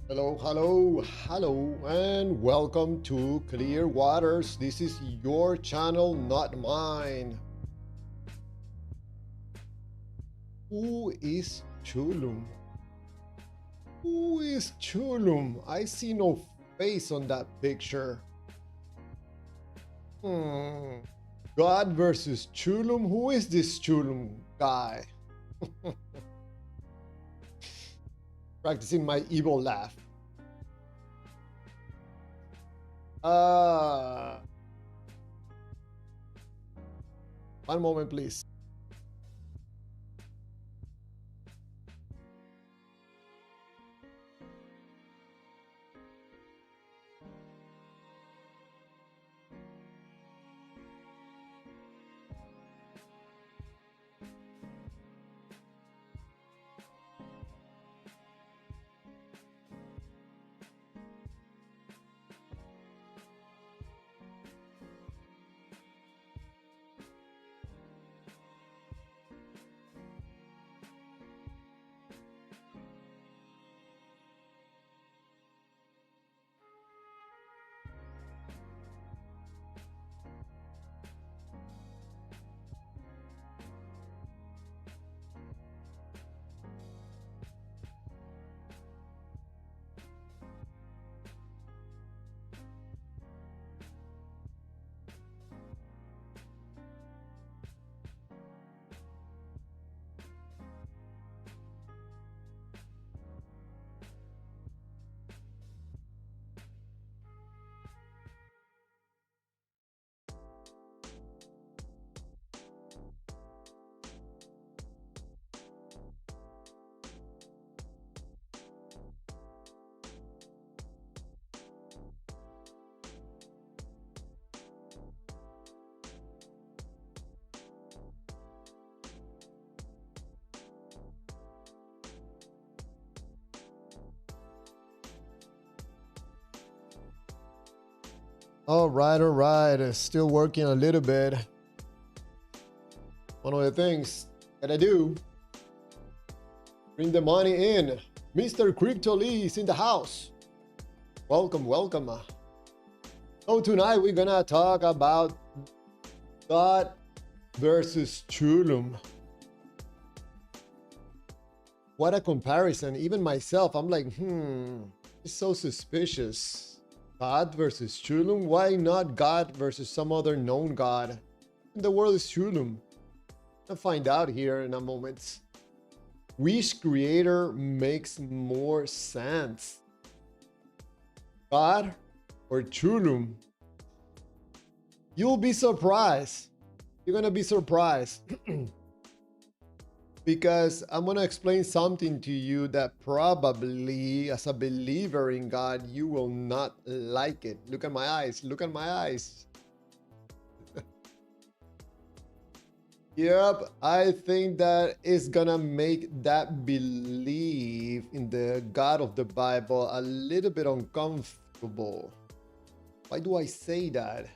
Hello, hello, hello, and welcome to Clear Waters. This is your channel, not mine. Who is Chulum? Who is Chulum? I see no face on that picture. God versus Chulum? Who is this Chulum guy? Practicing my evil laugh. One moment, please. All right. Still working a little bit. One of the things that I do, bring the money in. Mr. Crypto Lee is in the house. Welcome. So tonight we're gonna talk about God versus Chulum. What a comparison. Even myself, I'm like, it's so suspicious. God versus Chulum? Why not God versus some other known God? In the world is Chulum. I'll find out here in a moment. Which creator makes more sense? God or Chulum? You'll be surprised. You're gonna be surprised. Because I'm gonna explain something to you that probably, as a believer in God, you will not like it. Look at my eyes. Look at my eyes. Yep, I think that is gonna make that belief in the God of the Bible a little bit uncomfortable. Why do I say that?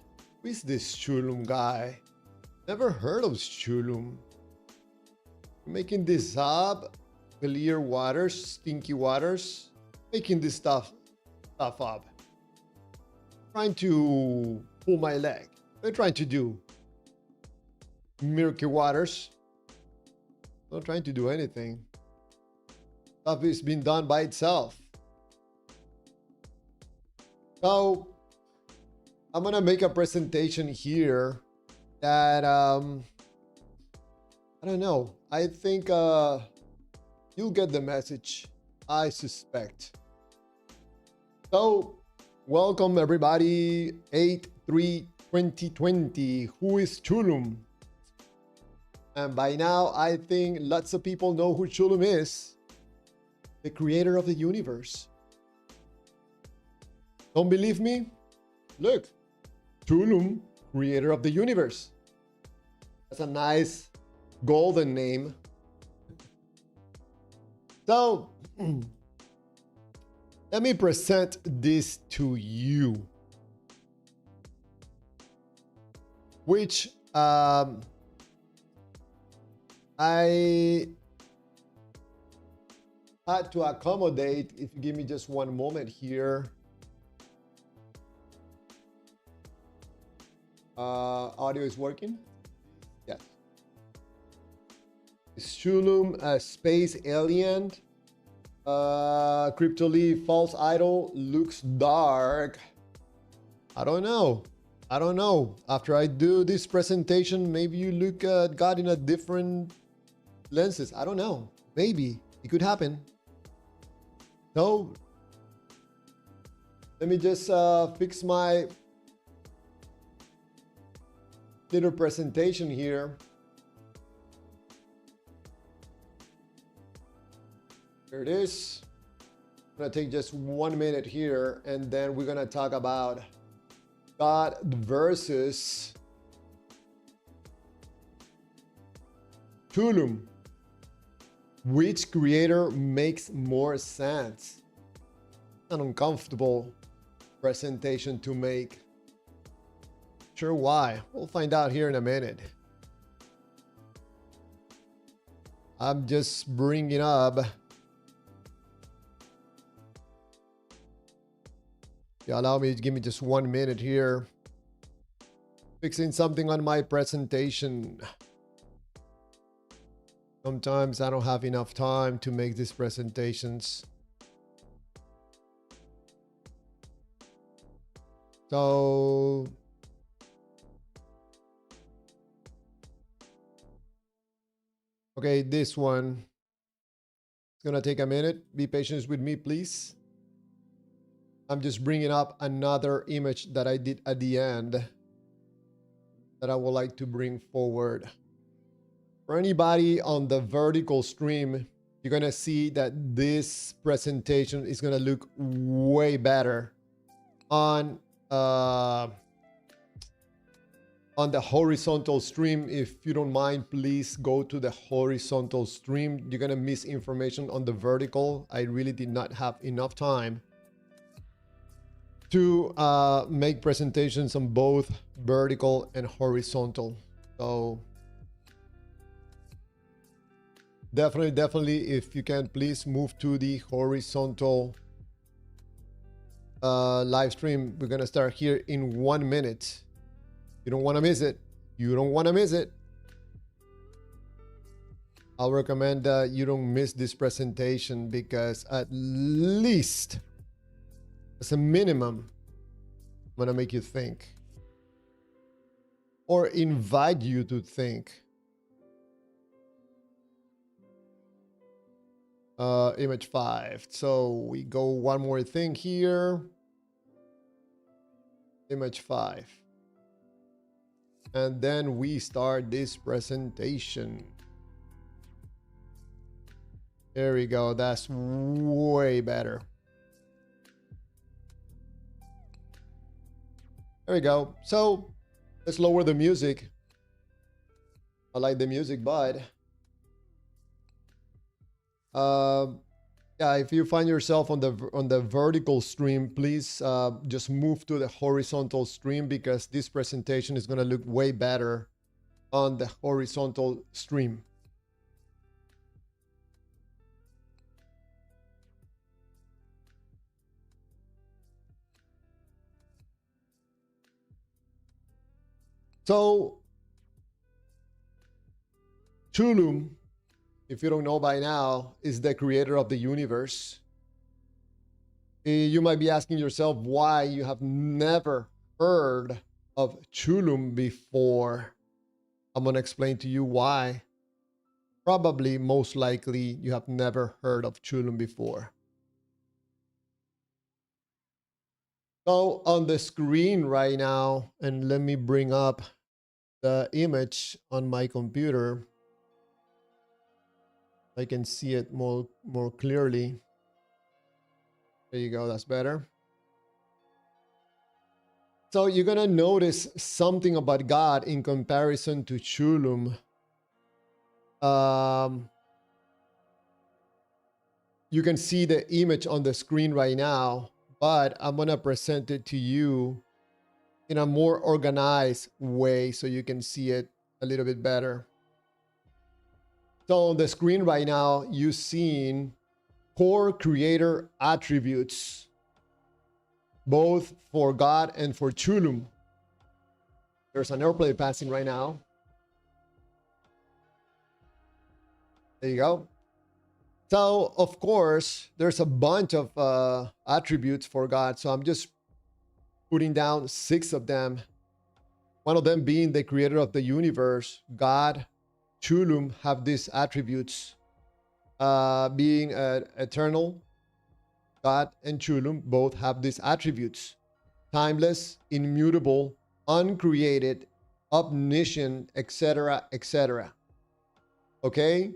Who is this Chulum guy? Never heard of Chulum. Making this up, clear waters, stinky waters, making this stuff up. Trying to pull my leg. They're trying to do murky waters. Not trying to do anything. Stuff is being done by itself. So I'm gonna make a presentation here that I don't know. I think you'll get the message, I suspect. So welcome everybody. 8/3/2020. Who is Chulum? And by now I think lots of people know who Chulum is. The creator of the universe. Don't believe me? Look, Chulum, creator of the universe. That's a nice golden name. So, let me present this to you, which I had to accommodate. If you give me just one moment here. Audio is working? Yes. Chulum, a space alien. Cryptoleaf, false idol, looks dark. I don't know. After I do this presentation, maybe you look at God in a different lenses. I don't know. Maybe. It could happen. So, let me just fix my little presentation here. Here it is. I'm gonna take just 1 minute here, and then we're gonna talk about God versus Chulum. Which creator makes more sense? An uncomfortable presentation to make. Sure why. We'll find out here in a minute. I'm just bringing up. You allow me to give me just 1 minute here. Fixing something on my presentation. Sometimes I don't have enough time to make these presentations. So okay, this one. It's gonna take a minute. Be patient with me, please. I'm just bringing up another image that I did at the end that I would like to bring forward. For anybody on the vertical stream, you're gonna see that this presentation is gonna look way better on the horizontal stream. If you don't mind, please go to the horizontal stream. You're gonna miss information on the vertical. I really did not have enough time to make presentations on both vertical and horizontal. So definitely, if you can, please move to the horizontal live stream. We're gonna start here in 1 minute. You don't want to miss it. I'll recommend that you don't miss this presentation, because at least, as a minimum, I'm gonna make you think, or invite you to think. Image 5. So we go one more thing here. Image 5. And then we start this presentation. There we go. That's way better. There we go. So let's lower the music. I like the music, but yeah, if you find yourself on the vertical stream, please just move to the horizontal stream, because this presentation is going to look way better on the horizontal stream. So Chulum, if you don't know by now, is the creator of the universe. You might be asking yourself why you have never heard of Chulum before. I'm going to explain to you why. Probably, most likely, you have never heard of Chulum before. So on the screen right now, and let me bring up the image on my computer. I can see it more clearly. There you go, that's better. So you're gonna notice something about God in comparison to Chulum. You can see the image on the screen right now, but I'm gonna present it to you in a more organized way so you can see it a little bit better. So on the screen right now, you've seen core creator attributes, both for God and for Chulum. There's an airplane passing right now. There you go. So, of course, there's a bunch of attributes for God. So I'm just putting down 6 of them. One of them being the creator of the universe. God, Chulum have these attributes. Being eternal, God and Chulum both have these attributes. Timeless, immutable, uncreated, omniscient, etc., etc. Okay?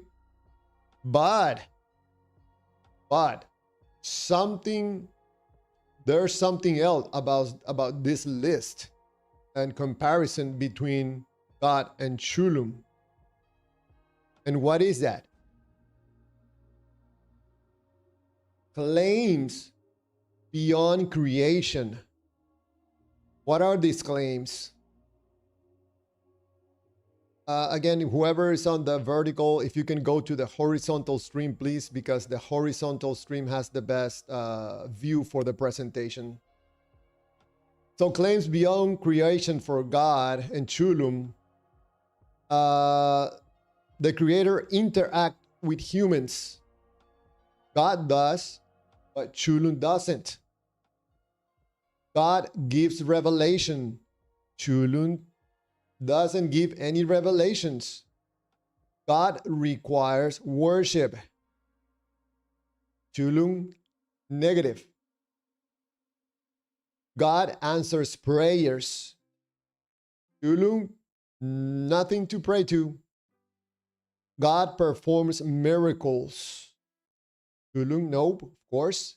But there's something else about this list and comparison between God and Chulum. And what is that? Claims beyond creation. What are these claims? Again, whoever is on the vertical, if you can go to the horizontal stream, please, because the horizontal stream has the best view for the presentation. So claims beyond creation for God and Chulum. The creator interact with humans. God does, but Chulum doesn't. God gives revelation. Chulum doesn't give any revelations. God requires worship. Chulum, negative. God answers prayers. Chulum, nothing to pray to. God performs miracles. Chulum, nope, of course.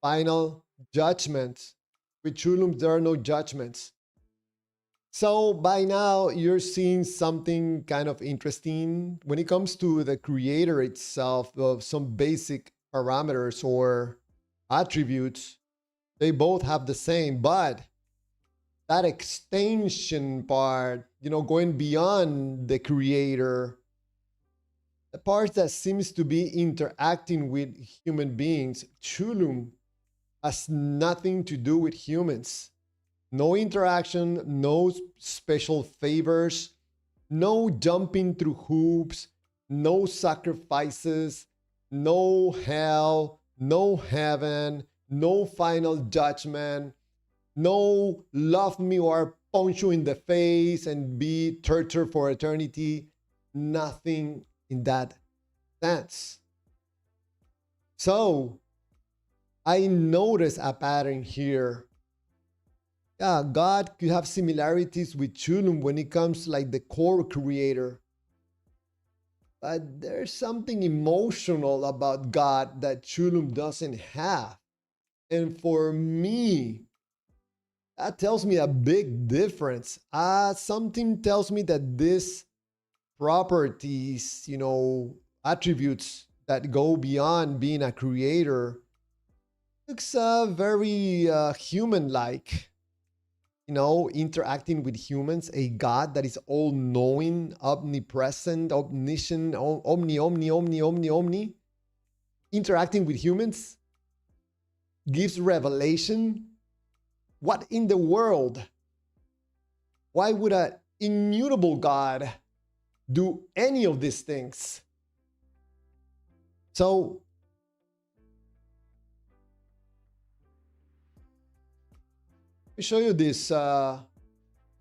Final judgment. With Chulum, there are no judgments. So by now, you're seeing something kind of interesting. When it comes to the creator itself, of some basic parameters or attributes, they both have the same, but that extension part, going beyond the creator, the part that seems to be interacting with human beings, Chulum has nothing to do with humans. No interaction, no special favors, no jumping through hoops, no sacrifices, no hell, no heaven, no final judgment, no love me or punch you in the face and be tortured for eternity. Nothing in that sense. So I notice a pattern here. Yeah, God could have similarities with Chulum when it comes to like the core creator. But there's something emotional about God that Chulum doesn't have. And for me, that tells me a big difference. Something tells me that these properties, attributes that go beyond being a creator, looks very human-like. Interacting with humans, a God that is all-knowing, omnipresent, omniscient, omni, interacting with humans, gives revelation. What in the world? Why would an immutable God do any of these things? So let me show you this.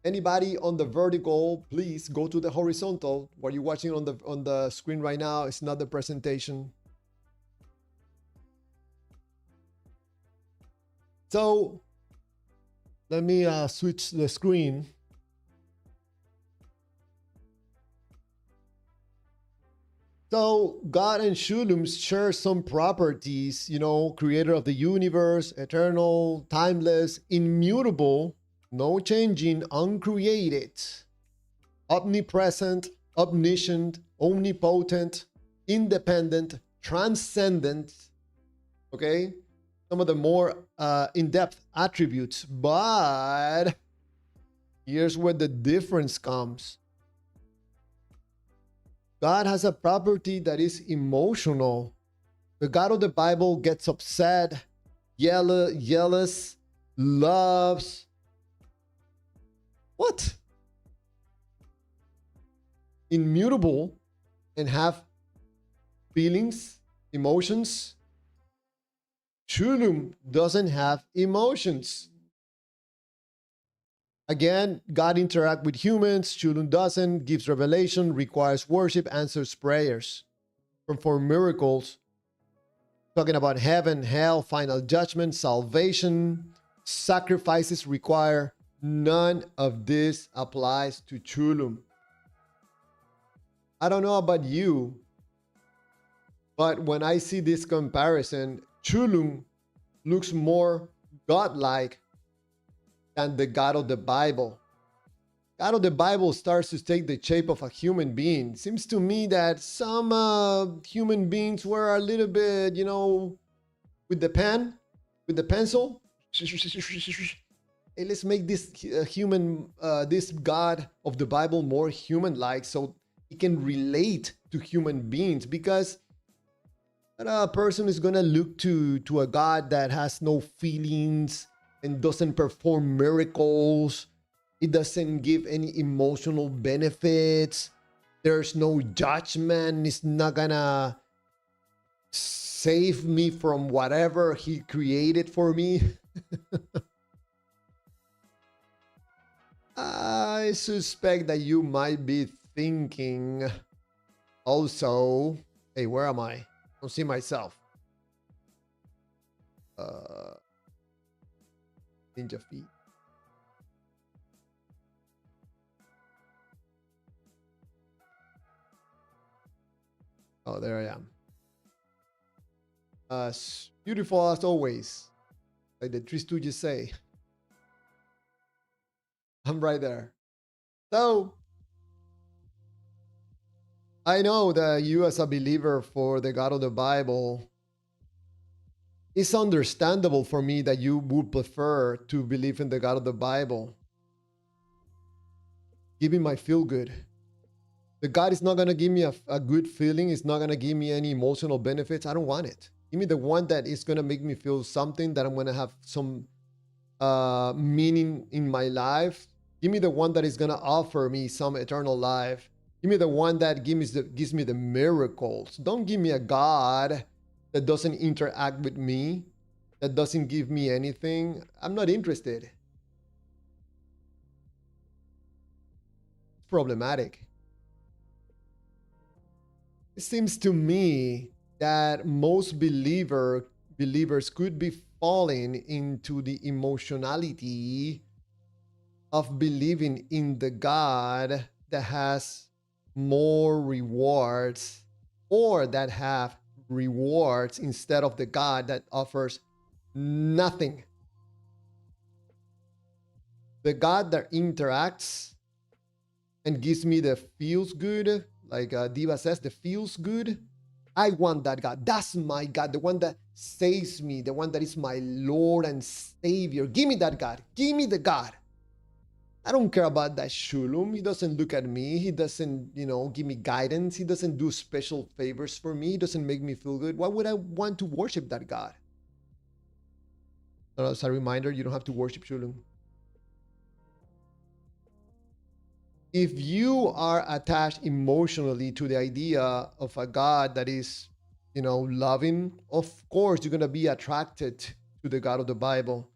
Anybody on the vertical, please go to the horizontal. What you're watching on the screen right now is not the presentation. So let me switch the screen. So God and Chulum share some properties, you know, creator of the universe, eternal, timeless, immutable, no changing, uncreated, omnipresent, omniscient, omnipotent, independent, transcendent. Okay, some of the more in-depth attributes, but here's where the difference comes. God has a property that is emotional. The God of the Bible gets upset, jealous, loves. What? Immutable and have feelings, emotions. Chulum doesn't have emotions. Again, God interacts with humans. Chulum doesn't, gives revelation, requires worship, answers prayers, perform miracles, talking about heaven, hell, final judgment, salvation, sacrifices require. None of this applies to Chulum. I don't know about you, but when I see this comparison, Chulum looks more godlike than the God of the Bible. God of the Bible starts to take the shape of a human being. Seems to me that some human beings were a little bit, you know, with the pen, with the pencil. Hey, let's make this this God of the Bible more human-like so he can relate to human beings, because a person is gonna look to a God that has no feelings and doesn't perform miracles. It doesn't give any emotional benefits. There's no judgment. It's not gonna save me from whatever he created for me. I suspect that you might be thinking also, hey, where am I? I don't see myself. Ninja feet. Oh, there I am. Beautiful as always, like the Three Stooges say. I'm right there. So I know that you, as a believer for the God of the Bible, it's understandable for me that you would prefer to believe in the God of the Bible. Give me my feel good. The God is not going to give me a good feeling. It's not going to give me any emotional benefits. I don't want it. Give me the one that is going to make me feel something, that I'm going to have some meaning in my life. Give me the one that is going to offer me some eternal life. Give me the one that gives me the miracles. Don't give me a God that doesn't interact with me, that doesn't give me anything. I'm not interested. It's problematic. It seems to me that most believers could be falling into the emotionality of believing in the God that has more rewards, or that have rewards instead of the God that offers nothing. The God that interacts and gives me the feels good, like Diva says, the feels good. I want that God. That's my God, the one that saves me, the one that is my Lord and Savior. Give me that God. Give me the God. I don't care about that Chulum. He doesn't look at me. He doesn't, you know, give me guidance. He doesn't do special favors for me. He doesn't make me feel good. Why would I want to worship that God? As a reminder, you don't have to worship Chulum. if you are attached emotionally to the idea of a God that is, loving, of course, you're going to be attracted to the God of the Bible.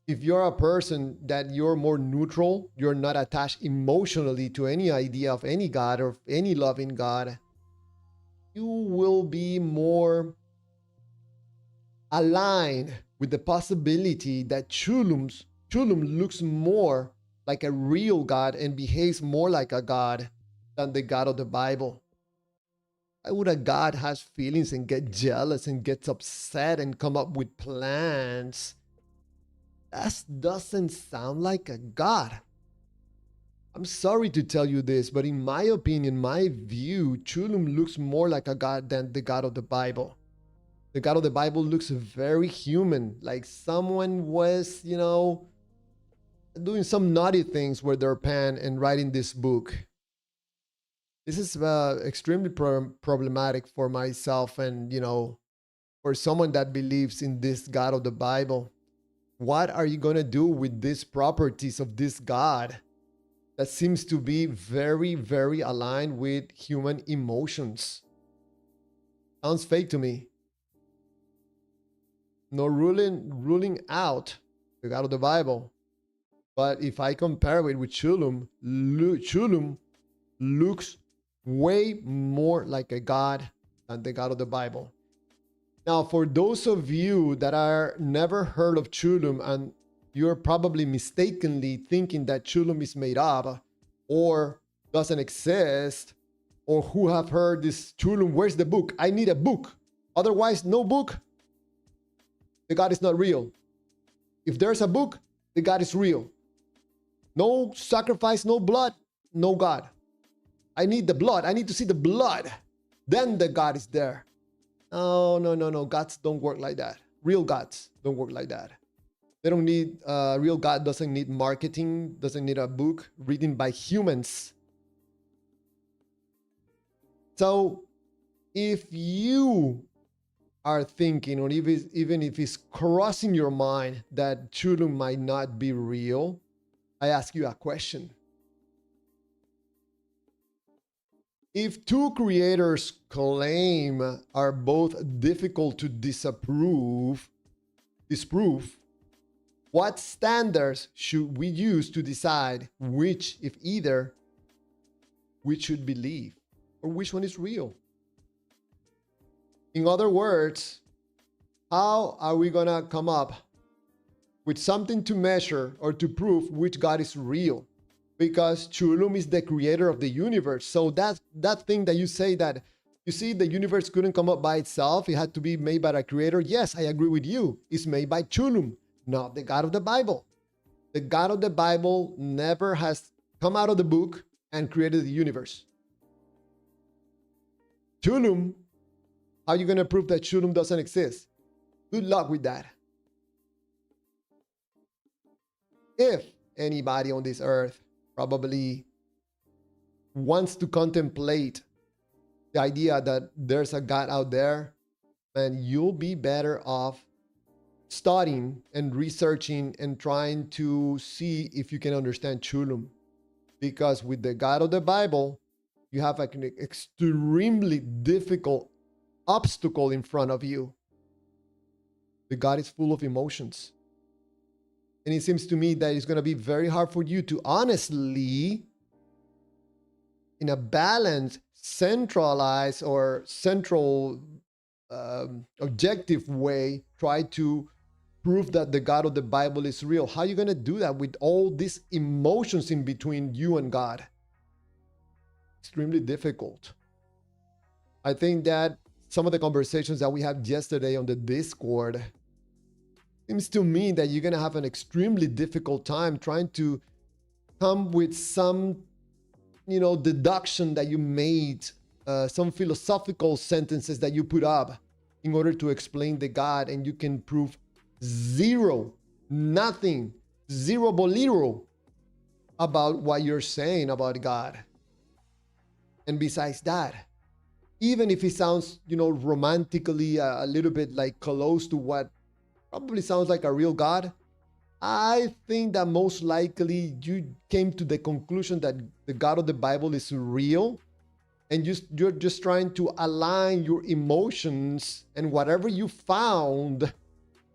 If you're a person that you're more neutral, you're not attached emotionally to any idea of any God or any loving God, you will be more aligned with the possibility that Chulum looks more like a real God and behaves more like a God than the God of the Bible. Why would a God has feelings and get jealous and gets upset and come up with plans? That doesn't sound like a God. I'm sorry to tell you this, but in my opinion, my view, Chulum looks more like a God than the God of the Bible. The God of the Bible looks very human, like someone was, doing some naughty things with their pen and writing this book. This is extremely problematic for myself and, for someone that believes in this God of the Bible. What are you going to do with these properties of this God that seems to be very, very aligned with human emotions? Sounds fake to me. No ruling out the God of the Bible. But if I compare it with Chulum, Chulum looks way more like a God than the God of the Bible. Now, for those of you that are never heard of Chulum and you're probably mistakenly thinking that Chulum is made up or doesn't exist, or who have heard this Chulum, where's the book? I need a book. Otherwise, no book. The God is not real. If there's a book, the God is real. No sacrifice, no blood, no God. I need the blood. I need to see the blood. Then the God is there. No. Gods don't work like that. Real gods don't work like that. They don't need, real God doesn't need marketing, doesn't need a book written by humans. So if you are thinking, or even if it's crossing your mind that Chulum might not be real, I ask you a question. If two creators' claim are both difficult to disprove, what standards should we use to decide which, if either, we should believe, or which one is real? In other words, how are we going to come up with something to measure or to prove which God is real? Because Chulum is the creator of the universe. So that thing that you say that, you see, the universe couldn't come up by itself. It had to be made by a creator. Yes, I agree with you. It's made by Chulum, not the God of the Bible. The God of the Bible never has come out of the book and created the universe. Chulum, how are you going to prove that Chulum doesn't exist? Good luck with that. If anybody on this earth probably wants to contemplate the idea that there's a God out there, then you'll be better off studying and researching and trying to see if you can understand Chulum. Because with the God of the Bible, you have an extremely difficult obstacle in front of you. The God is full of emotions. And it seems to me that it's going to be very hard for you to honestly, in a balanced, centralized or central objective way, try to prove that the God of the Bible is real. How are you going to do that with all these emotions in between you and God? Extremely difficult. I think that some of the conversations that we had yesterday on the Discord seems to me that you're going to have an extremely difficult time trying to come with some, deduction that you made, some philosophical sentences that you put up in order to explain the God, and you can prove zero, nothing, zero bolero about what you're saying about God. And besides that, even if it sounds, romantically a little bit like close to what probably sounds like a real God, I think that most likely you came to the conclusion that the God of the Bible is real, and you're just trying to align your emotions and whatever you found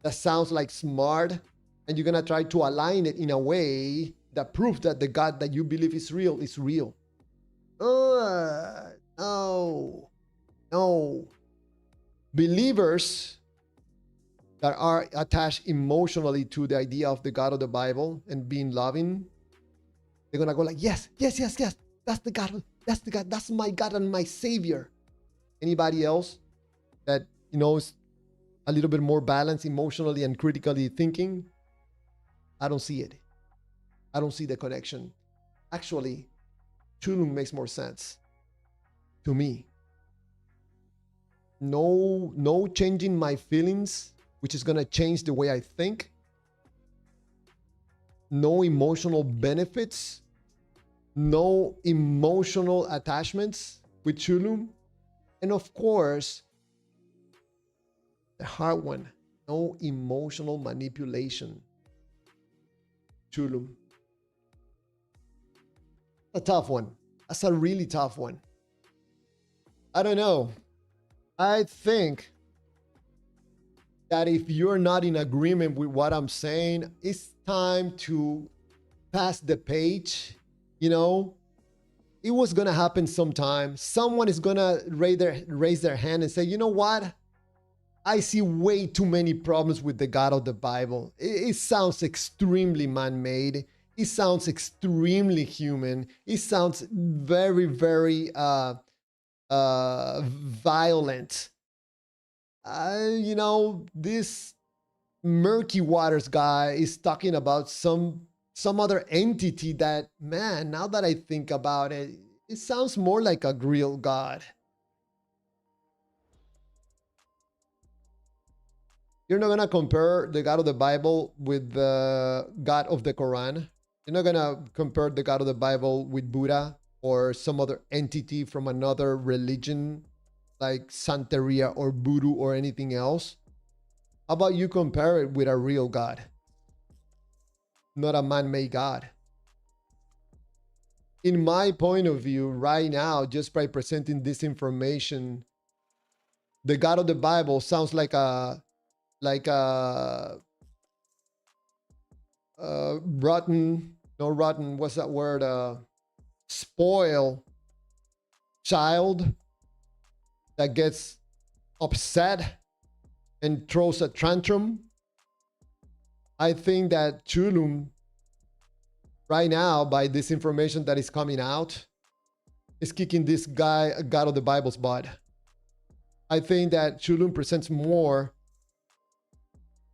that sounds like smart, and you're gonna try to align it in a way that proves that the God that you believe is real is real. No, no. Believers that are attached emotionally to the idea of the God of the Bible and being loving, they're gonna go like, yes, yes, yes, yes. That's the God. That's the God. That's my God and my Savior. Anybody else that is a little bit more balanced emotionally and critically thinking? I don't see it. I don't see the connection. Actually, Chulum makes more sense to me. No changing my feelings, which is gonna change the way I think. No emotional benefits. No emotional attachments with Chulum. And of course, the hard one, no emotional manipulation. Chulum. A tough one. That's a really tough one. I don't know. I think that if you're not in agreement with what I'm saying, it's time to pass the page. It was gonna happen sometime. Someone is gonna raise their hand and say, you know what? I see way too many problems with the God of the Bible. It sounds extremely man-made. It sounds extremely human. It sounds very, very violent. This Murky Waters guy is talking about some other entity that, man, now that I think about it, it sounds more like a real God. You're not gonna compare the God of the Bible with the God of the Quran. You're not gonna compare the God of the Bible with Buddha or some other entity from another religion like Santeria or Voodoo or anything else. How about you compare it with a real God, not a man-made God? In my point of view, right now, just by presenting this information, the God of the Bible sounds like a rotten, no rotten, what's that word? Spoiled child that gets upset and throws a tantrum. I think that Chulum right now, by this information that is coming out, is kicking this guy, God of the Bible's butt. I think that Chulum presents more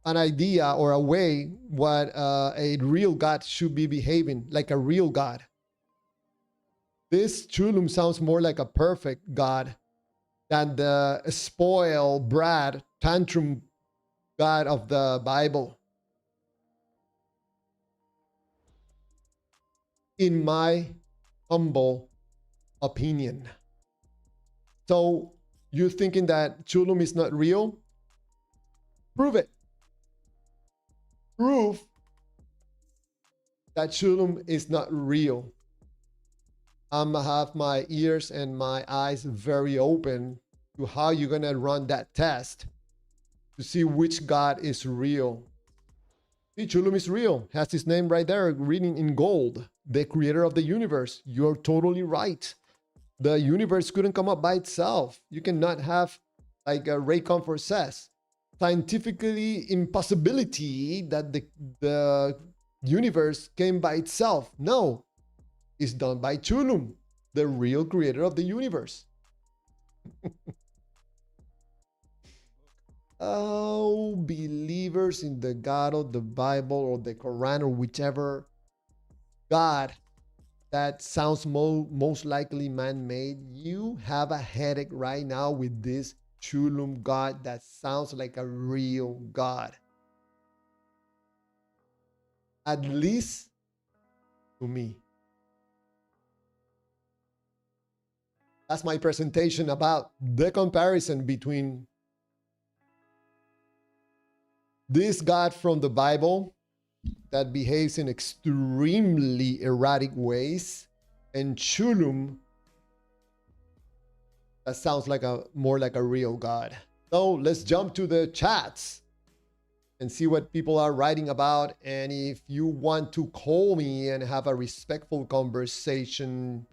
an idea or a way what a real God should be behaving, like a real God. This Chulum sounds more like a perfect God than the spoiled brat tantrum God of the Bible. In my humble opinion. So you're thinking that Chulum is not real? Prove it. Prove that Chulum is not real. I'm gonna have my ears and my eyes very open to how you're gonna run that test to see which God is real. See, Chulum is real. Has his name right there, reading in gold. The creator of the universe. You're totally right. The universe couldn't come up by itself. You cannot have, like Ray Comfort says, scientifically impossibility that the universe came by itself. No, it's done by Chulum, the real creator of the universe. Oh, believers in the God of the Bible or the Quran or whichever God that sounds most likely man-made, you have a headache right now with this Chulum God that sounds like a real God. At least to me. That's my presentation about the comparison between this God from the Bible that behaves in extremely erratic ways, and Chulum that sounds like a more like a real god. So let's jump to the chats and see what people are writing about. And if you want to call me and have a respectful conversation,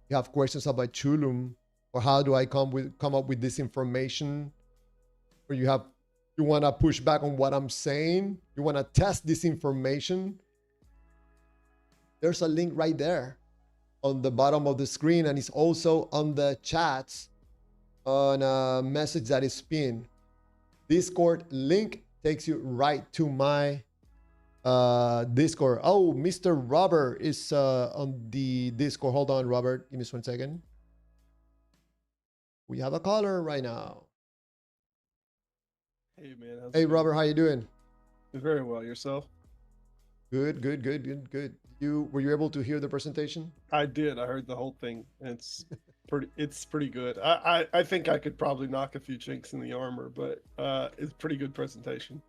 you have questions about Chulum, or how do I come up with this information, or you want to push back on what I'm saying, you want to test this information, there's a link right there on the bottom of the screen, and it's also on the chats on a message that is pinned. Discord link takes you right to my Discord. Oh, Mr. Robert is on the Discord. Hold on, Robert. Give me just 1 second. We have a caller right now. Hey, man. Hey, Robert, how you doing? Very well. Yourself? Good. Were you able to hear the presentation? I did. I heard the whole thing. It's pretty good. I think I could probably knock a few chinks in the armor, but it's pretty good presentation.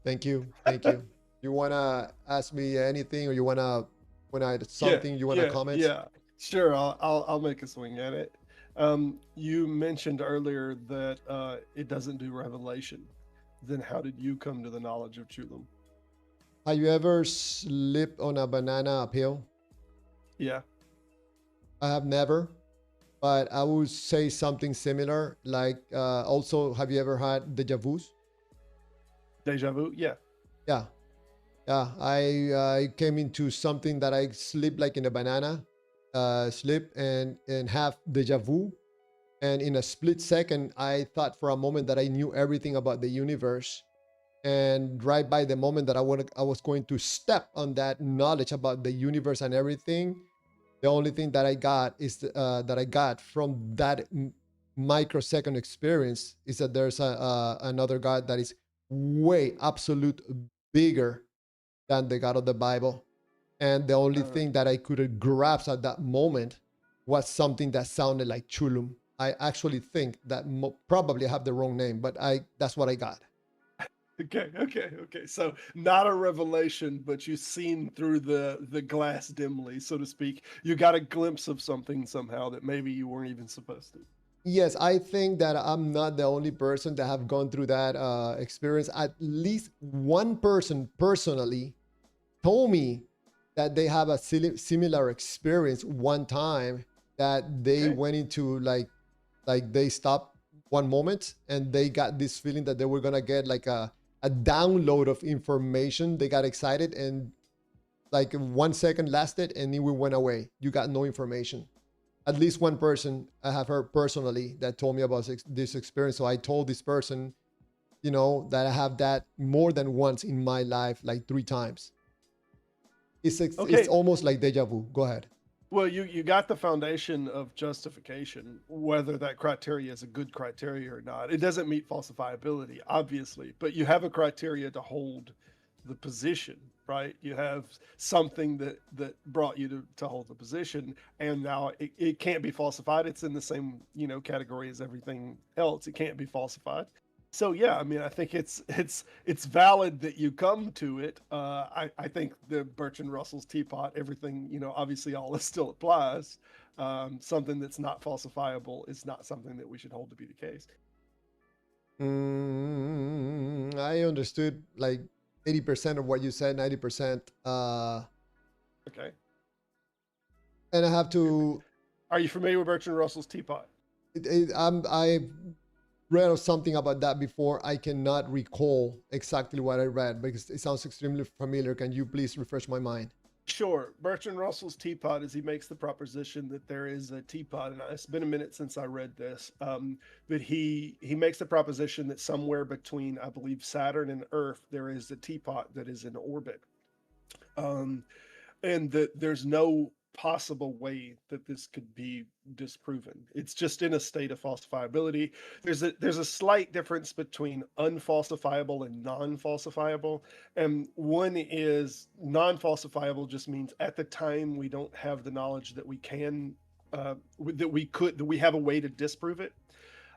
Thank you. You wanna ask me anything, or you wanna you wanna comment? Yeah, sure. I'll make a swing at it. You mentioned earlier that it doesn't do revelation. Then how did you come to the knowledge of Chulum? Have you ever slipped on a banana uphill? Yeah. I have never, but I would say something similar. Like, also, have you ever had deja vus? Deja vu? Yeah. Yeah. I came into something that I slipped like in a banana, slip and have deja vu. And in a split second, I thought for a moment that I knew everything about the universe. And right by the moment that I was going to step on that knowledge about the universe and everything, the only thing that I got is that I got from that microsecond experience is that there's another God that is way absolute bigger than the God of the Bible. And the only thing that I could grasp at that moment was something that sounded like Chulum. I actually think that probably have the wrong name, but that's what I got. Okay. So not a revelation, but you've seen through the glass dimly, so to speak. You got a glimpse of something somehow that maybe you weren't even supposed to. Yes, I think that I'm not the only person that have gone through that experience. At least one person personally told me that they have a similar experience one time, that they went into like they stopped one moment and they got this feeling that they were gonna get like a download of information. They got excited and like 1 second lasted and it went away. You got no information. At least one person I have heard personally that told me about this experience. So I told this person, that I have that more than once in my life, like 3 times. It's almost like deja vu. Go ahead. Well, you got the foundation of justification, whether that criteria is a good criteria or not. It doesn't meet falsifiability, obviously, but you have a criteria to hold the position, right? You have something that brought you to hold the position, and now it can't be falsified. It's in the same category as everything else. It can't be falsified. So yeah, I mean, I think it's valid that you come to it. I think the Bertrand Russell's teapot, everything, obviously all this still applies. Something that's not falsifiable is not something that we should hold to be the case. I understood like 80% of what you said, 90%. Okay. And I have to. Are you familiar with Bertrand Russell's teapot? I read something about that before. I cannot recall exactly what I read because it sounds extremely familiar. Can you please refresh my mind? Sure. Bertrand Russell's teapot is he makes the proposition that there is a teapot, and it's been a minute since I read this, but he makes the proposition that somewhere between, I believe, Saturn and Earth, there is a teapot that is in orbit, and that there's no possible way that this could be disproven. It's just in a state of falsifiability. There's a slight difference between unfalsifiable and non-falsifiable. And one is non-falsifiable just means at the time we don't have the knowledge that we can that we have a way to disprove it.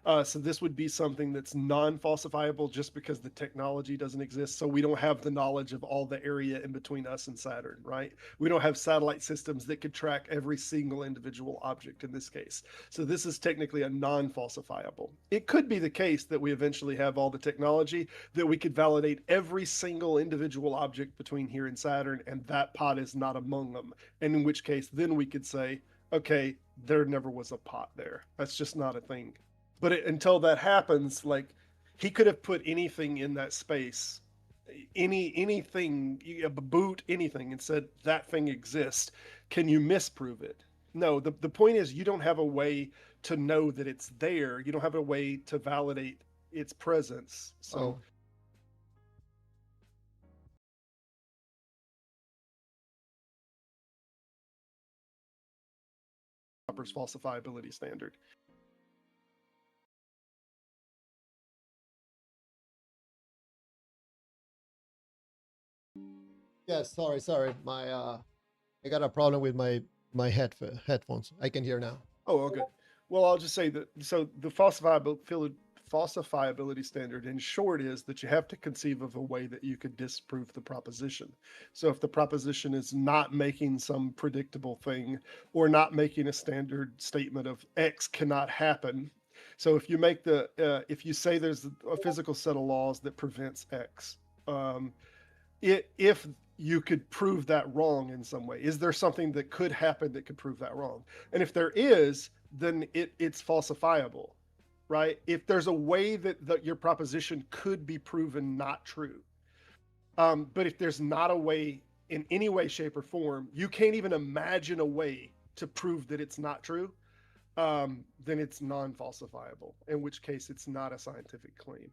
So this would be something that's non-falsifiable just because the technology doesn't exist. So we don't have the knowledge of all the area in between us and Saturn, right? We don't have satellite systems that could track every single individual object in this case. So this is technically a non-falsifiable. It could be the case that we eventually have all the technology that we could validate every single individual object between here and Saturn, and that pot is not among them. And in which case, then we could say, okay, there never was a pot there. That's just not a thing. But until that happens, like, he could have put anything in that space, anything, a boot, anything, and said that thing exists. Can you misprove it? No. The point is, you don't have a way to know that it's there. You don't have a way to validate its presence. So falsifiability standard. Yeah, sorry. I got a problem with my headphones. I can hear now. Oh, okay. Well, I'll just say that, so the falsifiability standard in short is that you have to conceive of a way that you could disprove the proposition. So if the proposition is not making some predictable thing, or not making a standard statement of X cannot happen. So if you make if you say there's a physical set of laws that prevents X, if you could prove that wrong in some way, is there something that could happen that could prove that wrong? And if there is, then it's falsifiable, right? If there's a way that your proposition could be proven not true, but if there's not a way in any way, shape, or form, you can't even imagine a way to prove that it's not true, then it's non-falsifiable, in which case it's not a scientific claim.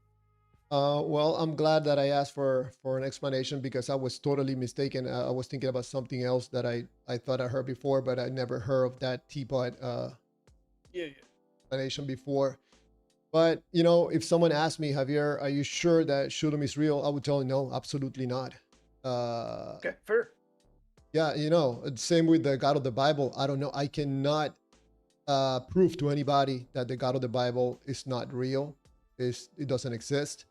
Well, I'm glad that I asked for an explanation because I was totally mistaken. I was thinking about something else that I thought I heard before, but I never heard of that teapot Yeah. explanation before. But you know, if someone asked me, Javier, are you sure that Chulum is real? I would tell them no, absolutely not. Okay, fair. Yeah, you know, same with the God of the Bible. I don't know. I cannot prove to anybody that the God of the Bible is not real. It doesn't exist.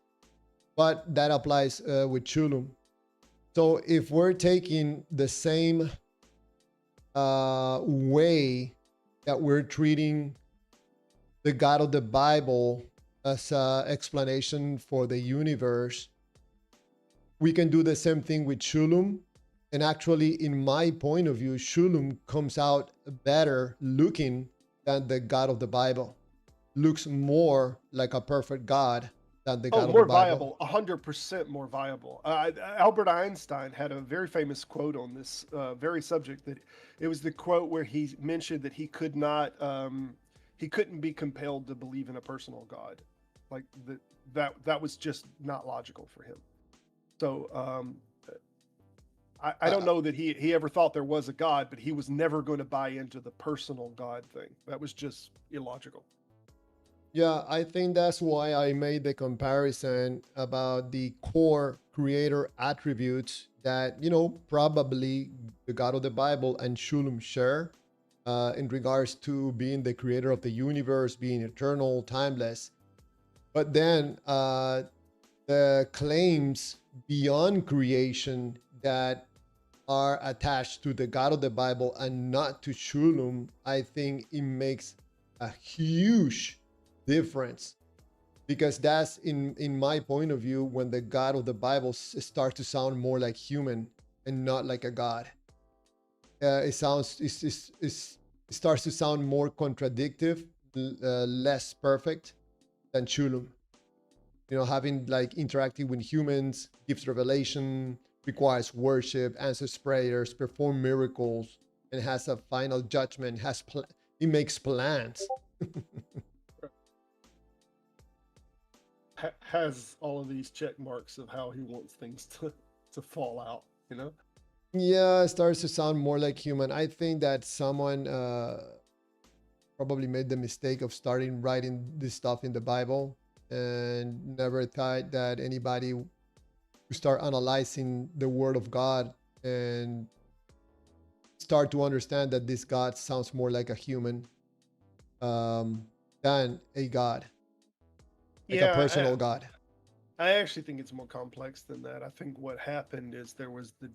But that applies with Chulum. So if we're taking the same way that we're treating the God of the Bible as an explanation for the universe, we can do the same thing with Chulum. And actually, in my point of view, Chulum comes out better looking than the God of the Bible. Looks more like a perfect God than the God of the Bible. Viable, 100% more viable. Albert Einstein had a very famous quote on this very subject. That it was the quote where he mentioned that he couldn't be compelled to believe in a personal God, like that was just not logical for him. So I don't know that he ever thought there was a God, but he was never going to buy into the personal God thing. That was just illogical. Yeah, I think that's why I made the comparison about the core creator attributes that, you know, probably the God of the Bible and Chulum share in regards to being the creator of the universe, being eternal, timeless. But then the claims beyond creation that are attached to the God of the Bible and not to Chulum, I think it makes a huge difference, because that's in my point of view when the God of the Bible starts to sound more like human and not like a God. It starts to sound more contradictive, less perfect than Chulum. You know, having like interacting with humans, gives revelation, requires worship, answers prayers, perform miracles, and has a final judgment. He makes plans. Has all of these check marks of how he wants things to fall out, you know? Yeah, it starts to sound more like human. I think that someone probably made the mistake of starting writing this stuff in the Bible and never thought that anybody would start analyzing the Word of God and start to understand that this God sounds more like a human than a God. like a Yeah, personal God. I actually think it's more complex than that. I think what happened is there was the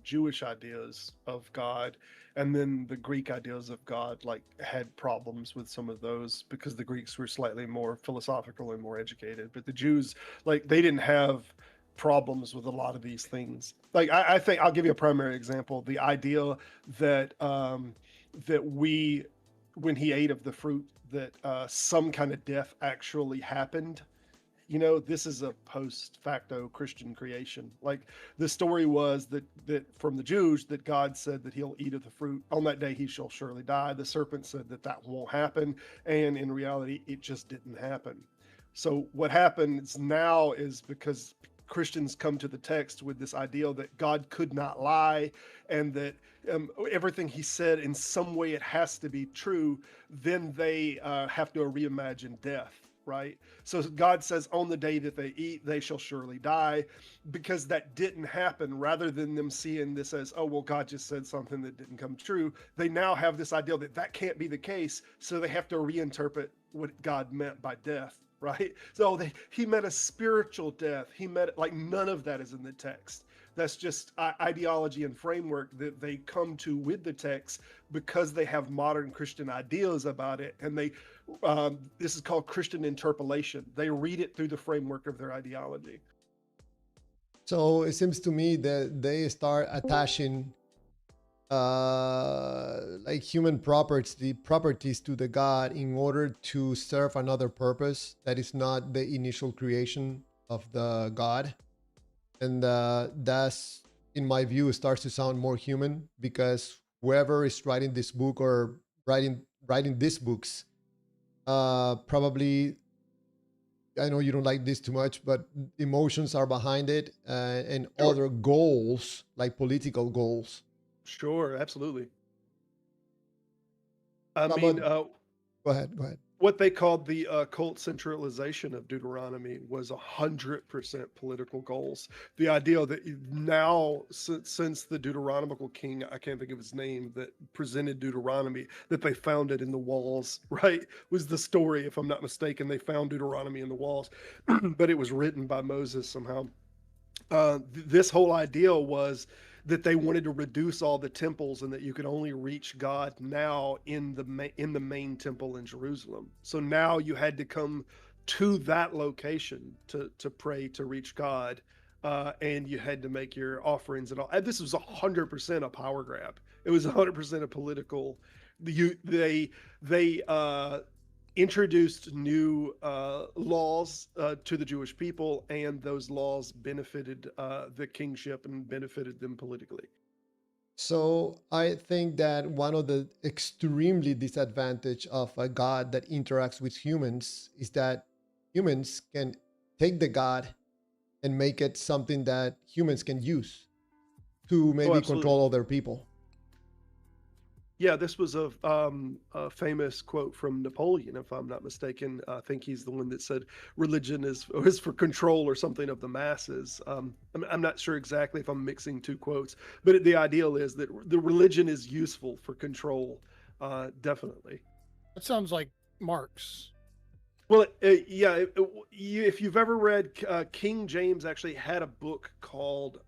Jewish ideas of God, and then the Greek ideas of God like had problems with some of those because the Greeks were slightly more philosophical and more educated, but the Jews like they didn't have problems with a lot of these things. Like I think I'll give you a primary example: the idea that that we when he ate of the fruit that some kind of death actually happened. This is a post facto Christian creation. Like the story was that from the Jews that God said that he'll eat of the fruit on that day he shall surely die. The serpent said that that won't happen, and in reality it just didn't happen. So what happens now is because Christians come to the text with this idea that God could not lie and that everything he said in some way it has to be true, then they have to reimagine death, right? So God says, on the day that they eat, they shall surely die, because that didn't happen. Rather than them seeing this as, oh, well, God just said something that didn't come true, they now have this idea that that can't be the case. So they have to reinterpret what God meant by death, right? So he meant a spiritual death. He meant like none of that is in the text. That's just ideology and framework that they come to with the text because they have modern Christian ideas about it, and this is called Christian interpolation. They read it through the framework of their ideology. So it seems to me that they start attaching like human properties to the God in order to serve another purpose that is not the initial creation of the God. And that's, in my view, starts to sound more human, because whoever is writing this book or writing these books, probably, I know you don't like this too much, but emotions are behind it, and Sure. other goals, like political goals. Sure, absolutely. I How mean, about, go ahead, go ahead. what they called the cult centralization of Deuteronomy was 100% political goals. The idea that now, since the Deuteronomical king, I can't think of his name, that presented Deuteronomy, that they found it in the walls, right? Was the story, if I'm not mistaken. They found Deuteronomy in the walls, but it was written by Moses somehow. This whole idea was that they wanted to reduce all the temples and that you could only reach God now in the main temple in Jerusalem. So now you had to come to that location to pray to reach God, and you had to make your offerings and all. And this was 100% a power grab. It was 100% a political. They introduced new laws to the Jewish people, and those laws benefited the kingship and benefited them politically. So I think that one of the extremely disadvantage of a God that interacts with humans is that humans can take the God and make it something that humans can use to Oh, maybe absolutely. control other people. Yeah, this was a famous quote from Napoleon, if I'm not mistaken. I think he's the one that said religion is for control or something of the masses. I'm not sure exactly if I'm mixing two quotes, but the ideal is that the religion is useful for control, definitely. That sounds like Marx. Well, yeah. If you've ever read, King James actually had a book called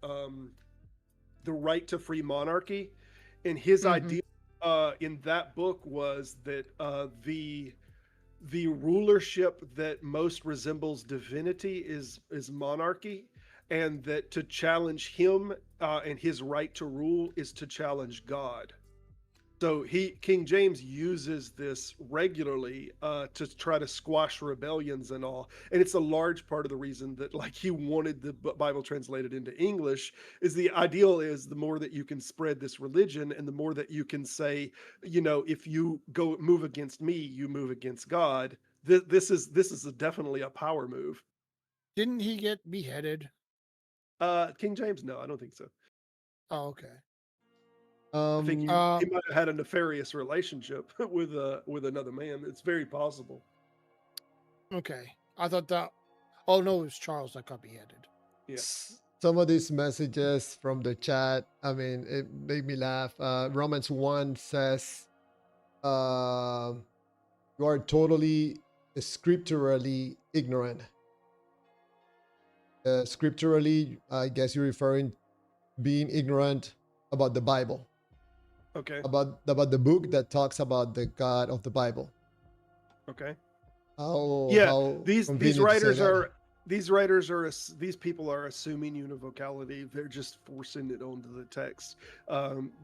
"The Right to Free Monarchy," and his Mm-hmm. idea in that book was that the rulership that most resembles divinity is monarchy, and that to challenge him and his right to rule is to challenge God. So King James uses this regularly to try to squash rebellions and all, and it's a large part of the reason that like he wanted the Bible translated into English. Is the ideal is the more that you can spread this religion, and the more that you can say, if you go move against me, you move against God. This is definitely a power move. Didn't he get beheaded? King James, no, I don't think so. Oh, okay. I think Um, he might have had a nefarious relationship with another man. It's very possible. Okay. I thought that. Oh no, it was Charles that got beheaded. Yeah. some of these messages from the chat, I mean, it made me laugh. Romans 1 says, you are totally scripturally ignorant. Scripturally, I guess you're referring being ignorant about the Bible, Okay. about the book that talks about the God of the Bible. Okay. How Yeah, how these convenient to say writers that. are these people are assuming univocality. They're just forcing it onto the text.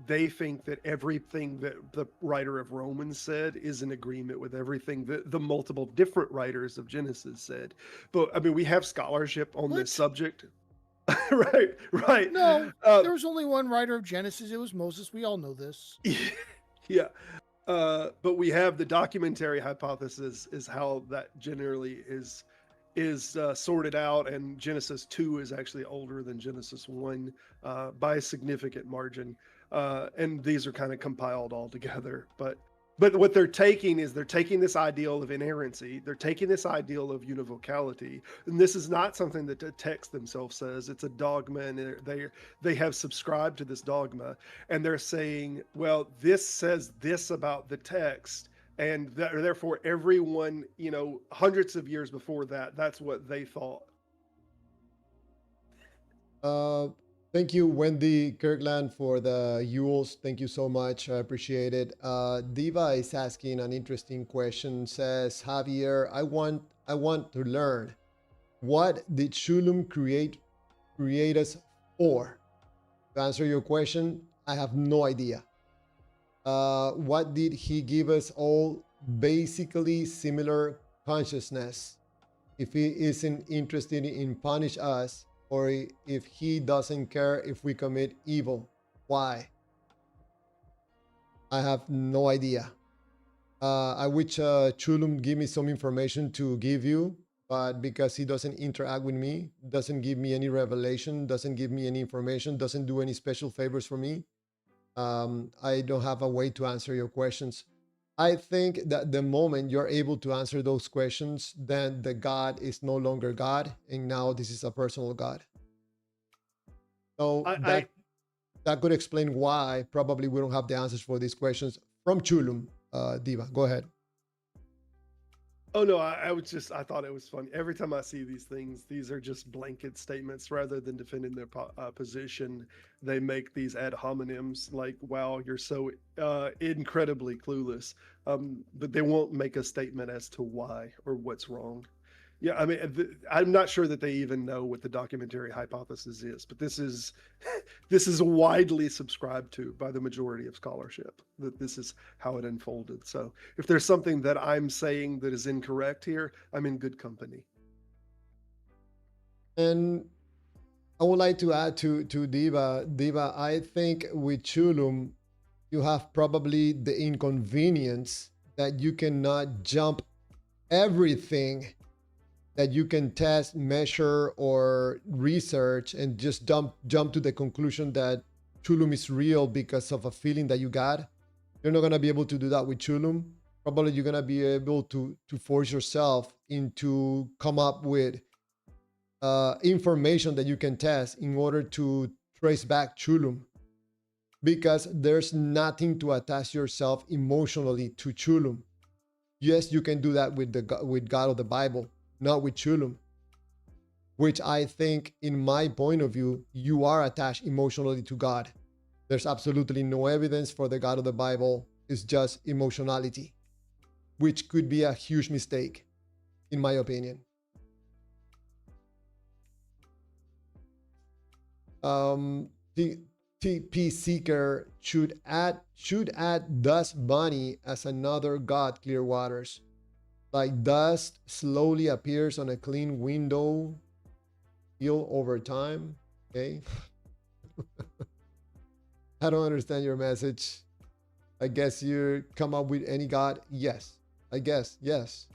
They think that everything that the writer of Romans said is in agreement with everything that the multiple different writers of Genesis said. But I mean, we have scholarship on this What? subject. Right, right. No, Uh, there was only one writer of Genesis. It was Moses. We all know this. yeah. But we have the documentary hypothesis is how that generally is sorted out, and Genesis 2 is actually older than Genesis 1 by a significant margin. And these are kind of compiled all together. But what they're taking is they're taking this ideal of inerrancy, they're taking this ideal of univocality, and this is not something that the text themselves says. It's a dogma, and they have subscribed to this dogma, and they're saying, well, this says this about the text, and therefore everyone, hundreds of years before that, that's what they thought. Uh, Thank you, Wendy Kirkland, for the Yules. Thank you so much. I appreciate it. Diva is asking an interesting question. Says, Javier, I want to learn, what did Chulum create us for? To answer your question, I have no idea. What did he give us all? Basically similar consciousness. If he isn't interested in punish us, or if he doesn't care if we commit evil, why? I have no idea. I wish Chulum give me some information to give you, but because he doesn't interact with me, doesn't give me any revelation, doesn't give me any information, doesn't do any special favors for me, I don't have a way to answer your questions. I think that the moment you're able to answer those questions, then the God is no longer God, and now this is a personal God. So I, I that could explain why probably we don't have the answers for these questions from Chulum. Diva, go ahead. Oh no, I thought it was funny. Every time I see these things, these are just blanket statements rather than defending their position. They make these ad hominems like, "Wow, you're so incredibly clueless," but they won't make a statement as to why or what's wrong. Yeah, I mean, I'm not sure that they even know what the documentary hypothesis is, but this is this is widely subscribed to by the majority of scholarship, that this is how it unfolded. So if there's something that I'm saying that is incorrect here, I'm in good company. And I would like to add to Diva. Diva, I think with Chulum, you have probably the inconvenience that you cannot jump everything that you can test, measure, or research and just jump to the conclusion that Chulum is real because of a feeling that you got. You're not gonna be able to do that with Chulum. Probably you're gonna be able to force yourself into come up with information that you can test in order to trace back Chulum, because there's nothing to attach yourself emotionally to Chulum. Yes, you can do that with with God of the Bible, not with Chulum, which I think, in my point of view, you are attached emotionally to God. There's absolutely no evidence for the God of the Bible. It's just emotionality, which could be a huge mistake, in my opinion. The TP Seeker should add Dust Bunny as another God, Clearwaters. Like dust slowly appears on a clean window, heal over time. Okay. I don't understand your message. I guess you come up with any God. Yes. I guess. Yes.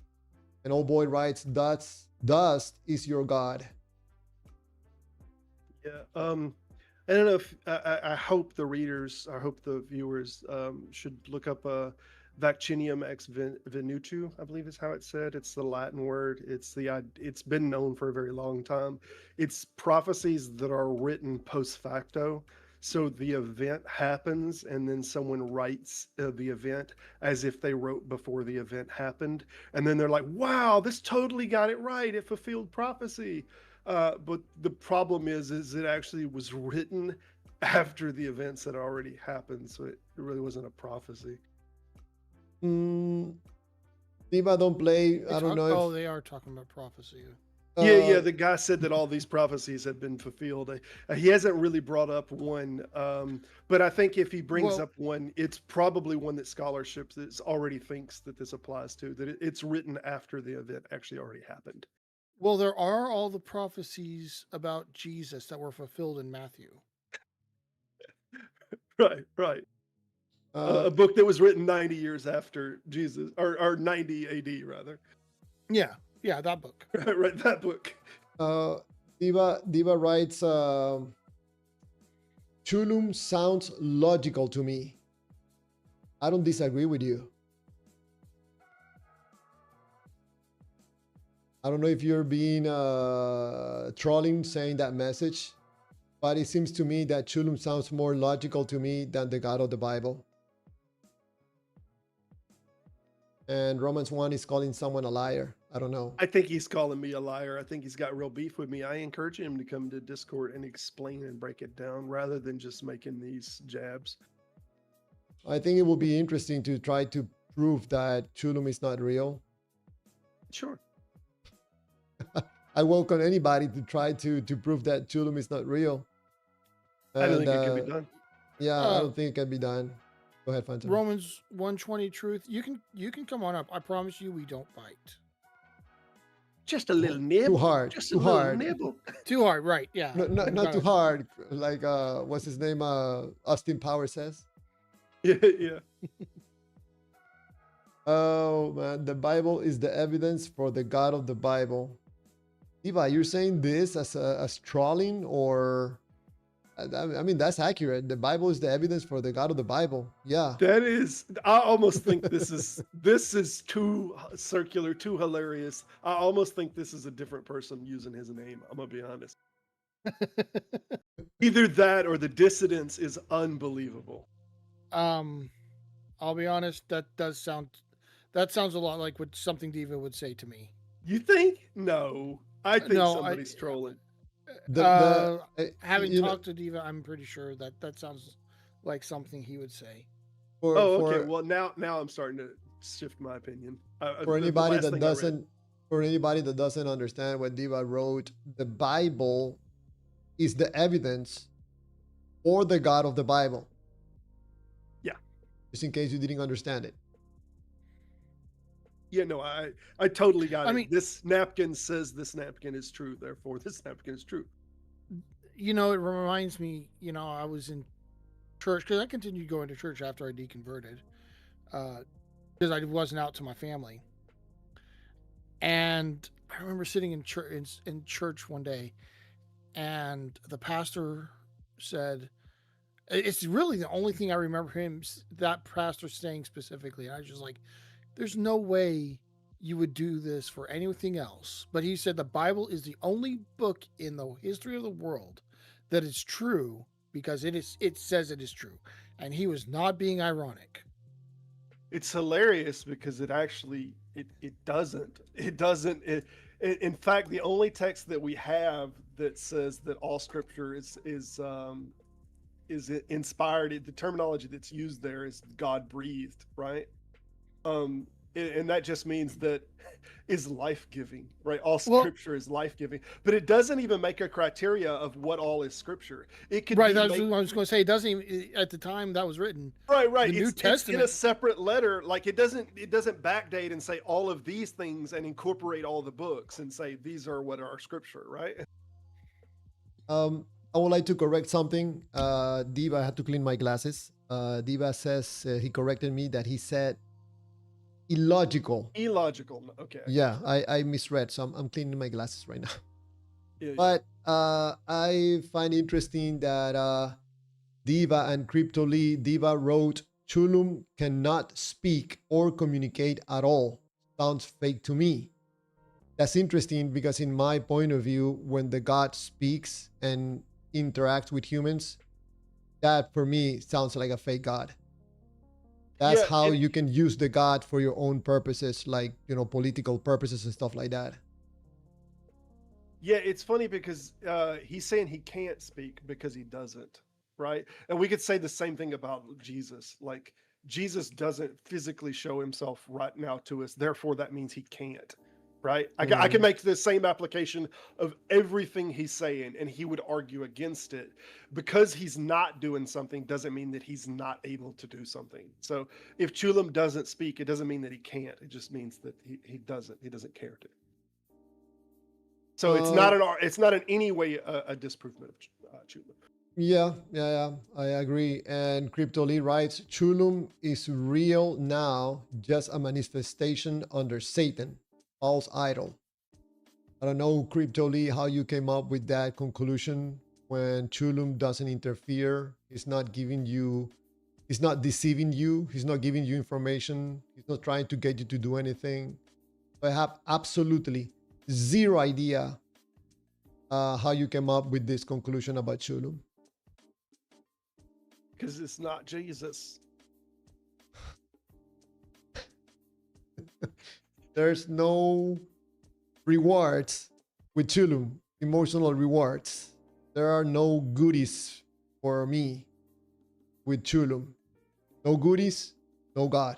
And old boy writes, dust is your God. Yeah. I don't know if I hope the readers, I hope the viewers should look up Vaccinium ex venutu, I believe is how it's said. It's the Latin word. It's been known for a very long time. It's prophecies that are written post facto. So the event happens, and then someone writes the event as if they wrote before the event happened, and then they're like, "Wow, this totally got it right. It fulfilled prophecy." But the problem is it actually was written after the events had already happened, so it really wasn't a prophecy. Mm, Diva don't play. I don't know if. Oh, they are talking about prophecy. Yeah, the guy said that all these prophecies had been fulfilled. He hasn't really brought up one, but I think if he brings Well- up one, it's probably one that scholarship already thinks that this applies to, that it's written after the event actually already happened. Well, there are all the prophecies about Jesus that were fulfilled in Matthew. Right. A book that was written 90 years after Jesus, or 90 AD rather. Yeah, that book. Right, that book. Diva writes, Chulum sounds logical to me. I don't disagree with you. I don't know if you're being trolling saying that message, but it seems to me that Chulum sounds more logical to me than the God of the Bible. And Romans 1 is calling someone a liar. I don't know. I think he's calling me a liar. I think he's got real beef with me. I encourage him to come to Discord and explain and break it down rather than just making these jabs. I think it will be interesting to try to prove that Chulum is not real. Sure. I welcome anybody to try to prove that Chulum is not real. I don't think it can be done. Yeah, I don't think it can be done. Go ahead, Phantom. Romans 1:20 truth. You can come on up. I promise you we don't bite. Just a little nibble. Too hard. Just Too a little hard. nibble. Too hard, right? Yeah. Not too hard. Like what's his name? Austin Powers says. Yeah. Oh man, the Bible is the evidence for the God of the Bible. Eva, you're saying this as trolling, or I mean that's accurate. The Bible is the evidence for the God of the Bible. Yeah. That is, I almost think this is too circular, too hilarious. I almost think this is a different person using his name. I'm gonna be honest. Either that or the dissidence is unbelievable. I'll be honest. That sounds a lot like what something Diva would say to me. You think? No, I think No, somebody's trolling. Having talked to Diva, I'm pretty sure that sounds like something he would say. Okay. Well, now I'm starting to shift my opinion. For anybody that doesn't understand what Diva wrote, the Bible is the evidence for the God of the Bible. Yeah. Just in case you didn't understand it. Yeah, no, I totally got it. I mean, this napkin says this napkin is true, therefore this napkin is true. It reminds me, I was in church, because I continued going to church after I deconverted, because I wasn't out to my family. And I remember sitting in church one day, and the pastor said, it's really the only thing I remember that pastor saying specifically. And I was just like, there's no way you would do this for anything else. But he said the Bible is the only book in the history of the world that is true because it says it is true. And he was not being ironic. It's hilarious because it actually it doesn't. In fact, the only text that we have that says that all scripture is inspired, the terminology that's used there is God breathed, right? And that just means that is life-giving, right? All scripture is life-giving, but it doesn't even make a criteria of what all is scripture. It could right. That's what I was going to say. It doesn't even, at the time that was written. Right. The New Testament, it's in a separate letter. Like it doesn't backdate and say all of these things and incorporate all the books and say these are what are scripture, right? I would like to correct something. Diva, I had to clean my glasses. Diva says he corrected me that he said illogical. Okay. Yeah, I misread, so I'm cleaning my glasses right now. Yeah, but I find interesting that Diva and Crypto Lee, Diva wrote, Chulum cannot speak or communicate at all. Sounds fake to me. That's interesting because in my point of view, when the God speaks and interacts with humans, that for me sounds like a fake God. That's Yeah, how and you can use the God for your own purposes, like, political purposes and stuff like that. yeah, it's funny because he's saying he can't speak because he doesn't, right? And we could say the same thing about Jesus. Like Jesus doesn't physically show himself right now to us, therefore that means he can't, right? I can Mm. make the same application of everything he's saying, and he would argue against it. Because he's not doing something doesn't mean that he's not able to do something. So if Chulum doesn't speak, it doesn't mean that he can't. It just means that he doesn't care to. So it's Uh, not in any way a disprovement of Chulum. yeah, I agree. And Crypto Lee writes, Chulum is real now, just a manifestation under Satan, false idol. I don't know, Crypto Lee, how you came up with that conclusion when Chulum doesn't interfere. He's not giving you, he's not deceiving you. He's not giving you information. He's not trying to get you to do anything. I have absolutely zero idea how you came up with this conclusion about Chulum. Because it's not Jesus. There's no rewards with Chulum, emotional rewards. There are no goodies for me with Chulum. No goodies, no God.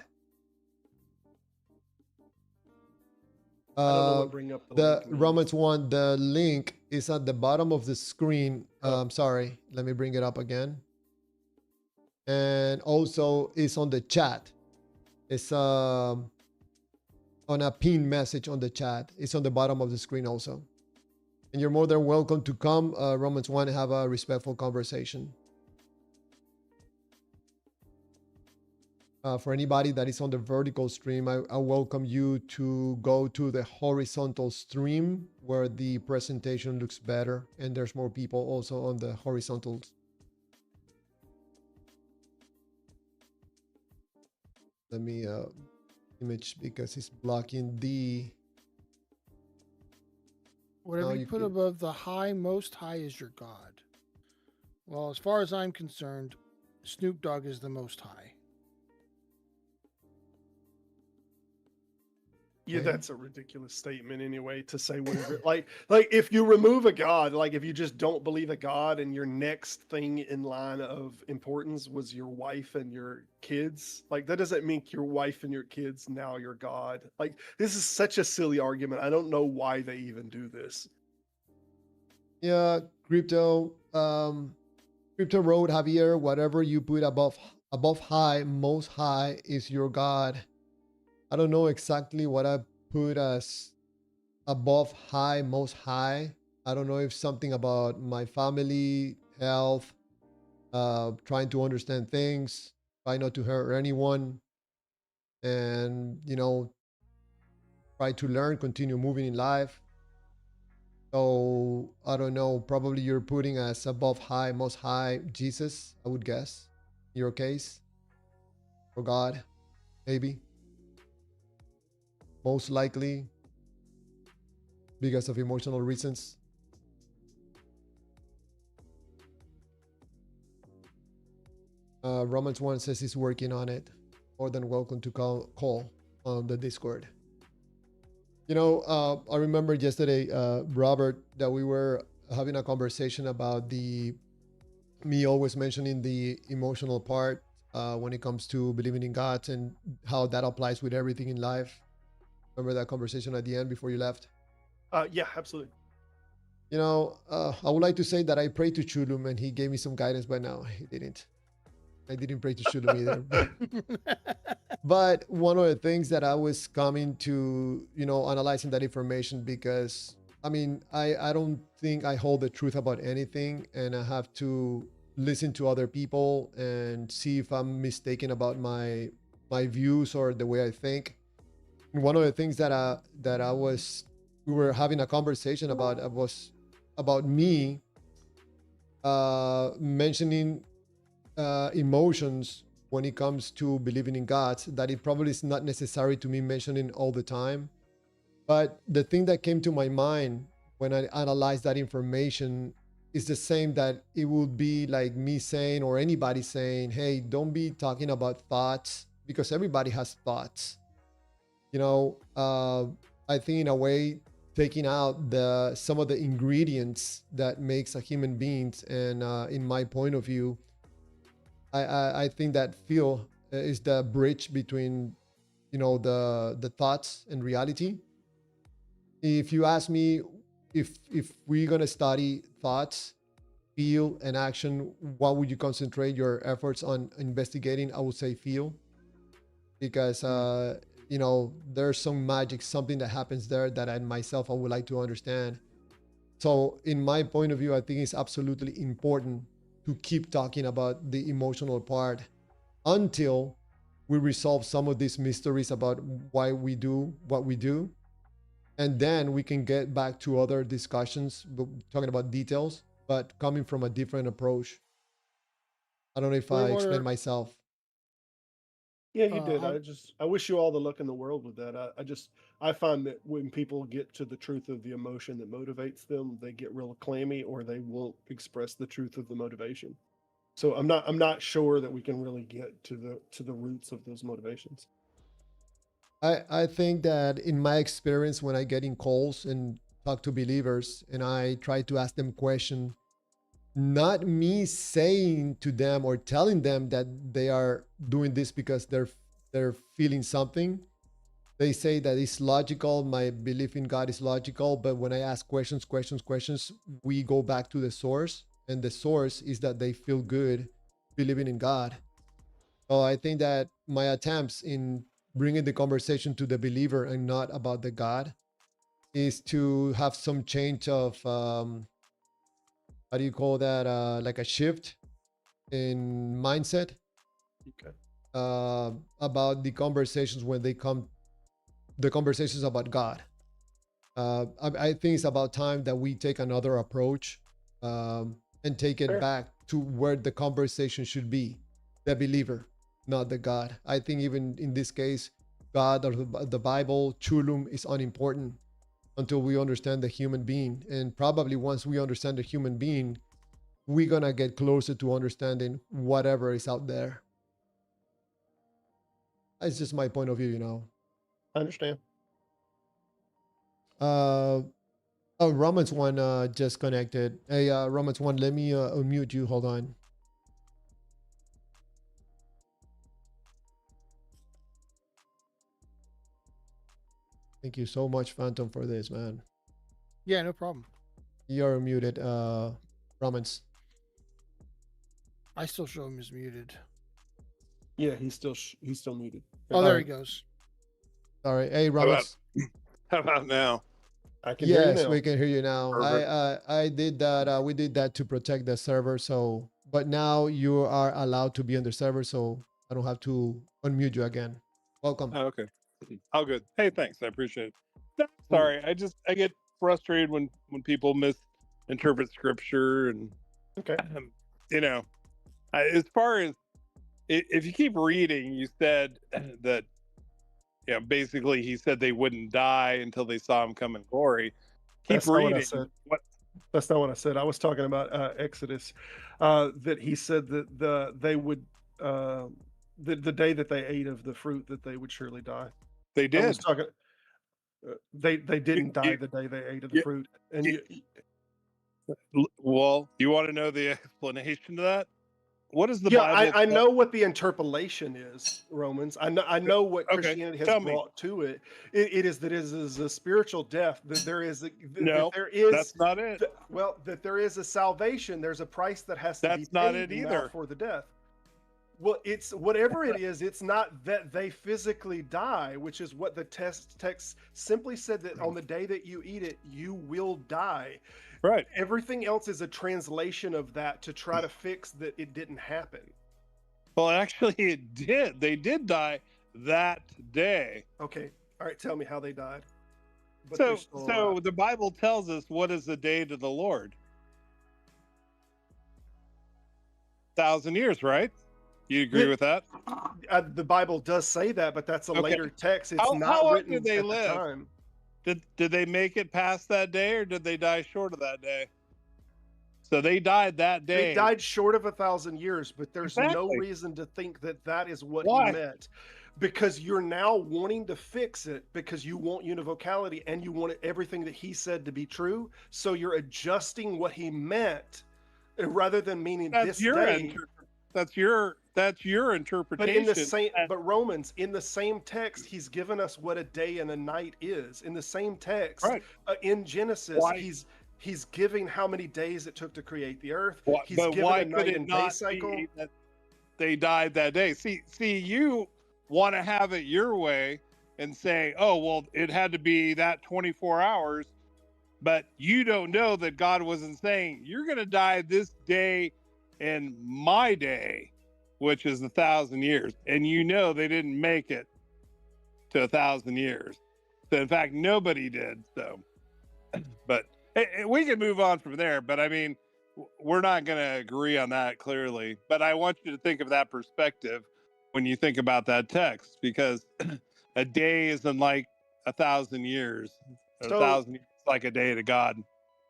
I don't know what bring up the The link means. Romans 1, the link is at the bottom of the screen. Sorry, let me bring it up again. And also it's on the chat. It's on a pin message on the chat. It's on the bottom of the screen also. And you're more than welcome to come, Romans 1, and have a respectful conversation. For anybody that is on the vertical stream, I welcome you to go to the horizontal stream where the presentation looks better and there's more people also on the horizontal. Let me image because it's blocking the. Whatever you put above the high, most high is your God. Well, as far as I'm concerned, Snoop Dogg is the most high. Yeah, that's a ridiculous statement anyway, to say whatever. like if you remove a God, like if you just don't believe a God and your next thing in line of importance was your wife and your kids, like that doesn't make your wife and your kids now your God. Like this is such a silly argument. I don't know why they even do this. Yeah, crypto road, Javier, whatever you put above high, most high is your God. I don't know exactly what I put as above high, most high. I don't know if something about my family, health, trying to understand things, try not to hurt anyone, and, try to learn, continue moving in life. So I don't know, probably you're putting as above high, most high, Jesus, I would guess, in your case, or God, maybe. Most likely because of emotional reasons. Romans 1 says he's working on it. More than welcome to call on the Discord. I remember yesterday, Robert, that we were having a conversation about me always mentioning the emotional part when it comes to believing in God and how that applies with everything in life. Remember that conversation at the end before you left? Yeah, absolutely. I would like to say that I prayed to Chulum and he gave me some guidance, but no, he didn't. I didn't pray to Chulum either. But one of the things that I was coming to, analyzing that information, because I don't think I hold the truth about anything, and I have to listen to other people and see if I'm mistaken about my views or the way I think. And one of the things that we were having a conversation about was about me mentioning emotions when it comes to believing in God, that it probably is not necessary to me mentioning all the time. But the thing that came to my mind when I analyzed that information is the same that it would be like me saying or anybody saying, hey, don't be talking about thoughts because everybody has thoughts. You know, I think in a way, taking out some of the ingredients that makes a human being, and in my point of view, I think that feel is the bridge between, you know, the thoughts and reality. If you ask me, if we're gonna study thoughts, feel, and action, what would you concentrate your efforts on investigating? I would say feel, because you know, there's some magic, something that happens there that I myself I would like to understand. So in my point of view, I think it's absolutely important to keep talking about the emotional part until we resolve some of these mysteries about why we do what we do, and then we can get back to other discussions talking about details, but coming from a different approach. I don't know if We I explained were myself. Yeah, you did. on. I wish you all the luck in the world with that. I find that when people get to the truth of the emotion that motivates them, they get real clammy or they won't express the truth of the motivation. So I'm not sure that we can really get to the roots of those motivations. I think that in my experience, when I get in calls and talk to believers and I try to ask them questions, not me saying to them or telling them that they are doing this because they're feeling something. They say that it's logical. My belief in God is logical. But when I ask questions, we go back to the source. And the source is that they feel good believing in God. So I think that my attempts in bringing the conversation to the believer and not about the God is to have some change of, how do you call that? Like a shift in mindset Okay. about the conversations when they come, the conversations about God. I think it's about time that we take another approach, and take it Fair. back to where the conversation should be, the believer, not the God. I think even in this case, God or the Bible, Chulum is unimportant until we understand the human being. And probably once we understand the human being, we're gonna get closer to understanding whatever is out there. It's just my point of view, you know. I understand. Uh, Oh, Romans one just connected. Hey, Romans one, let me unmute you. Hold on. Thank you so much, Phantom, for this, man. Yeah, no problem. You're muted, Romans. I still show him as muted. Yeah, he's still muted. Oh, All there right. he goes. Sorry. Hey, How about Romans. how about now? I can hear you Yes, now. we can hear you now. Perfect. I did that. We did that to protect the server. So, but now you are allowed to be on the server, so I don't have to unmute you again. Welcome. Oh, okay. All good. Hey, thanks. I appreciate it. No, Mm. sorry. I get frustrated when people misinterpret scripture and Okay. you know, as far as if you keep reading, you said that basically he said they wouldn't die until they saw him come in glory. Keep That's not what I reading. said. What? That's not what I said. I was talking about Exodus. That he said that they would the day that they ate of the fruit that they would surely die. They I was did. talking. They You, didn't die you, the day they ate of the you, fruit, and you, well, you want to know the explanation to that? What does the yeah, Bible I tell? know what the interpolation is, Romans. I know what Okay, Christianity has tell me. brought to it. It is that it is a spiritual death. That there is that No, there is that's not it. that there is a salvation. There's a price that has to be That's not paid it now either. for the death. Well, it's whatever it is. It's not that they physically die, which is what the text simply said, that on the day that you eat it, you will die. Right. Everything else is a translation of that to try to fix that it didn't happen. Well, actually, it did. They did die that day. Okay, all right. Tell me how they died. But So, they're still alive. the Bible tells us what is the day to the Lord? 1,000 years, right? You agree with that? The Bible does say that, but that's a Okay. later text. It's How not long written did they at the live? time. Did they make it past that day, or did they die short of that day? So they died that day. They died short of 1,000 years, but there's no Exactly. reason to think that that is what Why? he meant. Because you're now wanting to fix it because you want univocality and you want everything that he said to be true. So you're adjusting what he meant rather than meaning That's this your day. that's your But interpretation. in the same, but Romans, in the same text, he's given us what a day and a night is. In the same text, Right. In Genesis, Why? he's giving how many days it took to create the earth. He's But given why a could night it and day not cycle. be that they died that day? See, you want to have it your way and say, oh, well, it had to be that 24 hours, but you don't know that God wasn't saying, you're going to die this day in my day, which is 1,000 years. And you know they didn't make it to 1,000 years. So, in fact, nobody did. So, but we can move on from there. But I mean, we're not going to agree on that clearly. But I want you to think of that perspective when you think about that text, because a day isn't like 1,000 years. Or So 1,000 years is like a day to God.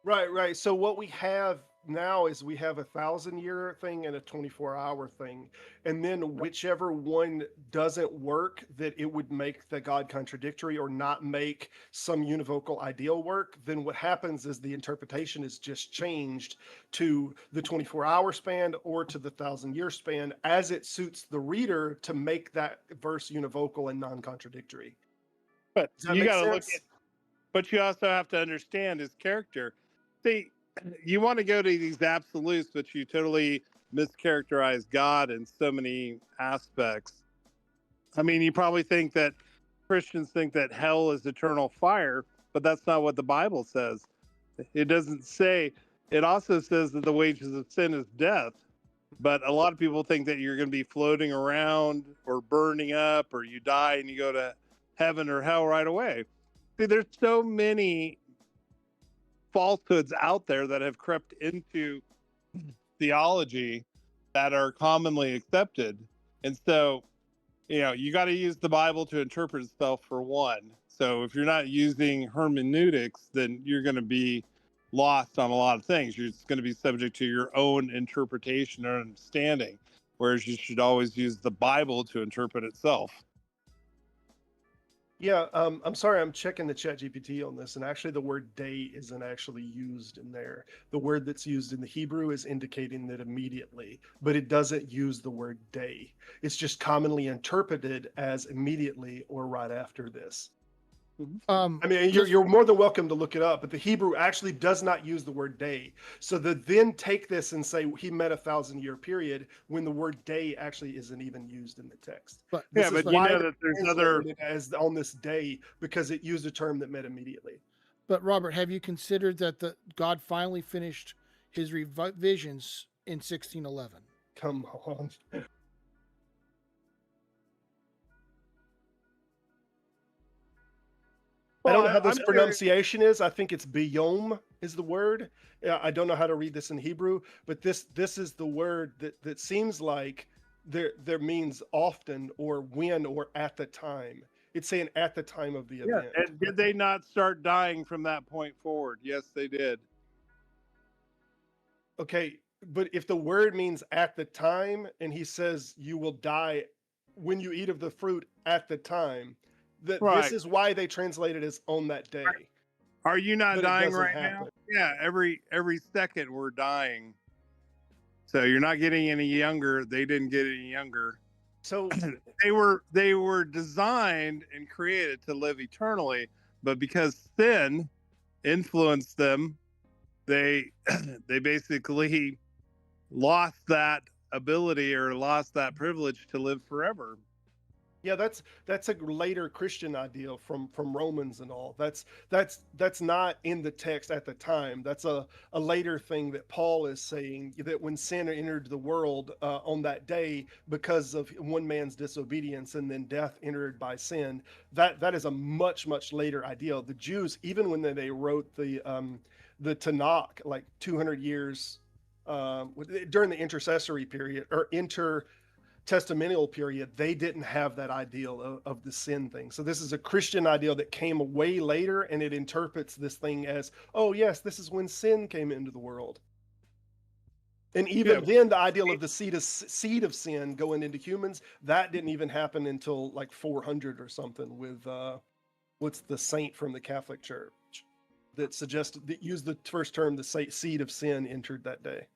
right. So what we have now is we have 1,000-year thing and a 24-hour thing, and then whichever one doesn't work, that it would make the God contradictory or not make some univocal ideal work. Then what happens is the interpretation is just changed to the 24-hour span or to the 1,000-year span as it suits the reader to make that verse univocal and non-contradictory. But Does that you make got to look sense? at, but you also have to understand his character. See, you want to go to these absolutes, but you totally mischaracterize God in so many aspects. I mean, you probably think that Christians think that hell is eternal fire, but that's not what the Bible says. It doesn't say, it also says that the wages of sin is death. But a lot of people think that you're going to be floating around or burning up, or you die and you go to heaven or hell right away. See, there's so many falsehoods out there that have crept into theology that are commonly accepted. And so, you got to use the Bible to interpret itself, for one. So if you're not using hermeneutics, then you're going to be lost on a lot of things. You're just going to be subject to your own interpretation or understanding, whereas you should always use the Bible to interpret itself. Yeah, I'm sorry, I'm checking the chat GPT on this, and actually the word day isn't actually used in there. The word that's used in the Hebrew is indicating that immediately, but it doesn't use the word day. It's just commonly interpreted as immediately or right after this. I mean, you're more than welcome to look it up, but the Hebrew actually does not use the word day. So then take this and say he meant 1,000-year period when the word day actually isn't even used in the text. But This Yeah, is but you why know they that there's translated other. it as on this day, because it used a term that meant immediately. But Robert, have you considered that the God finally finished his revisions in 1611? Come on. I don't know how this I'm pronunciation is. I think it's biyom is the word. Yeah, I don't know how to read this in Hebrew, but this is the word that seems like there means often or when or at the time. It's saying at the time of the Yeah, event. and did they not start dying from that point forward? Yes, they did. Okay, but if the word means at the time and he says you will die when you eat of the fruit at the time, this Right. is why they translate it as on that day. Are you not But it dying doesn't right now? happen. Yeah, every second we're dying. So you're not getting any younger. They didn't get any younger. So They were designed and created to live eternally, but because sin influenced them, they basically lost that ability or lost that privilege to live forever. yeah, that's a later Christian ideal from Romans and all. That's not in the text at the time. That's a later thing that Paul is saying, that when sin entered the world on that day because of one man's disobedience and then death entered by sin. That is a much later ideal. The Jews, even when they wrote the Tanakh, like 200 years during the intercessory period or intertestamental period, they didn't have that ideal of the sin thing. So this is a Christian ideal that came way later, and it interprets this thing as, oh yes, this is when sin came into the world. And even then, the ideal of the seed of sin going into humans, that didn't even happen until like 400 or something with what's the saint from the Catholic Church that suggested that used the first term, the seed of sin entered that day.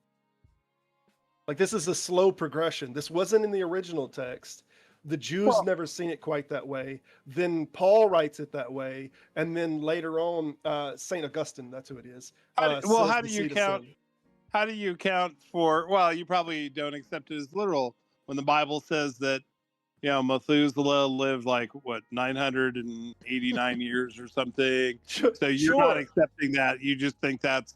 Like, this is a slow progression. This wasn't in the original text. The Jews never seen it quite that way. Then Paul writes it that way, and then later on, Saint Augustine, that's who it is. How do you count? How do you account for? Well, you probably don't accept it as literal when the Bible says that, Methuselah lived like what 989 years or something. So you're not accepting that. You just think that's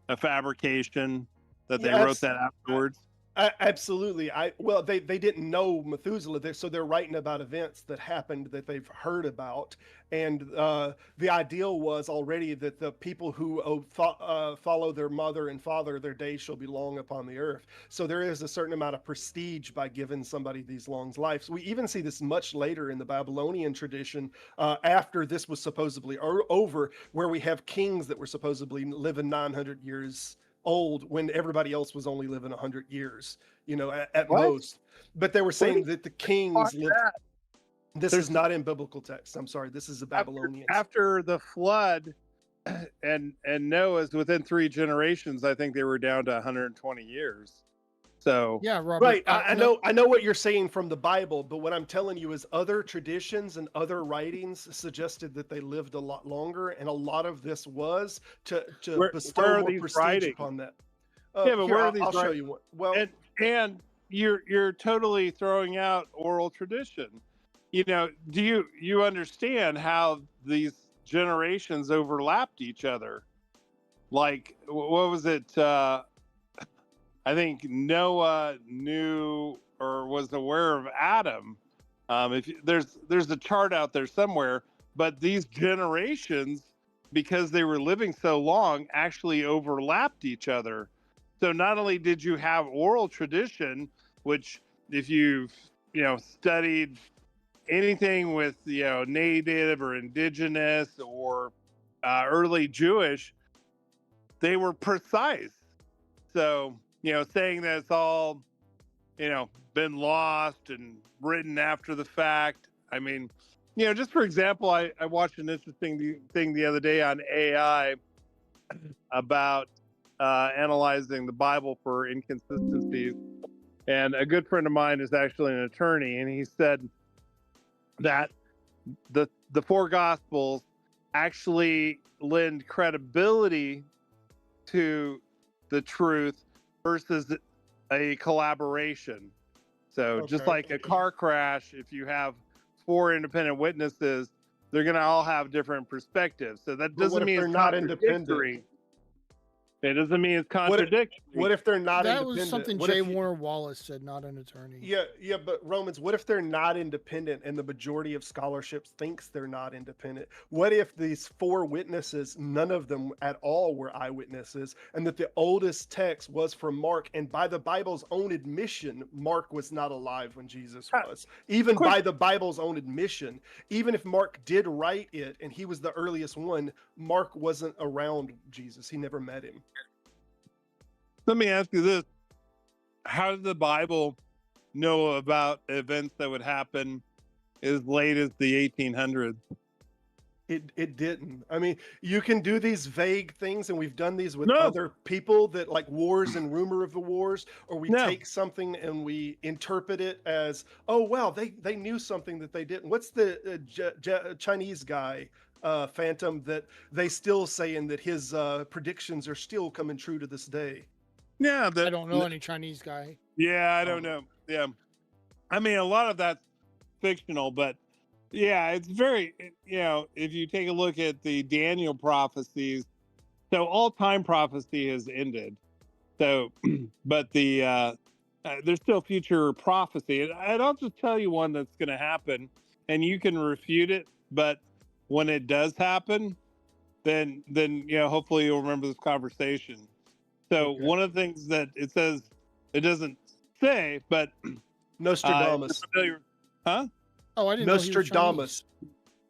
a fabrication that they wrote that afterwards. Absolutely. They didn't know Methuselah, so they're writing about events that happened that they've heard about. And the ideal was already that the people who follow their mother and father, their days shall be long upon the earth. So there is a certain amount of prestige by giving somebody these long lives. We even see this much later in the Babylonian tradition, after this was supposedly over, where we have kings that were supposedly living 900 years old when everybody else was only living 100 years, at most. But they were saying that the kings lived. This is not in biblical text. I'm sorry. This is a Babylonian. After the flood, and Noah's within 3 generations, I think they were down to 120 years. So yeah, Robert. Right. I know what you're saying from the Bible, but what I'm telling you is other traditions and other writings suggested that they lived a lot longer, and a lot of this was to bestow more prestige upon that. Yeah, but where are these? I'll show you one. Well, and you're totally throwing out oral tradition. Do you understand how these generations overlapped each other? Like, what was it? I think Noah knew or was aware of Adam. There's a chart out there somewhere, but these generations, because they were living so long, actually overlapped each other. So not only did you have oral tradition, which if you've studied anything with native or indigenous or early Jewish, they were precise. So saying that it's all been lost and written after the fact. I mean, just for example, I watched an interesting thing the other day on AI about analyzing the Bible for inconsistencies. And a good friend of mine is actually an attorney, and he said that the 4 Gospels actually lend credibility to the truth versus a collaboration. So just like a car crash, if you have 4 independent witnesses, they're going to all have different perspectives. So that doesn't mean it's not independent. It doesn't mean it's contradictory. What if they're not independent? That was something J. Warner Wallace said, not an attorney. Yeah, but Romans, what if they're not independent and the majority of scholarship thinks they're not independent? What if these 4 witnesses, none of them at all were eyewitnesses, and that the oldest text was from Mark, and by the Bible's own admission, Mark was not alive when Jesus was. Even by the Bible's own admission, even if Mark did write it and he was the earliest one, Mark wasn't around Jesus. He never met him. Let me ask you this. How did the Bible know about events that would happen as late as the 1800s? It didn't. I mean, you can do these vague things, and we've done these with other people, that like wars and rumor of the wars, or we take something and we interpret it as, oh, well, they knew something that they didn't. What's the Chinese guy, Phantom, that they still saying that his predictions are still coming true to this day? Yeah, I don't know any Chinese guy. Yeah, I don't know. Yeah, I mean, a lot of that's fictional, but yeah, it's very, if you take a look at the Daniel prophecies, so all time prophecy has ended. So, but there's still future prophecy. And I'll just tell you one that's going to happen, and you can refute it. But when it does happen, then hopefully you'll remember this conversation. So one of the things that it says, it doesn't say, but Nostradamus. Huh? Oh, I didn't Nostradamus. know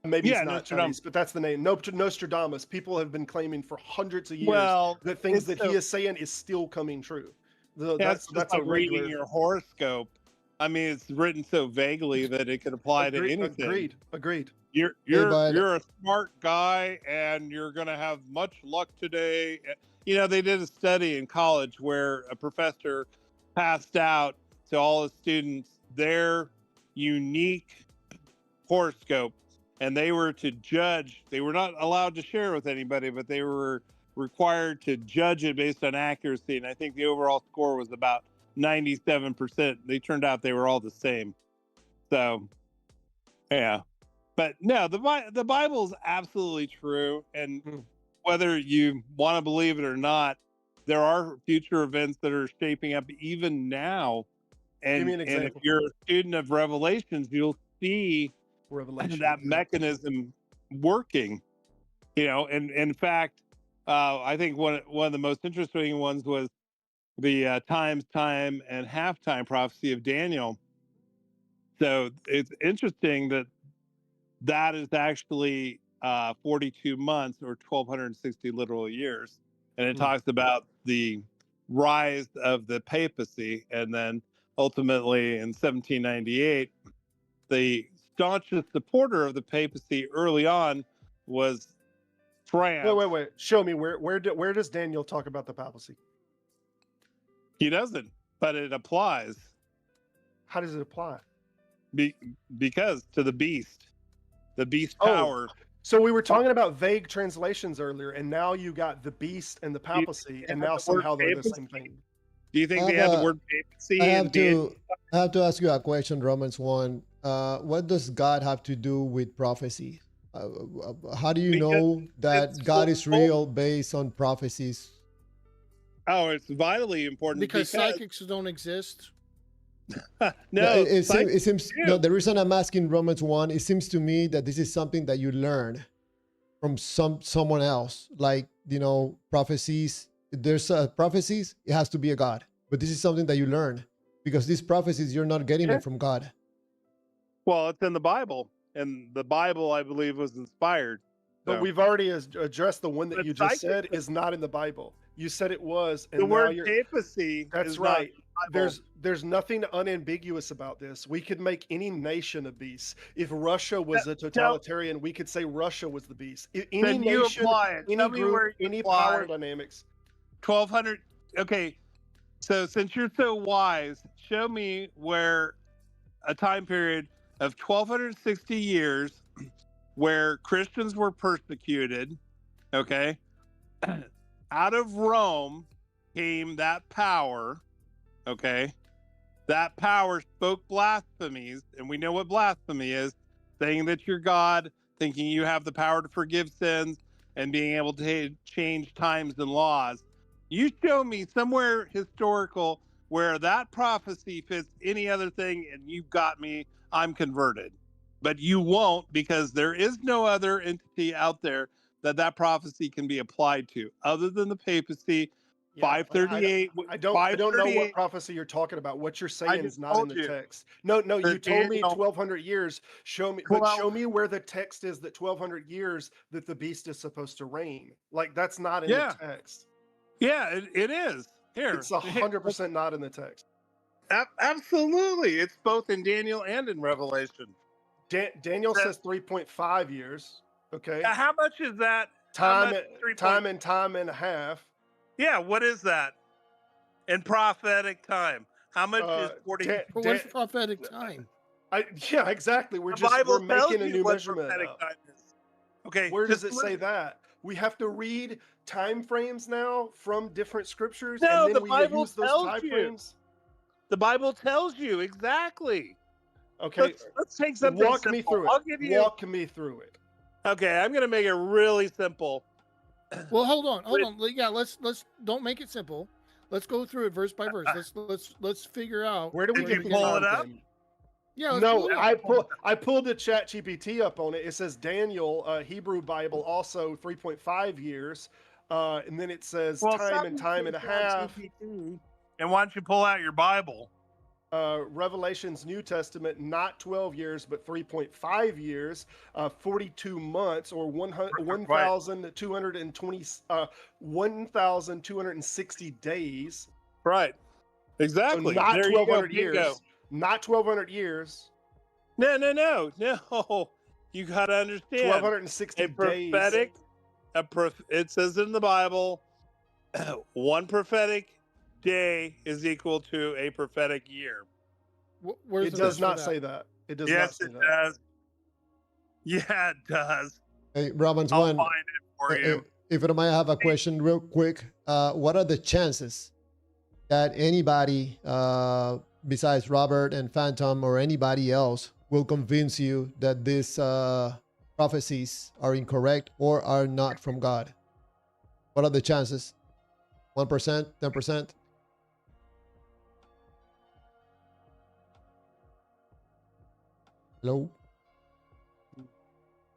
Maybe it's not Chinese, but that's the name. Nostradamus. People have been claiming for hundreds of years that things that he is saying is still coming true. That's just that's a like reading regular. your horoscope. I mean, it's written so vaguely that it could apply to anything. Agreed. You're Hey, you're but you're a smart guy, and you're gonna have much luck today. You know, they did a study in college where a professor passed out to all the students their unique horoscope, and they were to judge. They were not allowed to share with anybody, but they were required to judge it based on accuracy. And I think the overall score was about 97%. They turned out they were all the same. So, yeah. But no, the Bible is absolutely true, and whether you want to believe it or not, there are future events that are shaping up even now. Give me an And if example. you're a student of Revelations, you'll see Revelation. that mechanism working. You know, and in fact, I think one of the most interesting ones was the times, time, and halftime prophecy of Daniel. So it's interesting that is actually 42 months or 1260 literal years. And it talks about the rise of the papacy. And then ultimately in 1798, the staunchest supporter of the papacy early on was France. Wait. Show me where does Daniel talk about the papacy? He doesn't, but it applies. How does it apply? Because to the beast power. So we were talking about vague translations earlier, and now you got the beast and the papacy, and now somehow they're the same thing. Do you think they had the word papacy? I have to ask you a question, Romans 1. What does God have to do with prophecy? How do you know that God is real based on prophecies? Oh, it's vitally important because psychics don't exist. No, it seems no, the reason I'm asking Romans 1, it seems to me that this is something that you learn from someone else. Like, prophecies. There's prophecies, it has to be a God. But this is something that you learn because these prophecies, you're not getting them from God. Well, it's in the Bible, and the Bible, I believe, was inspired. But we've already addressed the one that you just said is not in the Bible. You said it was, and the now word you're papacy. That's right. There's nothing unambiguous about this. We could make any nation a beast. If Russia was a totalitarian, we could say Russia was the beast. Any nation, any group, any power dynamics. 1200. Okay, so since you're so wise, show me where a time period of 1260 years where Christians were persecuted, okay? Out of Rome came that power, okay? That power spoke blasphemies, and we know what blasphemy is, saying that you're God, thinking you have the power to forgive sins, and being able to change times and laws. You show me somewhere historical where that prophecy fits any other thing, and you've got me, I'm converted. But you won't, because there is no other entity out there that prophecy can be applied to other than the papacy. 538. I don't know what prophecy you're talking about. What you're saying is not in the text. No, you told me 1200 years. Show me, but show me where the text is that 1200 years that the beast is supposed to reign. Like, that's not in the text. Yeah, it is. Here, it's 100% not in the text. Absolutely, it's both in Daniel and in Revelation. Daniel says 3.5 years. Okay. How much is that? Time and a half. Yeah, what is that? In prophetic time, how much is 40? What's prophetic time? Yeah, exactly. We're making a new measurement. Okay, where does it say that? We have to read time frames now from different scriptures, no, and then the Bible use those time frames. The Bible tells you exactly. Okay, let's take something Walk simple. me through it. Walk me through it. Okay, I'm going to make it really simple. Well, hold on. Yeah, let's don't make it simple. Let's go through it verse by verse. Let's figure out. Where do we get pull it up? Yeah. No, I pulled the Chat GPT up on it. It says Daniel, Hebrew Bible, also 3.5 years, and then it says time and a half. GPT. And why don't you pull out your Bible? Revelation's New Testament, not 12 years, but 3.5 years, 42 months, or 1,260 days. Right. Exactly. So not There you go. 1,200 Bingo. years. Not 1,200 years. No. You got to understand. 1,260 A prophetic, it says in the Bible, one prophetic day is equal to a prophetic year. Where's It the does verse for not that? say that. It does not Yes, say it that. does. Yeah, it does. Hey, Romans I'll 1, find it for you. if I might have a question real quick, what are the chances that anybody besides Robert and Phantom or anybody else will convince you that these prophecies are incorrect or are not from God? What are the chances? 1%, 10%? Hello?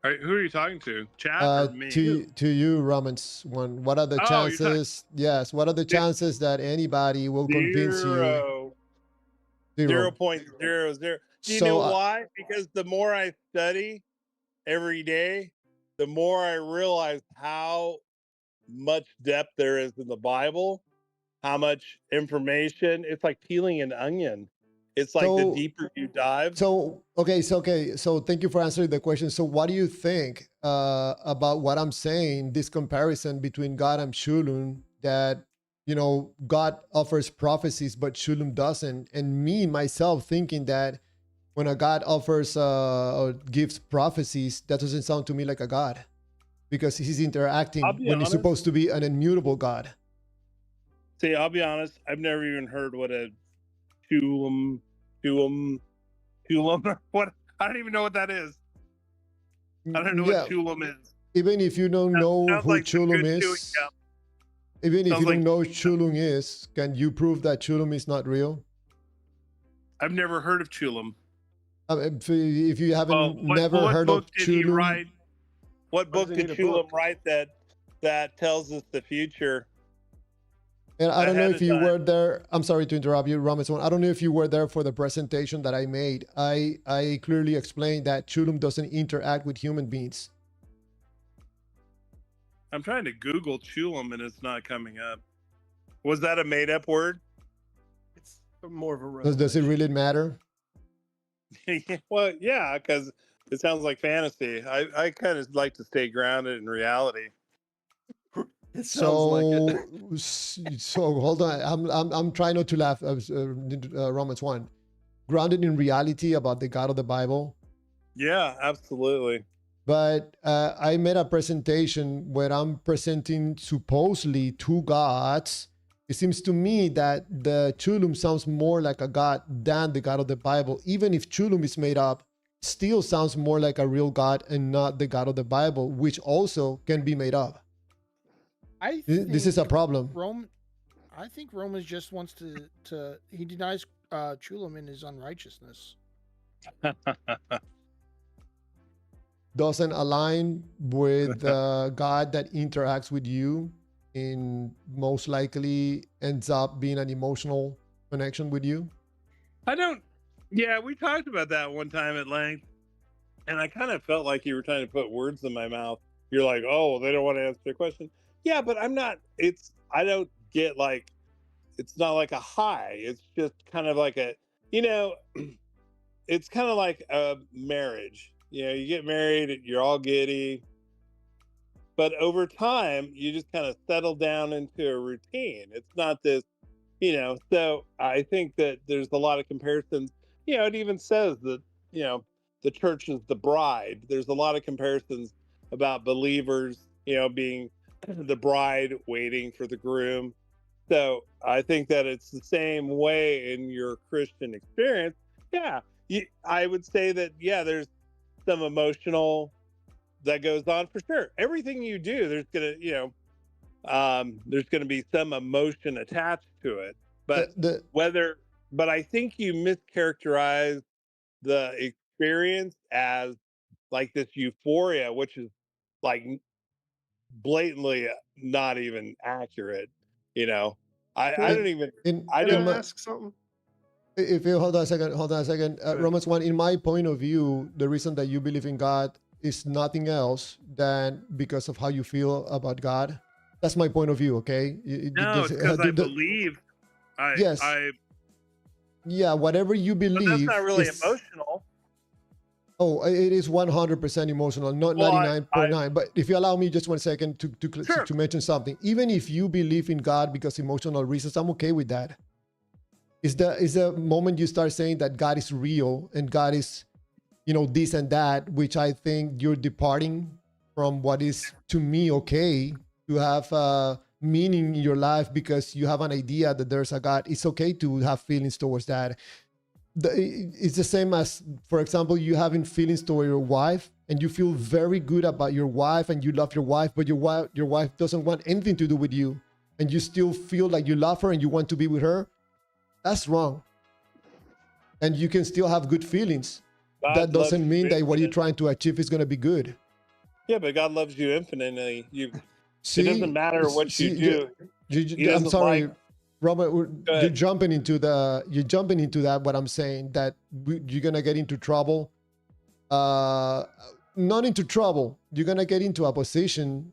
All right, who are you talking to? Chat or me? To you, Romans 1. What are the Oh, you're talking- chances? Yes. What are the chances that anybody will convince you? 0.00. Do you So, know why? Because the more I study every day, the more I realize how much depth there is in the Bible, how much information. It's like peeling an onion. It's like the deeper you dive. Okay. So thank you for answering the question. So what do you think about what I'm saying, this comparison between God and Chulum, that, you know, God offers prophecies, but Chulum doesn't, and me, myself, thinking that when a God offers or gives prophecies, that doesn't sound to me like a God, because he's interacting I'll be when he's honest. supposed to be an immutable God. See, I'll be honest. I've never even heard what a Chulum, what? I don't even know what that is. I don't know what Chulum is. Even if you don't know Sounds who like some Chulum good chewing is, gum. even if Sounds you don't like know chewing gum. Chulum is, can you prove that Chulum is not real? I've never heard of Chulum. If you haven't never what heard book of did he Chulum, write? What Why does book he did need a Chulum book? write that tells us the future? and I don't know ahead if of you time? were there. I'm sorry to interrupt you, Robinson. I don't know if you were there for the presentation that I made. I clearly explained that Chulum doesn't interact with human beings. I'm trying to Google Chulum and it's not coming up. Was that a made-up word? It's more of a Does it revelation. really matter? Well, yeah, because it sounds like fantasy. I kind of like to stay grounded in reality. It sounds like it. So hold on. I'm trying not to laugh. Romans 1, grounded in reality about the God of the Bible. Yeah, absolutely. But I made a presentation where I'm presenting supposedly two gods. It seems to me that the Chulum sounds more like a god than the God of the Bible. Even if Chulum is made up, still sounds more like a real God and not the God of the Bible, which also can be made up. This is a problem. I think Romans just wants to he denies Chulum in his unrighteousness. Doesn't align with the God that interacts with you, and most likely ends up being an emotional connection with you. Yeah, we talked about that one time at length, and I kind of felt like you were trying to put words in my mouth. You're like, oh, they don't want to answer the question. Yeah, but I'm not. I don't get like, it's not like a high. It's just kind of like it's kind of like a marriage. You get married, you're all giddy, but over time, you just kind of settle down into a routine. It's not this, So I think that there's a lot of comparisons. It even says that the church is the bride. There's a lot of comparisons about believers, being the bride waiting for the groom. So I think that it's the same way in your Christian experience. Yeah, I would say that, there's some emotional that goes on for sure. Everything you do, there's gonna be some emotion attached to it. But but I think you mischaracterize the experience as like this euphoria, which is like blatantly not even accurate. I don't even. I Can don't I ask something? If you hold on a second, Romans 1, in my point of view, the reason that you believe in God is nothing else than because of how you feel about God. That's my point of view, okay? No, it's because I believe. Yes. yeah, whatever you But that's believe not really is. emotional. Oh, it is 100% emotional, not Well, 99.9. But if you allow me just 1 second Sure. to mention something, even if you believe in God because emotional reasons, I'm okay with that. Is the moment you start saying that God is real and God is, this and that, which I think you're departing from what is to me okay to have meaning in your life because you have an idea that there's a God. It's okay to have feelings towards that. It's the same as, for example, you having feelings toward your wife and you feel very good about your wife and you love your wife, but your wife doesn't want anything to do with you, and you still feel like you love her and you want to be with her. That's wrong. And you can still have good feelings. God That loves doesn't mean you that what you're infinitely. trying to achieve is going to be good. Yeah, but God loves you infinitely. It See, doesn't matter what you do. He I'm doesn't sorry, like. Robert. Go You're ahead. jumping into that. What I'm saying, that you're gonna get into trouble. Not into trouble. You're gonna get into a position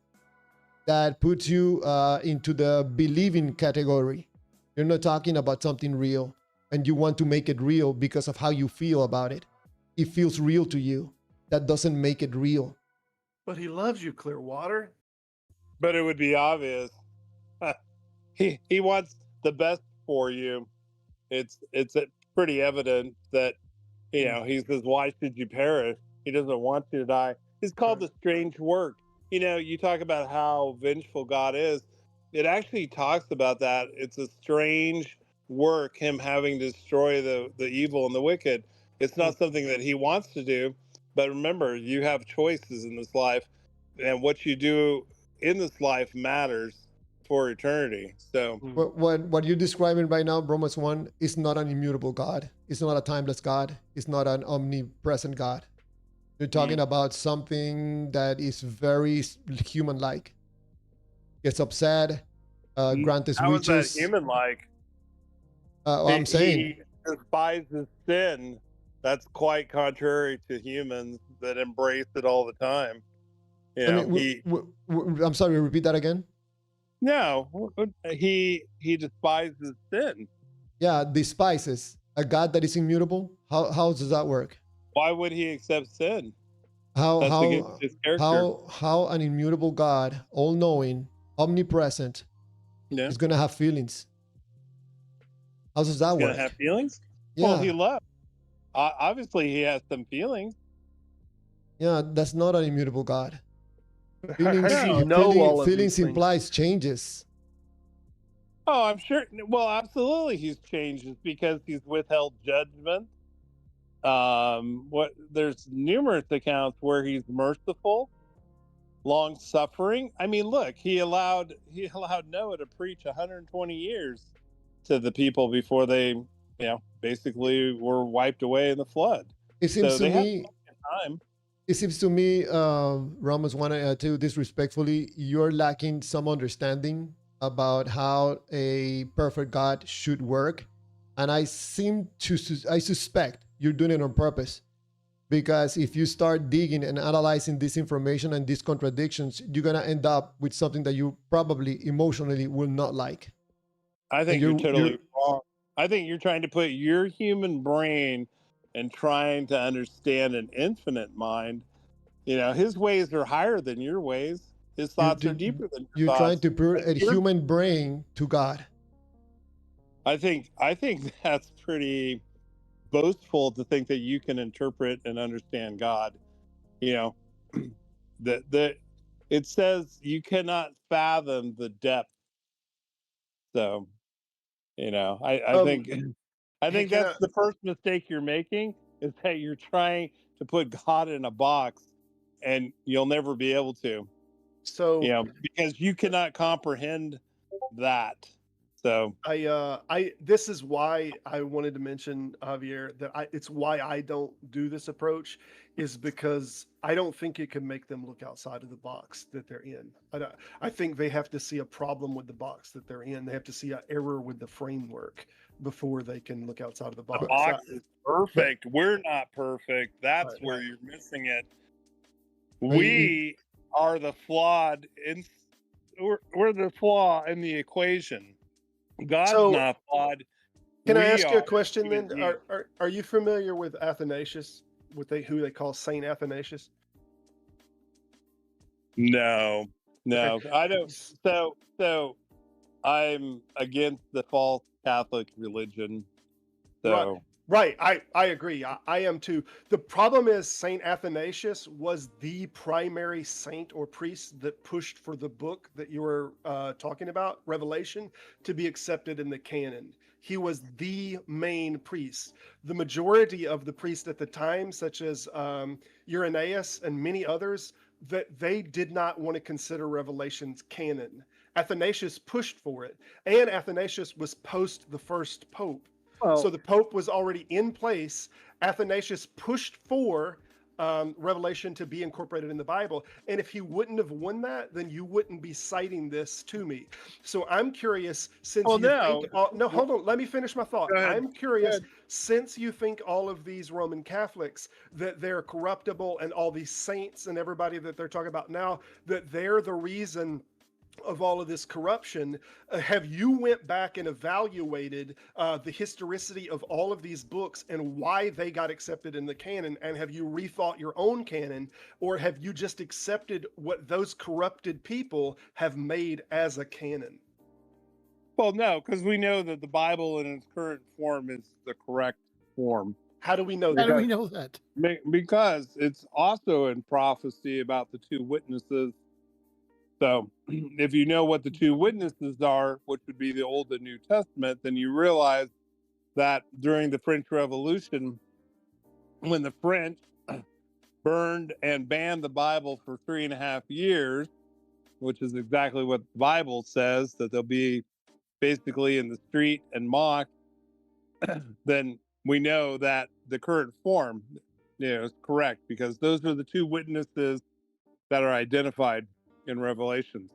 that puts you into the believing category. You're not talking about something real, and you want to make it real because of how you feel about it. It feels real to you. That doesn't make it real. But he loves you, Clearwater. But it would be obvious. He wants the best for you. It's pretty evident that he says, "Why should you perish?" He doesn't want you to die. It's called the strange work. You talk about how vengeful God is. It actually talks about that. It's a strange work, him having to destroy the evil and the wicked. It's not something that he wants to do. But remember, you have choices in this life, and what you do in this life matters for eternity. So What you're describing right now, Romans 1, is not an immutable God. It's not a timeless God. It's not an omnipresent God. You're talking about something that is very human-like. Gets upset, grant his how is that wishes. human-like? I'm saying, He despises sin. That's quite contrary to humans that embrace it all the time. I mean, He I'm sorry, repeat that again. no, he despises sin. Yeah, despises a God that is immutable. How does that work? Why would he accept sin? How That's against how his character. how an immutable God, all-knowing, omnipresent, Yeah, is gonna have feelings? How does that he's gonna work? have feelings. Well, he Yeah, loves. Obviously, he has some feelings. yeah, that's not an immutable God. How does he No. know all of these Feelings things? implies changes. Oh, I'm sure. Well, absolutely, he's changed. It's because he's withheld judgment. There's numerous accounts where he's merciful, long suffering. I mean, look, he allowed Noah to preach 120 years to the people before they, basically were wiped away in the flood. It seems So to they have me, time. Romans 1 and 2, disrespectfully, you're lacking some understanding about how a perfect God should work. And I suspect you're doing it on purpose. Because if you start digging and analyzing this information and these contradictions, you're going to end up with something that you probably emotionally will not like. I And think you're you're totally wrong. I think you're trying to put your human brain and trying to understand an infinite mind. His ways are higher than your ways. His thoughts are deeper than your you're trying thoughts. to put But a human brain to God. I think that's pretty boastful to think that you can interpret and understand God. You know, that it says you cannot fathom the depth. So, I Um, think I hey, think can I? that's the first mistake you're making, is that you're trying to put God in a box, and you'll never be able to. So Because you cannot comprehend that. So this is why I wanted to mention, Javier, that it's why I don't do this approach, is because I don't think it can make them look outside of the box that they're in. I think they have to see a problem with the box that they're in. They have to see an error with the framework before they can look outside of the the box. box is perfect. We're not perfect. That's Right. where you're missing it. But We are the flawed in we're the flaw in the equation. God's So not flawed. Can I we ask you a are question human then? beings. Are you familiar with Athanasius? Who they call Saint Athanasius? No, Okay. no, I don't. So I'm against the false Catholic religion. Right. So Right. I agree. I am too. The problem is Saint Athanasius was the primary saint or priest that pushed for the book that you were talking about, Revelation, to be accepted in the canon. He was the main priest. The majority of the priests at the time, such as Irenaeus and many others, that they did not want to consider Revelation's canon. Athanasius pushed for it, and Athanasius was post the first pope. So well, the Pope was already in place. Athanasius pushed for Revelation to be incorporated in the Bible. And if he wouldn't have won that, then you wouldn't be citing this to me. So I'm curious, since well, you think, no. no, hold on, let me finish my thought. Go ahead. I'm Go curious, ahead. since you think all of these Roman Catholics, that they're corruptible and all these saints and everybody that they're talking about now, that they're the reason of all of this corruption, have you went back and evaluated the historicity of all of these books and why they got accepted in the canon, and have you rethought your own canon, or have you just accepted what those corrupted people have made as a canon? Well, no, because we know that the Bible in its current form is the correct form. How do we know How do that? we know that? Because it's also in prophecy about the two witnesses. So if you know what the two witnesses are, which would be the Old and New Testament, then you realize that during the French Revolution, when the French burned and banned the Bible for 3.5 years, which is exactly what the Bible says, that they'll be basically in the street and mocked, then we know that the current form, is correct, because those are the two witnesses that are identified in Revelations.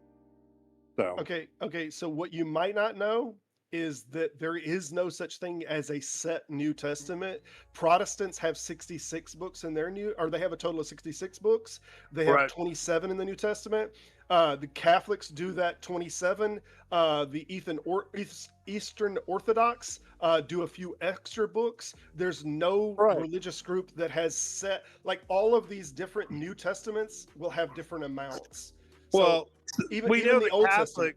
So Okay. So what you might not know is that there is no such thing as a set New Testament. Protestants have 66 books in their or they have a total of 66 books. They have right. 27 in the New Testament. The Catholics do that 27. The Eastern Orthodox do a few extra books. There's no Right. religious group that has set, like, all of these different New Testaments will have different amounts. So Well, even we know the the Old Catholics. Testament.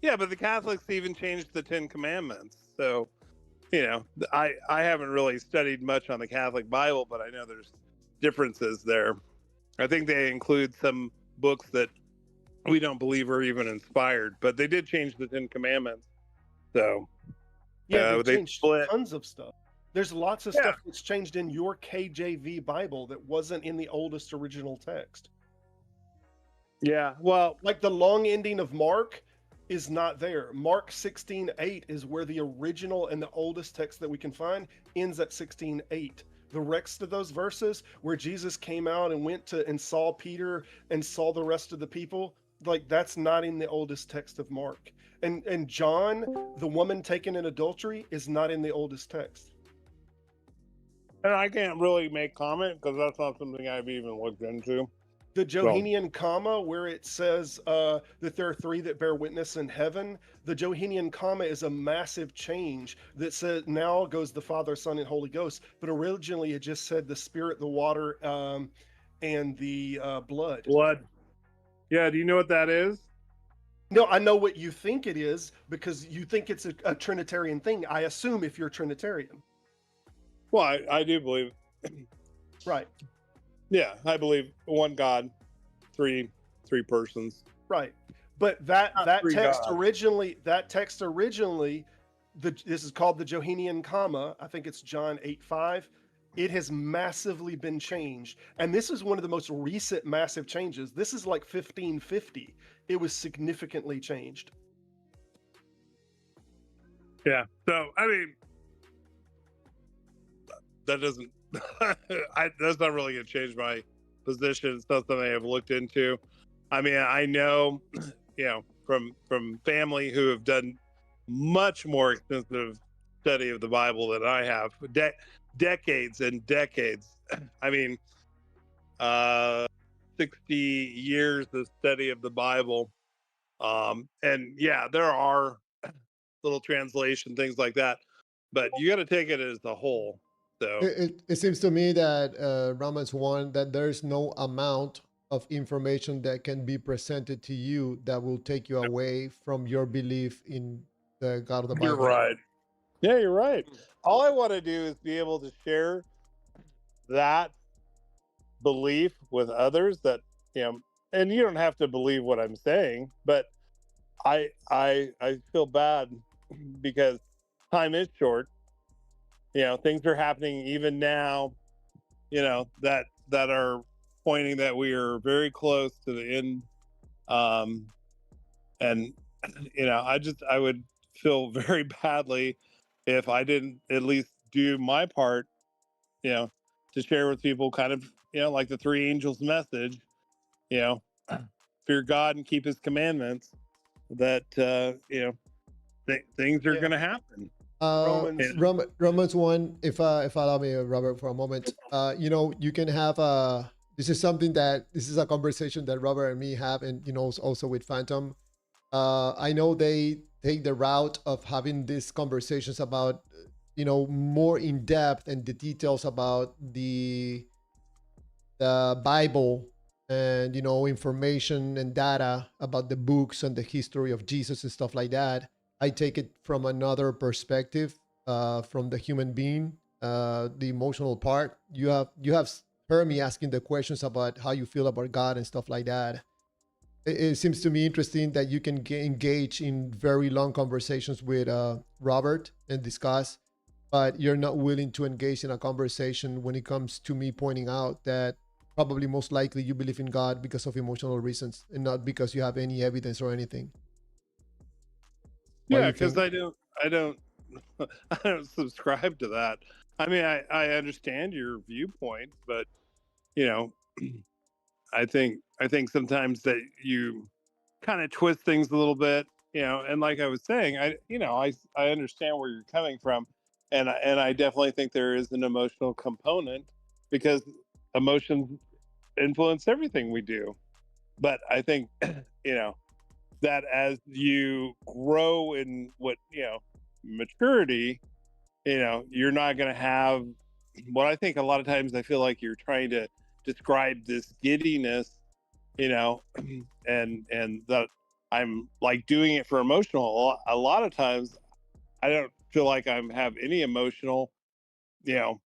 Yeah, but the Catholics even changed the Ten Commandments. So, I haven't really studied much on the Catholic Bible, but I know there's differences there. I think they include some books that we don't believe are even inspired, but they did change the Ten Commandments. So Yeah, they've they changed split. tons of stuff. There's lots of Yeah, stuff that's changed in your KJV Bible that wasn't in the oldest original text. yeah. Well, Like the long ending of Mark is not there. Mark 16:8 is where the original and the oldest text that we can find ends at 16:8. The rest of those verses where Jesus came out and went to and saw Peter and saw the rest of the people, like, that's not in the oldest text of Mark. And John, the woman taken in adultery, is not in the oldest text. and I can't really make comment because that's not something I've even looked into. The So Johannine comma, where it says that there are three that bear witness in heaven, the Johannine comma is a massive change that says now goes the Father, Son, and Holy Ghost. But originally it just said the Spirit, the water, and the blood. blood. Yeah. Do you know what that is? No, I know what you think it is because you think it's a Trinitarian thing. I assume if you're Trinitarian. Well, I do believe. Right. Yeah, I believe one God, three persons. Right. But that Not three text gods. originally, this is called the Johannine comma. I think it's John 8:5. It has massively been changed. And this is one of the most recent massive changes. This is like 1550. It was significantly changed. Yeah. So I mean, that doesn't. That's not really going to change my position. It's not something I've looked into. I mean, I know, from family who have done much more extensive study of the Bible than I have, decades and decades. I mean, 60 years of study of the Bible. And yeah, there are little translation things like that. but you got to take it as the whole. So It seems to me that Romans 1, that there's no amount of information that can be presented to you that will take you away from your belief in the God of the you're Bible. right. Yeah, you're right. All I want to do is be able to share that belief with others, that and you don't have to believe what I'm saying, but I feel bad because time is short. Things are happening even now, that are pointing that we are very close to the end. And I would feel very badly if I didn't at least do my part, to share with people, kind of, like the three angels message, you know, fear God and keep his commandments, that, things are Yeah. going to happen. Romans. Romans 1, if allow me, Robert, for a moment, you can have this is something this is a conversation that Robert and me have, and also with Phantom. I know they take the route of having these conversations about more in depth and the details about the Bible, and information and data about the books and the history of Jesus and stuff like that. I take it from another perspective, from the human being, the emotional part. You have heard me asking the questions about how you feel about God and stuff like that. It seems to me interesting that you can engage in very long conversations with Robert and discuss, but you're not willing to engage in a conversation when it comes to me pointing out that probably most likely you believe in God because of emotional reasons and not because you have any evidence or anything. What do Yeah, you because think? I don't I don't subscribe to that. I mean, I understand your viewpoint, but you know, I think sometimes that you kind of twist things a little bit, and like I was saying, I understand where you're coming from, and I definitely think there is an emotional component, because emotions influence everything we do. But I think you know that as you grow in maturity, you're not going to have what I think a lot of times I feel like you're trying to describe this giddiness, you know, and that I'm like doing it for emotional. A lot of times I don't feel like I'm have any emotional, you know,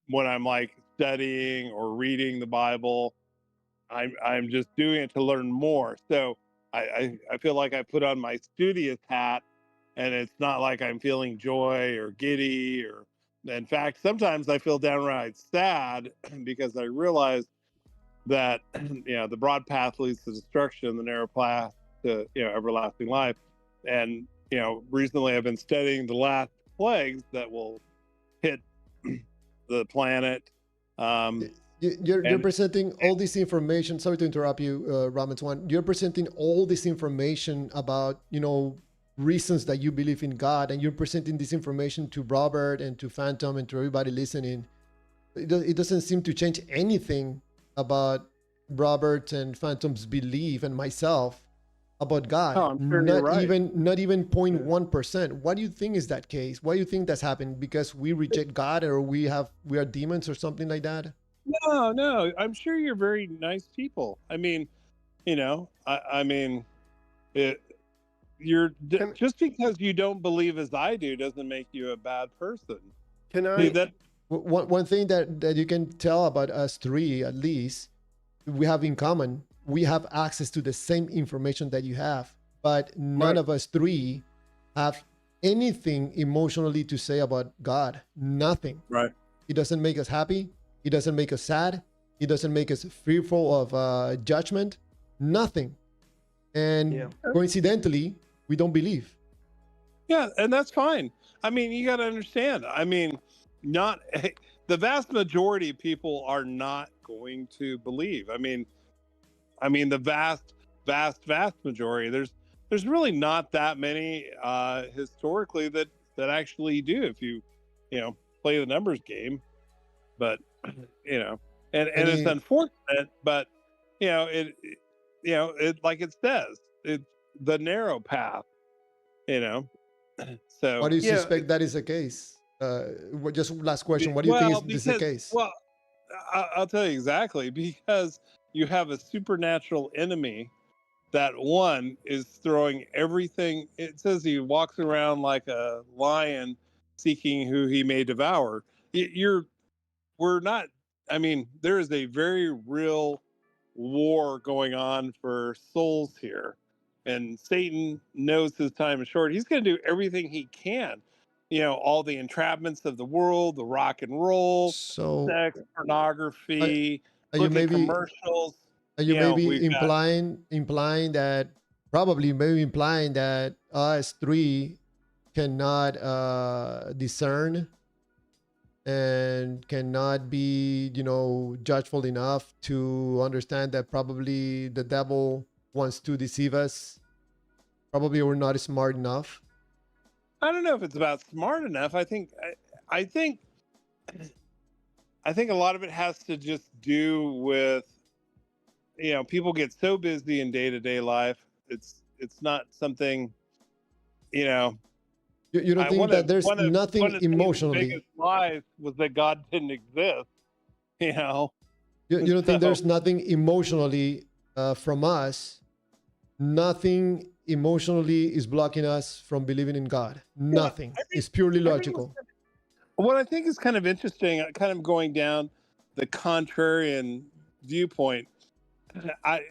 when I'm like studying or reading the Bible. I'm just doing it to learn more. So I feel like I put on my studious hat, and it's not like I'm feeling joy or giddy, or in fact sometimes I feel downright sad because I realize that the broad path leads to destruction, the narrow path to everlasting life. And recently I've been studying the last plagues that will hit the planet. You're And presenting all this information. Sorry to interrupt you, Ramans One. You're presenting all this information about reasons that you believe in God, and you're presenting this information to Robert and to Phantom and to everybody listening. It doesn't seem to change anything about Robert and Phantom's belief and myself about God. I'm sure you're right. Not even 0.1%. Why do you think is that case? Why do you think that's happened? Because we reject God, or we are demons or something like that? No, I'm sure you're very nice people. I mean, I mean, it, Can, just because you don't believe as I do doesn't make you a bad person. can See, I? that One thing that you can tell about us three, at least, we have in common, we have access to the same information that you have, but none Right. of us three have anything emotionally to say about God. Nothing. right. It doesn't make us happy. It doesn't make us sad. It doesn't make us fearful of judgment. Nothing. And Yeah. coincidentally, we don't believe. Yeah, and that's fine. I mean, you got to understand. I mean, not the vast majority of people are not going to believe. I mean, the vast majority. There's really not that many historically that actually do, if you play the numbers game. But you know, and it's Any unfortunate, but it like it says, it's the narrow path. You know, Why so do you Yeah. suspect that is the case? Just last question. What do you think is this is the case? well, I'll tell you exactly, because you have a supernatural enemy that one is throwing everything. It says he walks around like a lion seeking who he may devour. We're not, I mean, there is a very real war going on for souls here. And Satan knows his time is short. He's going to do everything he can. All the entrapments of the world, the rock and roll, So sex, pornography, are you look at maybe commercials. are you maybe We've got, implying that us three cannot discern and cannot be judgeful enough to understand that probably the devil wants to deceive us? Probably we're not smart enough. I don't know if it's about smart enough. I think a lot of it has to just do with, people get so busy in day-to-day life. It's not something, You don't think that there's nothing one of emotionally? biggest lies was that God didn't exist. You don't think there's nothing emotionally from us? Nothing emotionally is blocking us from believing in God. Nothing. It's purely logical. What I think is kind of interesting, kind of going down the contrarian viewpoint. I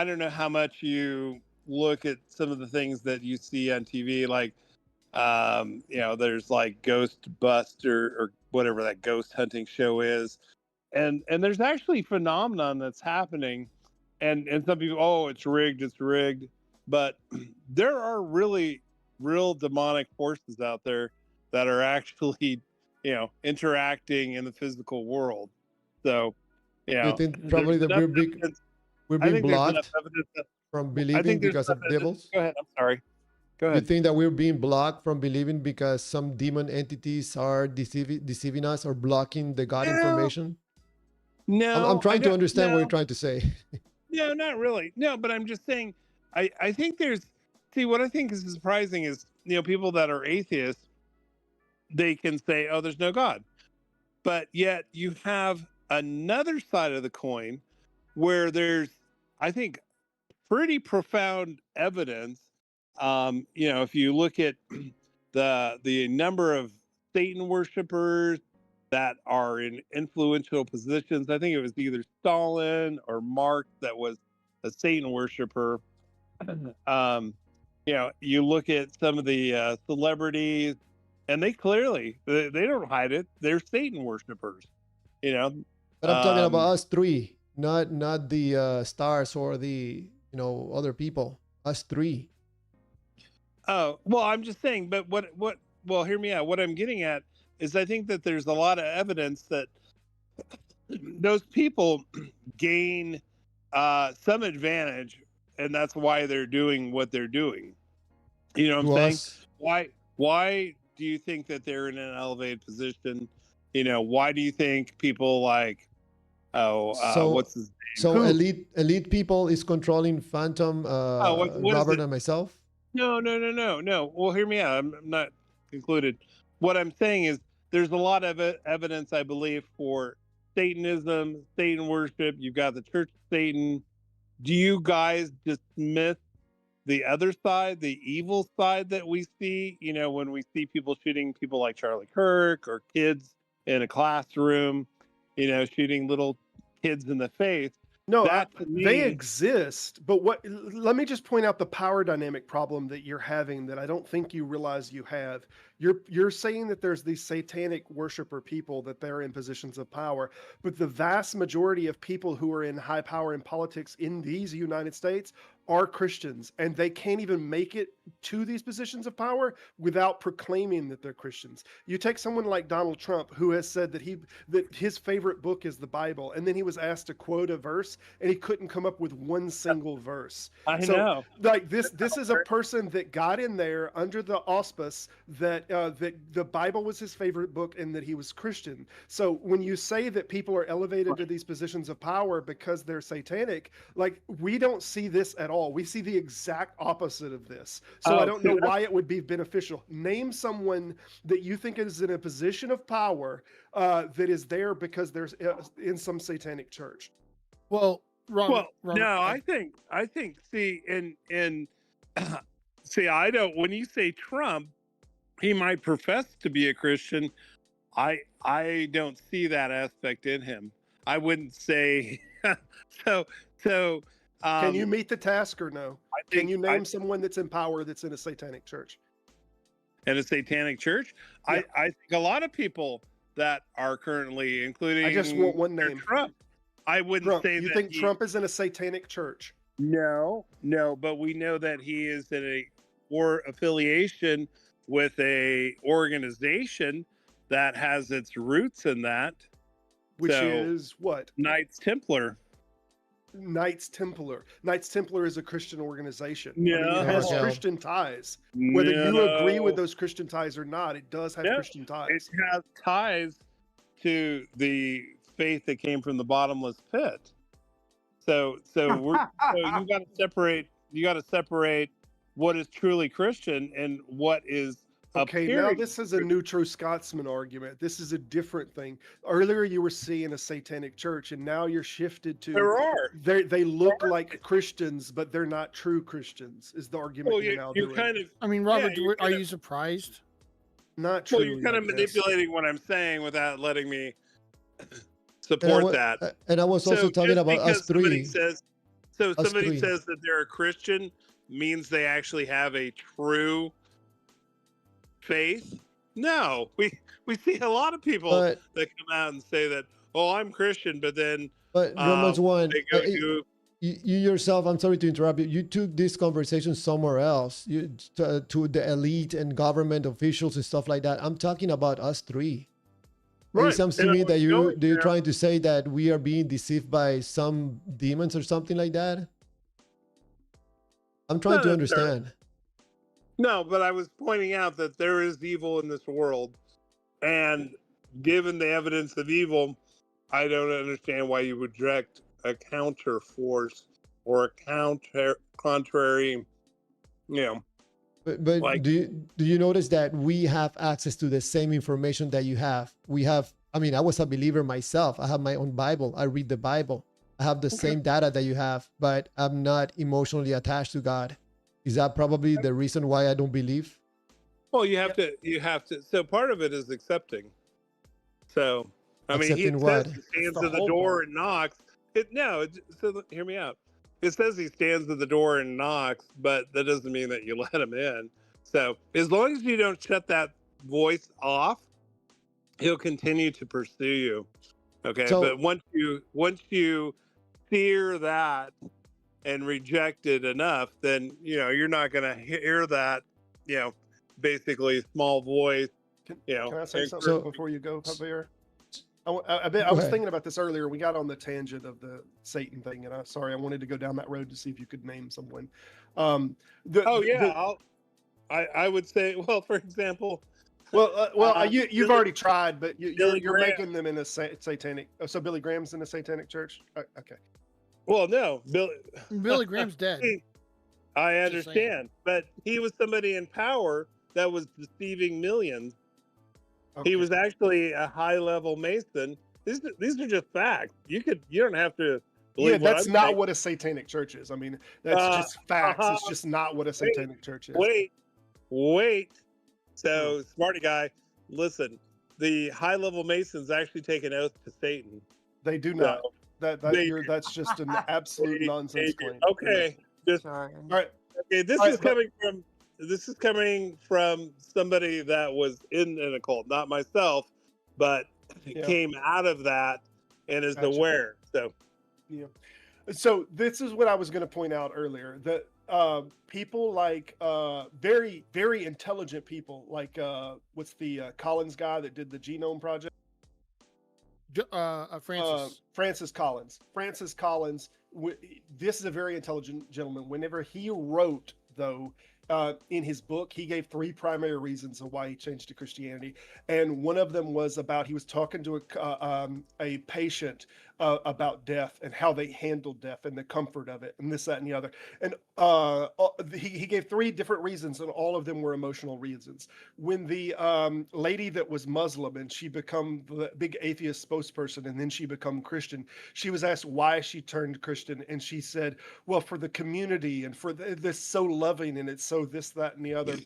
don't know how much you look at some of the things that you see on TV, like, there's like Ghost Buster or whatever that ghost hunting show is. And there's actually phenomenon that's happening. And some people, oh, it's rigged. But there are really real demonic forces out there that are actually, interacting in the physical world. So, You think probably that we're being blocked from believing because of devils? Go ahead. I'm sorry. Go You ahead. think that we're being blocked from believing because some demon entities are deceiving us or blocking the God information? No, I'm trying to understand what no. you're trying to say. No, not really. No, but I'm just saying, I think what I think is surprising is, people that are atheists, they can say, oh, there's no God. But yet you have another side of the coin where there's, I think, pretty profound evidence. If you look at the number of Satan worshipers that are in influential positions, I think it was either Stalin or Marx that was a Satan worshiper. You look at some of the celebrities, and they clearly they don't hide it. They're Satan worshipers. But I'm talking about us three, not the stars or the other people. Us three. Oh, well, I'm just saying, but well, hear me out. What I'm getting at is I think that there's a lot of evidence that those people gain some advantage, and that's why they're doing what they're doing. You know what I'm saying? Why do you think that they're in an elevated position? Why do you think people like, what's his name? So elite people is controlling Phantom, what Robert and myself? No. Well, hear me out. I'm not concluded. What I'm saying is there's a lot of evidence, I believe, for Satanism, Satan worship. You've got the Church of Satan. Do you guys dismiss the other side, the evil side that we see? When we see people shooting people like Charlie Kirk or kids in a classroom, shooting little kids in the face. No, me, they exist, but let me just point out the power dynamic problem that you're having that I don't think you realize you have. You're saying that there's these satanic worshiper people, that they're in positions of power, but the vast majority of people who are in high power in politics in these United States are Christians, and they can't even make it to these positions of power without proclaiming that they're Christians. You take someone like Donald Trump, who has said that his favorite book is the Bible, and then he was asked to quote a verse, and he couldn't come up with one single verse. I know. Like this is a person that got in there under the auspice that that the Bible was his favorite book and that he was Christian. So when you say that people are elevated to these positions of power because they're satanic, like we don't see this at all. We see the exact opposite of this. So I don't know why it would be beneficial. Name someone that you think is in a position of power that is there because there's in some satanic church. Well, Robert, no, I think see see, I don't, when you say Trump, he might profess to be a Christian. I don't see that aspect in him. I wouldn't say so can you meet the task or no? Can you name someone that's in power that's in a satanic church? In a satanic church? Yeah. I think a lot of people that are currently, including, I just want one name. Trump. I wouldn't say you that. You think Trump is in a satanic church? No, but we know that he is in a affiliation with a organization that has its roots in that. Which is what? Knights Templar. Knights Templar. Knights Templar is a Christian organization. No. I mean, it has Christian ties. Whether you agree with those Christian ties or not, it does have Christian ties. It has ties to the faith that came from the bottomless pit. So you got to separate what is truly Christian and what is okay. Now this is a new true Scotsman argument. This is a different thing. Earlier you were seeing a satanic church, and now you're shifted to they look like Christians, but they're not true Christians. Is the argument you're now doing? Kind of. I mean, Robert, are you surprised? Not true. Well, you're kind of manipulating what I'm saying without letting me support that. And I was also talking about us three. Somebody says that they're a Christian means they actually have a true faith. No, we see a lot of people that come out and say that, oh, I'm Christian, but Romans 1, you yourself, I'm sorry to interrupt you. You took this conversation somewhere else, to the elite and government officials and stuff like that. I'm talking about us three. Right. It seems to me that you're trying to say that we are being deceived by some demons or something like that. I'm trying to understand. No, but I was pointing out that there is evil in this world. And given the evidence of evil, I don't understand why you would direct a counter force or a contrary, But like, do you notice that we have access to the same information that you have? I was a believer myself. I have my own Bible. I read the Bible. I have the same data that you have, but I'm not emotionally attached to God. Is that probably the reason why I don't believe? Well, you have to. So part of it is accepting. So, he says he stands at the door and knocks. So hear me out. It says he stands at the door and knocks, but that doesn't mean that you let him in. So as long as you don't shut that voice off, he'll continue to pursue you. Okay. But once you fear that and reject it enough, then, you're not going to hear that, basically small voice. Can I say something before you go, Javier? I was thinking about this earlier. We got on the tangent of the Satan thing, and I wanted to go down that road to see if you could name someone. I would say, well, for example. You've already tried, but you're making them in a satanic. Oh, so Billy Graham's in a satanic church? Okay. Well, no, Billy Graham's dead. I understand, but he was somebody in power that was deceiving millions. Okay. He was actually a high-level Mason. These are just facts. You don't have to believe. Yeah, that's not what a satanic church is. I mean, that's just facts. It's just not what a satanic church is. Wait. So, smarty guy, listen. The high-level Masons actually take an oath to Satan. They do not. That's just an absolute nonsense claim. Okay. All right. Okay. This is coming from somebody that was in an occult, not myself, but came out of that and is aware. So this is what I was going to point out earlier, that people like very, very intelligent people, like what's the Collins guy that did the Genome Project? Francis Collins. Francis Collins. This is a very intelligent gentleman. Whenever he wrote, though, in his book, he gave three primary reasons of why he changed to Christianity, and one of them was about he was talking to a patient about death and how they handled death and the comfort of it, and this, that, and the other. And he gave three different reasons, and all of them were emotional reasons. When the lady that was Muslim and she become the big atheist spokesperson, and then she become Christian, she was asked why she turned Christian, and she said, well, for the community and for this so loving, and it's so this, that, and the other.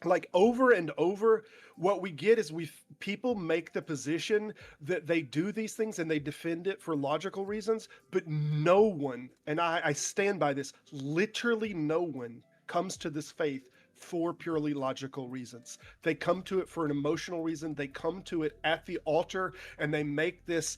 Like over and over, what we get is people make the position that they do these things and they defend it for logical reasons, but no one, and I stand by this, literally no one comes to this faith for purely logical reasons. They come to it for an emotional reason. They come to it at the altar, and they make this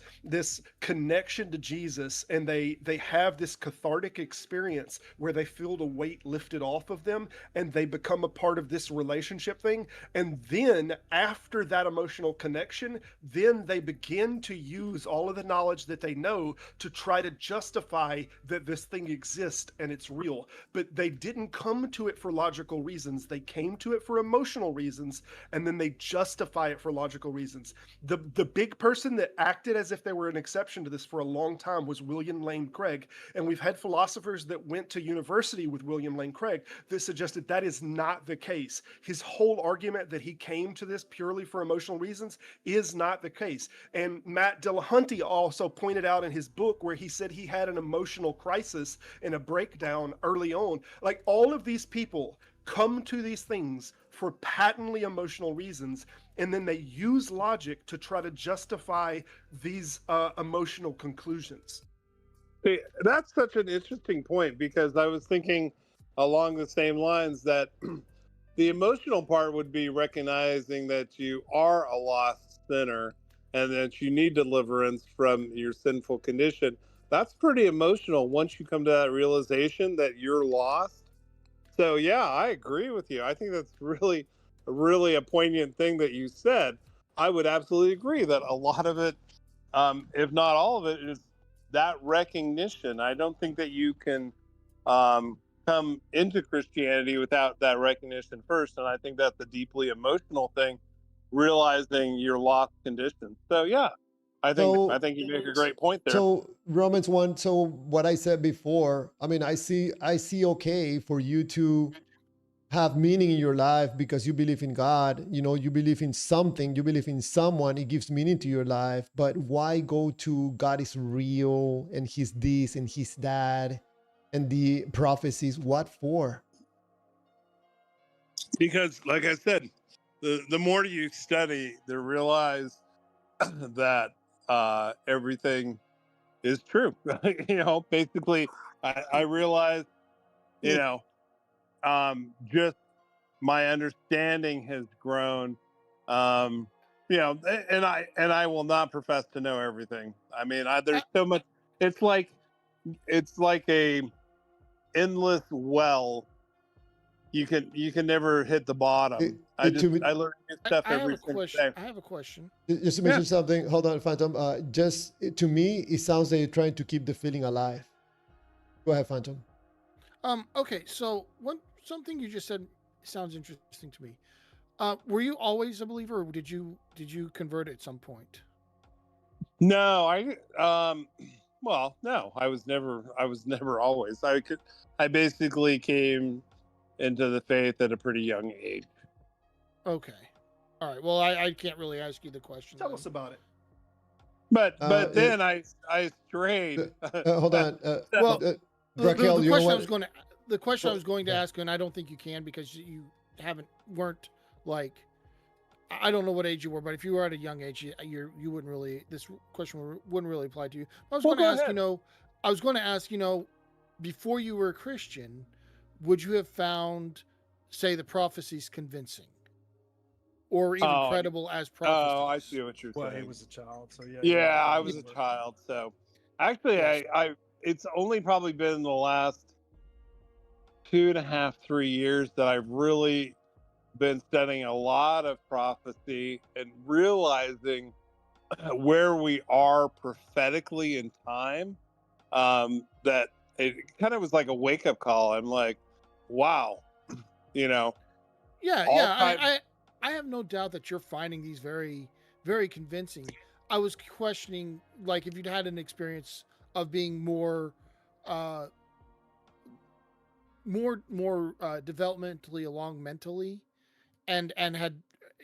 connection to Jesus, and they have this cathartic experience where they feel the weight lifted off of them, and they become a part of this relationship thing. And then after that emotional connection, then they begin to use all of the knowledge that they know to try to justify that this thing exists and it's real. But they didn't come to it for logical reasons. They came to it for emotional reasons, and then they justify it for logical reasons. The big person that acted as if they were an exception to this for a long time was William Lane Craig, and we've had philosophers that went to university with William Lane Craig that suggested that is not the case. His whole argument that he came to this purely for emotional reasons is not the case. And Matt Dillahunty also pointed out in his book where he said he had an emotional crisis and a breakdown early on. Like, all of these people come to these things for patently emotional reasons, and then they use logic to try to justify these emotional conclusions. See, that's such an interesting point, because I was thinking along the same lines that the emotional part would be recognizing that you are a lost sinner and that you need deliverance from your sinful condition. That's pretty emotional once you come to that realization that you're lost. So yeah, I agree with you. I think that's really a poignant thing that you said. I would absolutely agree that a lot of it, if not all of it, is that recognition. I don't think that you can come into Christianity without that recognition first. And I think that's a deeply emotional thing, realizing your lost condition. So yeah, I think you make a great point there. So Romans 1, so what I said before, I mean, I see okay for you to have meaning in your life because you believe in God, you believe in something, you believe in someone, it gives meaning to your life. But why go to God is real and he's this and he's that and the prophecies? What for? Because like I said, the more you study, you realize that everything is true. Basically, I realized, just my understanding has grown. And I will not profess to know everything. I mean, there's so much. It's like a endless well. You can never hit the bottom. I learn new stuff every single day. I have a question. Just to mention something, hold on, Phantom. To me, it sounds like you're trying to keep the feeling alive. Go ahead, Phantom. Okay, so something you just said sounds interesting to me. Were you always a believer, or did you convert at some point? No, no, I was never always. I basically came into the faith at a pretty young age. Okay. All right. Well, I can't really ask you the question. Tell us about it. But then I strayed. Hold on. Raquel, the question I was going to ask you, and I don't think you can because you weren't like, I don't know what age you were, but if you were at a young age, you wouldn't really, this question wouldn't really apply to you. I was going to ask, before you were a Christian, would you have found, say, the prophecies convincing or even credible as prophecies? Oh, I see what you're saying. Well, he was a child, so yeah. Yeah, I was a child, so actually, yes. I it's only probably been the last 2.5, 3 years that I've really been studying a lot of prophecy and realizing where we are prophetically in time. That it kind of was like a wake-up call. I'm like, wow, you know, Yeah, all yeah. time. I have no doubt that you're finding these very, very convincing. I was questioning, like, if you'd had an experience of being uh, more developmentally along mentally, and had,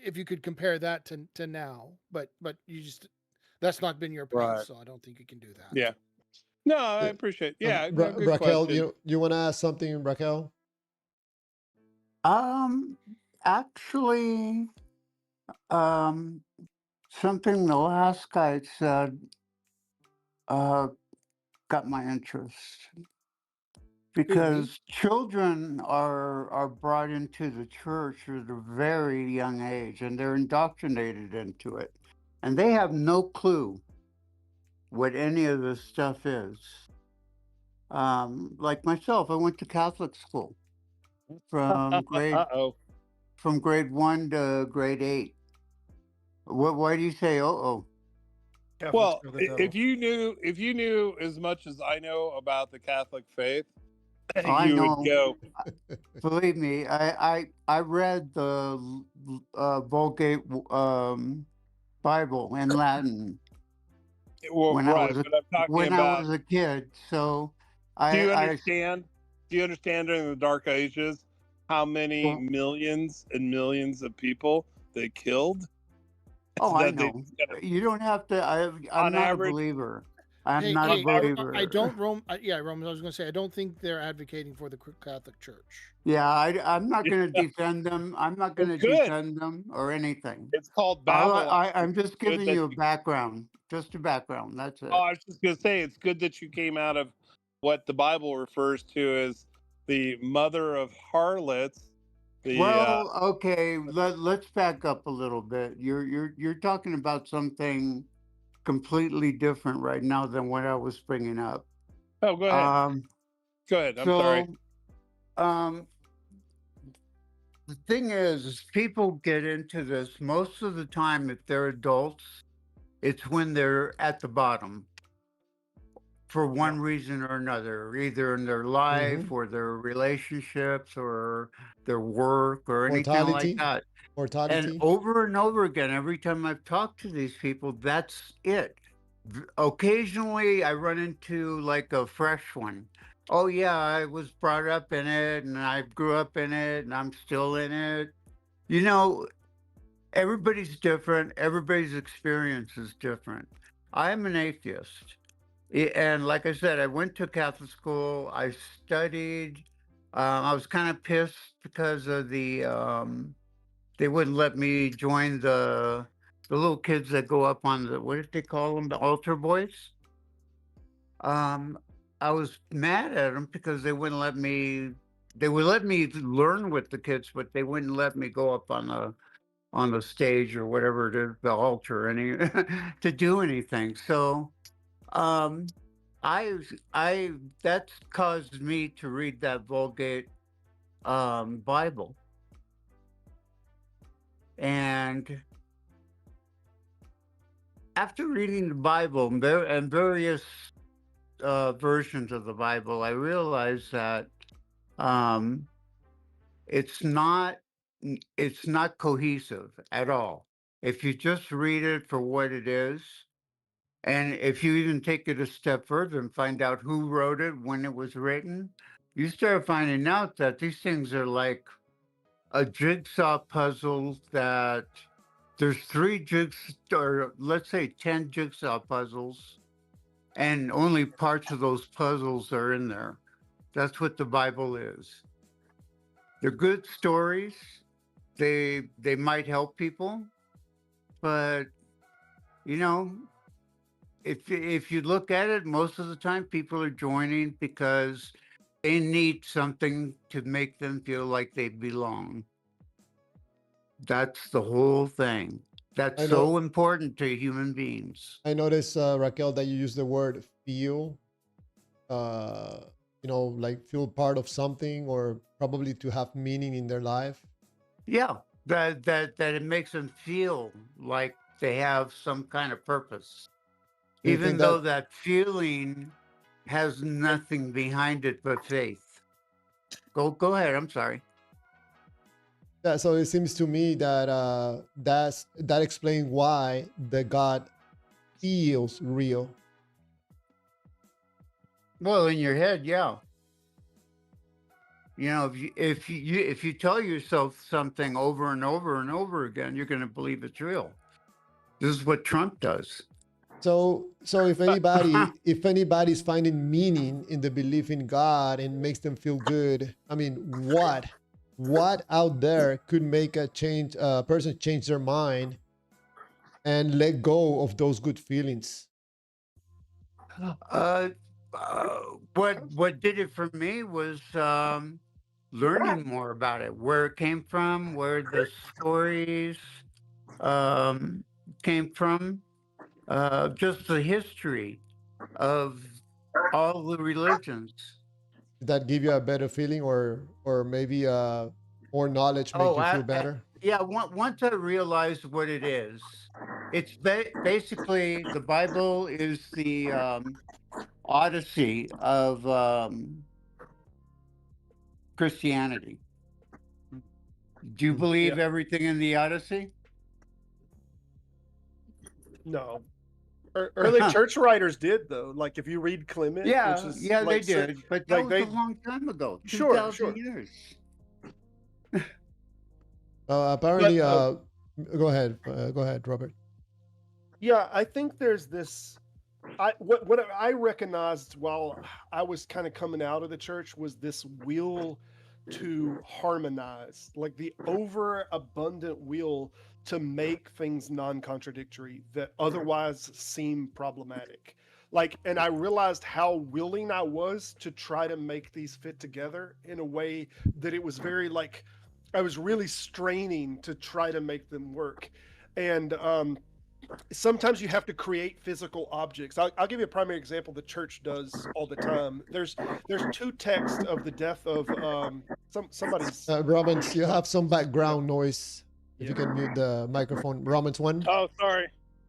if you could compare that to now, but you just, that's not been your path, Right. so I don't think you can do that. Yeah. No, I Yeah. appreciate. Yeah, no, good Raquel, question. you want to ask something, Raquel? Um, actually, um, something the last guy said uh, got my interest Who, me? because children are brought into the church at a very young age, and they're indoctrinated into it, and they have no clue what any of this stuff is. Like myself, I went to Catholic school from grade Uh-oh. from grade 1 to grade 8. Why do you say oh? Catholics Well, are the devil. if you knew as much as I know about the Catholic faith, Oh, I you would know. go, Believe me, I read the Vulgate Bible in Latin well, when I right, was a but I'm talking about, kid. So do you I understand? Do you understand during the Dark Ages how many well, millions and millions of people they killed? oh, I That they know. just kind of, You don't have to. I'm on not a average, believer. I'm Hey, not a on hey, average, I don't believer. Yeah, Roman. I was going to say, I don't think they're advocating for the Catholic Church. Yeah, I'm not going to defend them. I'm not going well, to good. defend them or anything. It's called Babylon. I'm It's just good giving that you a you. background, just a background. That's Oh, it. I was just gonna say it's good that you came out of what the Bible refers to as the mother of harlots. The Well, okay, let's back up a little bit. You're talking about something completely different right now than what I was bringing up. oh, go ahead, Um, go ahead. I'm sorry. so um, the thing is people get into this most of the time if they're adults, it's when they're at the bottom for Yeah. one reason or another, either in their life or their relationships or their work or anything like Mortality, that. And mortality. over again, every time I've talked to these people, that's it. Occasionally, I run into like a fresh one. Oh, yeah, I was brought up in it and I grew up in it and I'm still in it. You know, everybody's different, everybody's experience is different. I'm an atheist. And like I said, I went to Catholic school, I studied. I was kind of pissed because of they wouldn't let me join the little kids that go up on the what did they call them? The altar boys. Um, I was mad at them because they wouldn't let me. They would let me learn with the kids, but they wouldn't let me go up on the stage or whatever it is, the altar, any to do anything. So um, I that's caused me to read that Vulgate Bible and after reading the Bible and various versions of the Bible, I realized that um, it's not it's not cohesive at all. If you just read it for what it is, and if you even take it a step further and find out who wrote it, when it was written, you start finding out that these things are like a jigsaw puzzle that there's three jigs or let's say 10 jigsaw puzzles and only parts of those puzzles are in there. That's what the Bible is. They're good stories. They might help people, but you know, if you look at it, most of the time people are joining because they need something to make them feel like they belong. That's the whole thing. That's I know. so important to human beings. I noticed, Raquel, that you use the word feel. Uh, like feel part of something, or probably to have meaning in their life. Yeah, that it makes them feel like they have some kind of purpose, Do you think even though that? that feeling has And nothing behind it but faith. Go ahead. I'm sorry. Yeah, so it seems to me that that explains why the God feels real. Well, in your head, yeah. You know, if you tell yourself something over and over and over again, you're going to believe it's real. This is what Trump does. So if anybody's finding meaning in the belief in God and makes them feel good, I mean, what out there could make a person change their mind and let go of those good feelings? Uh, what did it for me was learning more about it, where it came from, where the stories um, came from, just the history of all the religions. Did that give you a better feeling, or maybe more knowledge make Oh, you feel better? yeah. Once I realized what it is, it's basically the Bible is the Odyssey of Christianity. Do you Mm. believe Yeah. everything in the Odyssey? No. Early church writers did though. Like if you read Clement, which Yeah, is yeah, they like did, but that like was a they long time ago, sure 2,000 years. Apparently, but go ahead, Robert. yeah, I think there's this. What I recognized while I was kind of coming out of the church was this will to harmonize, like the overabundant will to make things non-contradictory that otherwise seem problematic. Like, and I realized how willing I was to try to make these fit together in a way that it was very like I was really straining to try to make them work. And sometimes you have to create physical objects. I'll give you a primary example the church does all the time. There's two texts of the death of somebody's Romans, you have some background noise. If you yeah. can mute the microphone. Romans 1. Oh, sorry.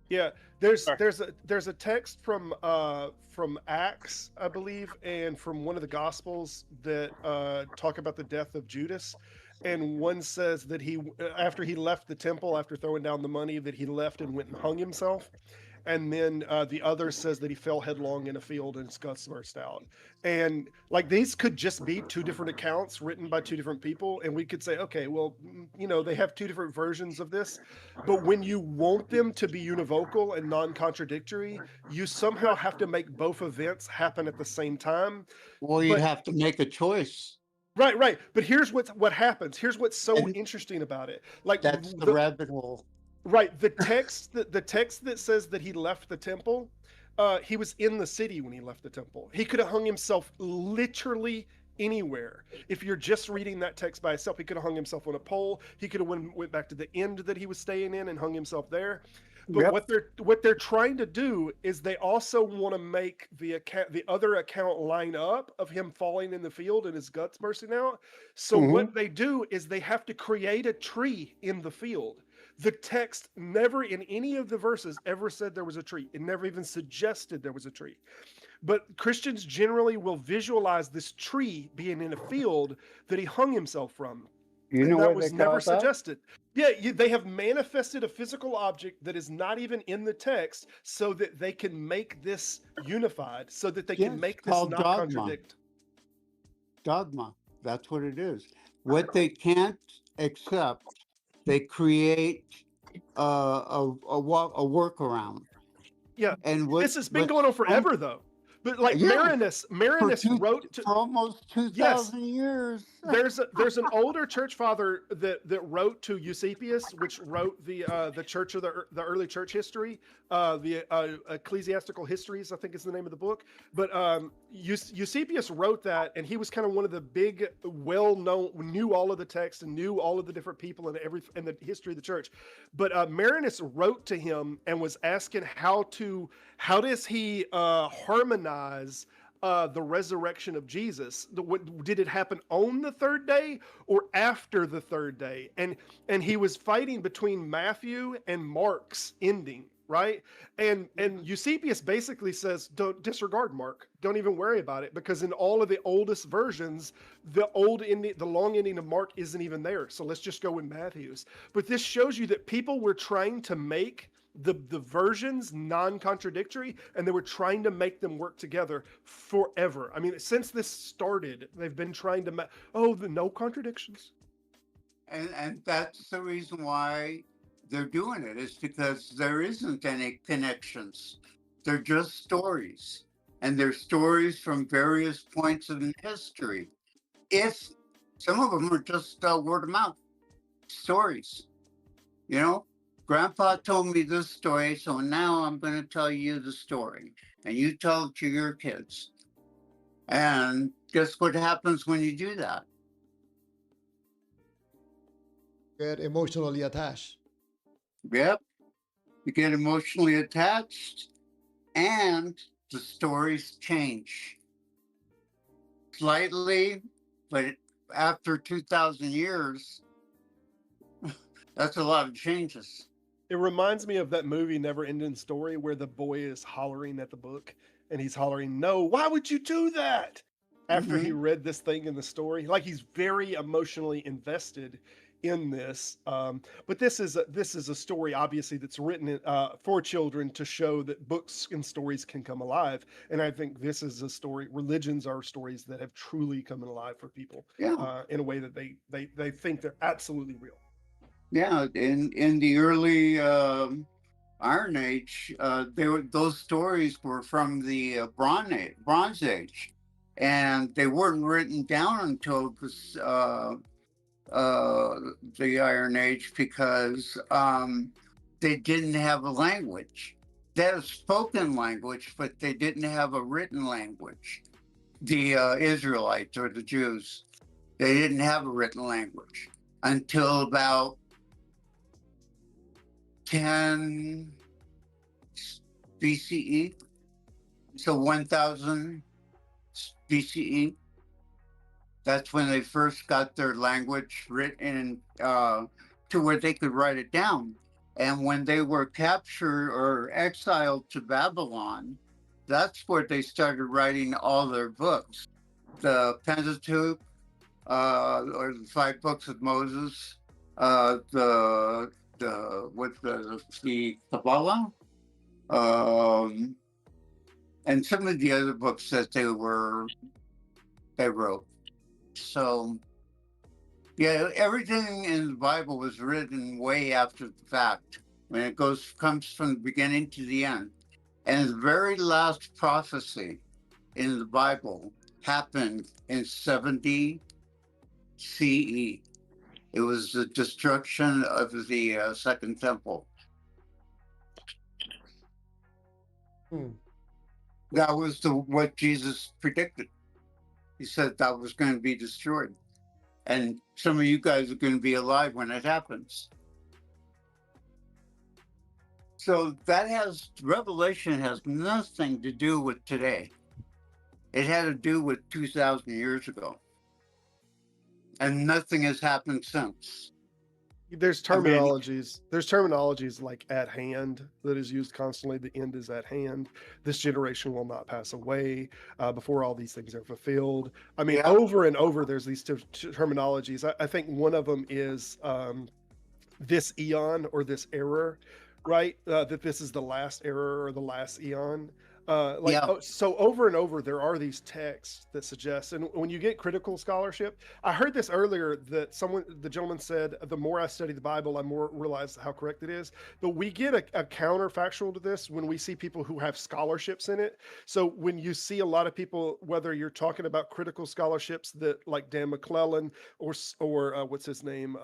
Yeah, Sorry. there's a text from Acts, I believe, and from one of the Gospels that talk about the death of Judas, and one says that he after he left the temple after throwing down the money that he left and went and hung himself, and then the other says that he fell headlong in a field and his guts burst out. And like these could just be two different accounts written by two different people, and we could say, okay, well, you know, they have two different versions of this. But when you want them to be univocal and non-contradictory, you somehow have to make both events happen at the same time. Well, you But have to make a choice. right. But here's what happens. Here's what's so And interesting about it. Like that's the rabbit hole. right, the text that says that he left the temple, he was in the city when he left the temple. He could have hung himself literally anywhere. If you're just reading that text by itself, he could have hung himself on a pole. He could have went back to the end that he was staying in and hung himself there. But Yep. what they're trying to do is they also want to make the other account line up of him falling in the field and his guts bursting out. So what they do is they have to create a tree in the field. The text never in any of the verses ever said there was a tree. It never even suggested there was a tree. But Christians generally will visualize this tree being in a field that he hung himself from. You know And that what was they never call that? suggested. Yeah, they have manifested a physical object that is not even in the text so that they can make this unified, so that they can Yes, make this called not dogma. contradict. Dogma. That's what it is. What they can't accept, they create a workaround. Yeah, And what this has been what's going on so forever, though. But like Yeah, Marinus wrote to, for almost yes, 2,000 years. there's an older church father that wrote to Eusebius, which wrote the church of the early church history, the ecclesiastical histories, I think is the name of the book. But Eusebius wrote that, and he was kind of one of the big, well-known, knew all of the text and knew all of the different people and the history of the church. But Marinus wrote to him and was asking how does he harmonize the resurrection of Jesus? Did it happen on the third day or after the third day? And he was fighting between Matthew and Mark's ending. right? And Eusebius basically says, don't disregard Mark. Don't even worry about it, because in all of the oldest versions, the long ending of Mark isn't even there. So let's just go with Matthew's. But this shows you that people were trying to make the versions non-contradictory, and they were trying to make them work together forever. I mean, since this started, they've been trying to no contradictions. And that's the reason why they're doing it, is because there isn't any connections. They're just stories. And they're stories from various points in history. If some of them are just word of mouth stories, you know, Grandpa told me this story, so now I'm going to tell you the story, and you tell it to your kids. And guess what happens when you do that? Get emotionally attached. Yep, you get emotionally attached, and the stories change slightly, but after 2,000 years, that's a lot of changes. It reminds me of that movie Never Ending Story, where the boy is hollering at the book, and he's hollering, "No, why would you do that?" After he read this thing in the story. Like, he's very emotionally invested in this. But this is a story, obviously, that's written for children to show that books and stories can come alive. And I think this is a story. Religions are stories that have truly come alive for people, in a way that they think they're absolutely real. Yeah, in the early Iron Age, those stories were from the Bronze Age, and they weren't written down until the Iron Age, because they didn't have a language. They had a spoken language, but they didn't have a written language. The Israelites, or the Jews, they didn't have a written language until about 10 BCE, so 1000 BCE. That's when they first got their language written to where they could write it down. And when they were captured or exiled to Babylon, that's where they started writing all their books. The Pentateuch, or the 5 books of Moses, the Kabbalah, and some of the other books that they wrote. So, yeah, everything in the Bible was written way after the fact. When it comes from the beginning to the end. And the very last prophecy in the Bible happened in 70 CE. It was the destruction of the Second Temple. That was what Jesus predicted. He said that was going to be destroyed. And some of you guys are going to be alive when it happens. So Revelation has nothing to do with today. It had to do with 2,000 years ago. And nothing has happened since. There's terminologies. There's terminologies like "at hand" that is used constantly. The end is at hand. This generation will not pass away before all these things are fulfilled. I mean, over and over, there's these terminologies. I think one of them is this eon, or this era, right? That this is the last era or the last eon. So over and over, there are these texts that suggest, and when you get critical scholarship, I heard this earlier, that the gentleman said, the more I study the Bible, I more realize how correct it is. But we get a counterfactual to this when we see people who have scholarships in it. So when you see a lot of people, whether you're talking about critical scholarships that like Dan McClellan or what's his name?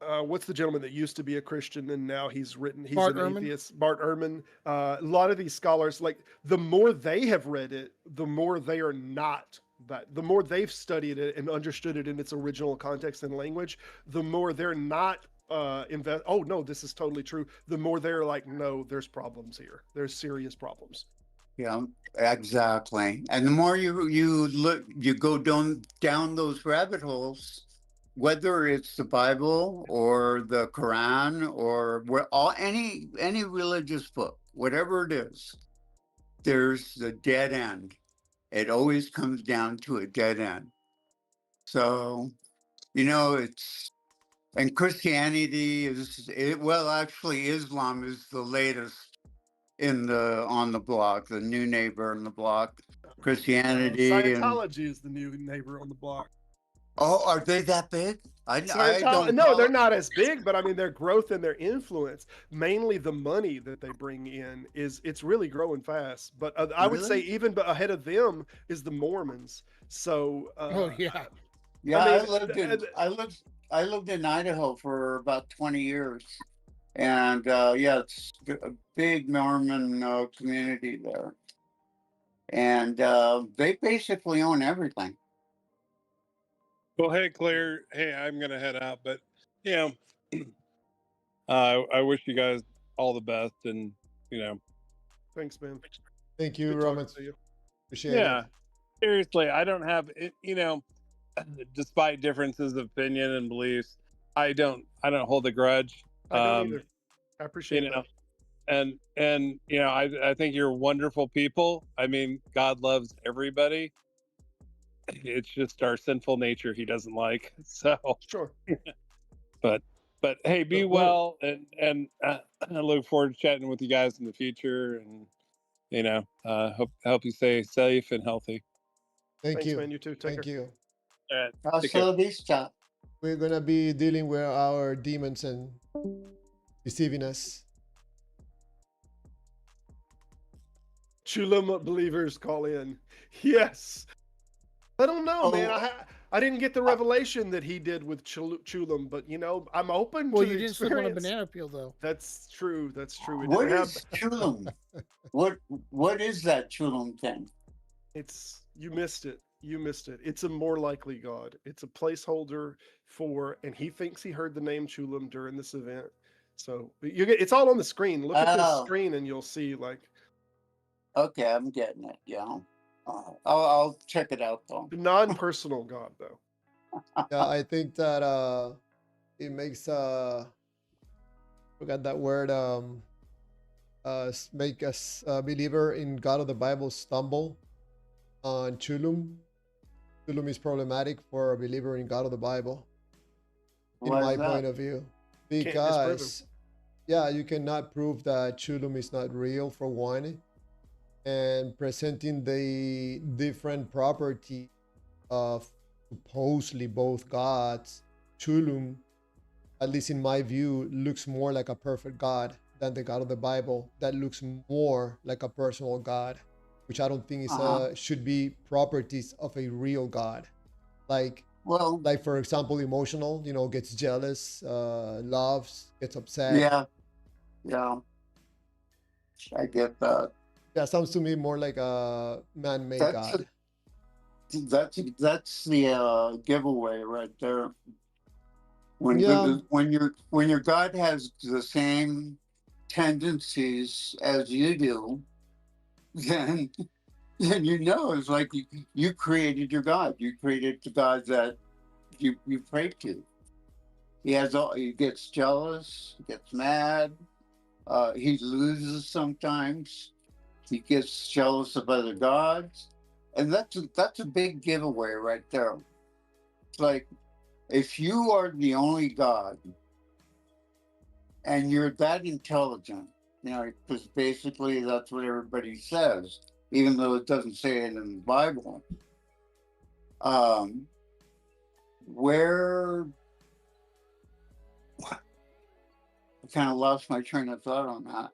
What's the gentleman that used to be a Christian and now he's an atheist? Bart Ehrman. A lot of these scholars, like, the more they have read it, the more they are not that. The more they've studied it and understood it in its original context and language, the more they're not oh no, this is totally true. The more they're like, no, there's problems here. There's serious problems. Yeah, exactly. And the more you go down those rabbit holes, whether it's the Bible or the Quran or any religious book, whatever it is, there's the dead end. It always comes down to a dead end. So, it's, and Christianity well, actually, Islam is the latest on the block, the new neighbor in the block. Christianity and Scientology is the new neighbor on the block. oh, are they that big? I don't No, follow. they're not as big, but I mean their growth and their influence, mainly the money that they bring in, it's really growing fast. But I would say Really? even ahead of them is the Mormons. So Oh yeah. Yeah, I I mean, I lived in Idaho for about 20 years, and yeah, it's a big Mormon community there, and they basically own everything. Well, hey, Claire. Hey, I'm gonna head out, but yeah, I wish you guys all the best, and thanks, man. Thank you, Good talking Roman. to you. Appreciate yeah, it. seriously, I don't have it. Despite differences of opinion and beliefs, I don't hold a grudge. I don't either. I appreciate You know, that. and I think you're wonderful people. I mean, God loves everybody. It's just our sinful nature He doesn't like. So, Sure. but hey, be Cool. well, and I look forward to chatting with you guys in the future, and hope you stay safe and healthy. Thank Thanks, you. man. You too. Take Thank care. you. All right, take Hasta care. la vista. We're gonna be dealing with our demons and deceiving us. Chulum believers call in. Yes. I don't know, man. Oh, I didn't get the revelation that he did with Chulum, but I'm open Well, to you the didn't slip on a experience. banana peel though. That's true. That's true. It what didn't have. is Chulum? What is that Chulum thing? It's you missed it. You missed it. It's a more likely God. It's a placeholder for, and he thinks he heard the name Chulum during this event. So it's all on the screen. Look at this Oh, screen, and you'll see like okay, I'm getting it. Yeah, I'll check it out though. the non-personal God, though. Yeah, I think that it makes forgot that word make us a believer in God of the Bible stumble on Chulum. Chulum is problematic for a believer in God of the Bible, in Why my is that? point of view, Can't disprove him. because yeah, you cannot prove that Chulum is not real for one, and presenting the different property of supposedly both gods, Chulum, at least in my view, looks more like a perfect God than the God of the Bible. That looks more like a personal God, which I don't think is Uh-huh. should be properties of a real God. Like Well, like for example, emotional, gets jealous, loves, gets upset. yeah, yeah, I get that. That sounds to me more like a man-made That's God. that's the giveaway right there. Yeah, When your God has the same tendencies as you do, then it's like you created your God. You created the God that you pray to. He gets jealous, he gets mad, he loses sometimes. He gets jealous of other gods, and that's a big giveaway right there. It's like if you are the only God and you're that intelligent, because basically that's what everybody says, even though it doesn't say it in the Bible. Where I kind of lost my train of thought on that.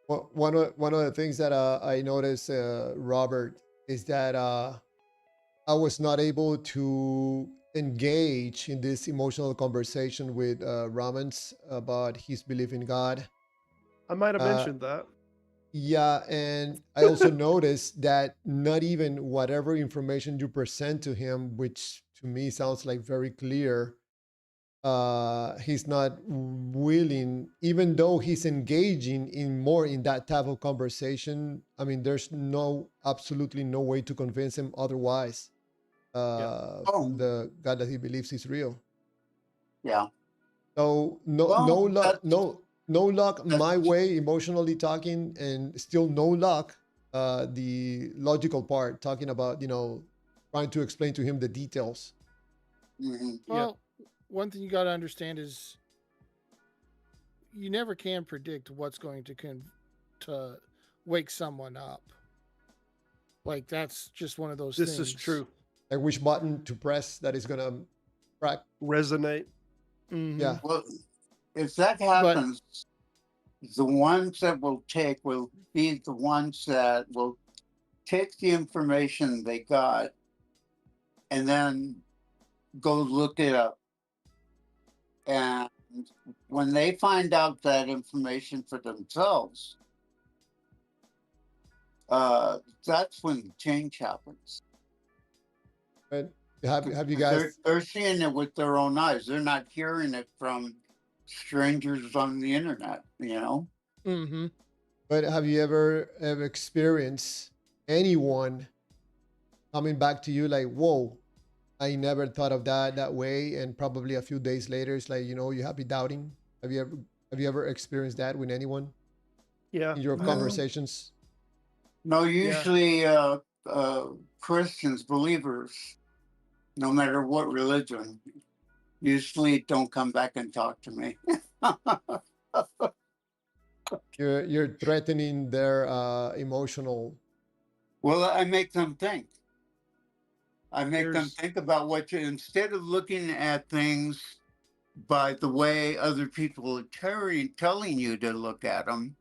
well, one of the things that I noticed, Robert, is that I was not able to engage in this emotional conversation with Ramans about his belief in God. I might have Uh, mentioned that. yeah, and I also noticed that not even whatever information you present to him, which to me sounds like very clear, he's not willing, even though he's engaging in more in that type of conversation. I mean, there's absolutely no way to convince him otherwise. Oh, from the God that he believes is real. yeah. So no Well, luck, no luck that's my way, emotionally talking, and still no luck. The logical part, talking about trying to explain to him the details. mhm. Yeah. Well, one thing you got to understand is you never can predict what's going to wake someone up. Like that's just one of those This things. is true. Like which button to press that is gonna crack. Resonate. Mhm. Yeah. Well, if that But happens, the ones that will be the ones that will take the information they got and then go look it up. And when they find out that information for themselves, that's when the change happens. But have you They're guys they're seeing it with their own eyes. They're not hearing it from strangers on the internet. mhm. but have you ever experienced anyone coming back to you like, whoa, I never thought of that way, and probably a few days later, it's like you have been doubting. Have you ever experienced that with anyone Yeah. in your No, conversations? no, Yeah. usually Christians, believers, no matter what religion, usually don't come back and talk to me. You're threatening their emotional. Well, I make them think. I make them There's think about instead of looking at things by the way other people are telling you to look at them,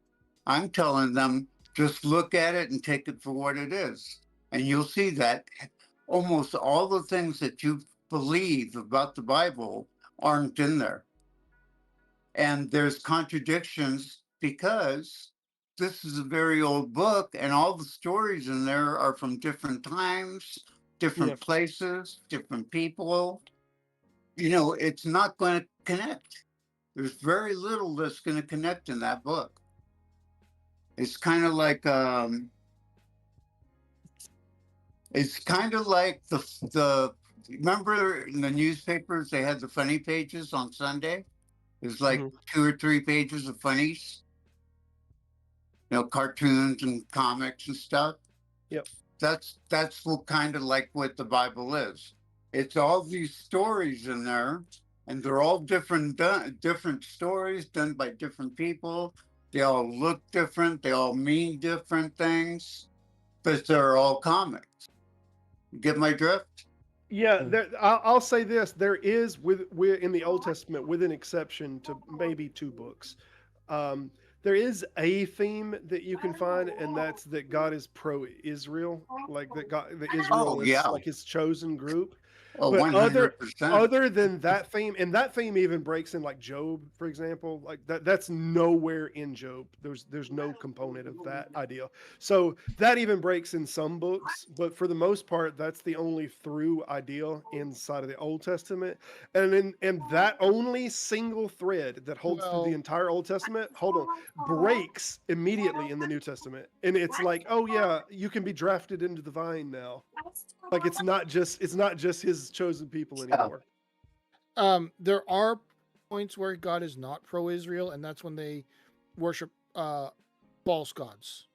I'm telling them just look at it and take it for what it is. And you'll see that almost all the things that you believe about the Bible aren't in there. And there's contradictions because this is a very old book and all the stories in there are from different times, yeah. different places, different people. It's not going to connect. There's very little that's going to connect in that book. It's kind of like the remember in the newspapers they had the funny pages on Sunday. There's like hmm 2 or 3 pages of funnies, cartoons and comics and stuff. Yep. That's what kind of like what the Bible is. It's all these stories in there, and they're all different stories done by different people. They all look different. They all mean different things, but they're all comics. You get my drift? Yeah. Mm. I'll say this: there is with in the Old Testament, with an exception to maybe two books, um, there is a theme that you can find, and that's that God is pro-Israel, like that Israel Oh is yeah. like His chosen group. Oh, But 100%. other than that theme, and that theme even breaks in like Job, for example, like that's nowhere in Job. There's no component of that idea. So that even breaks in some books, but for the most part, that's the only through idea inside of the Old Testament. And that only single thread that holds through the Well, entire Old Testament, hold on, breaks immediately in the New Testament. And it's like, oh yeah, you can be drafted into the vine now. Like it's not just his chosen people Yeah. anymore. there are points where God is not pro-Israel, and that's when they worship false gods.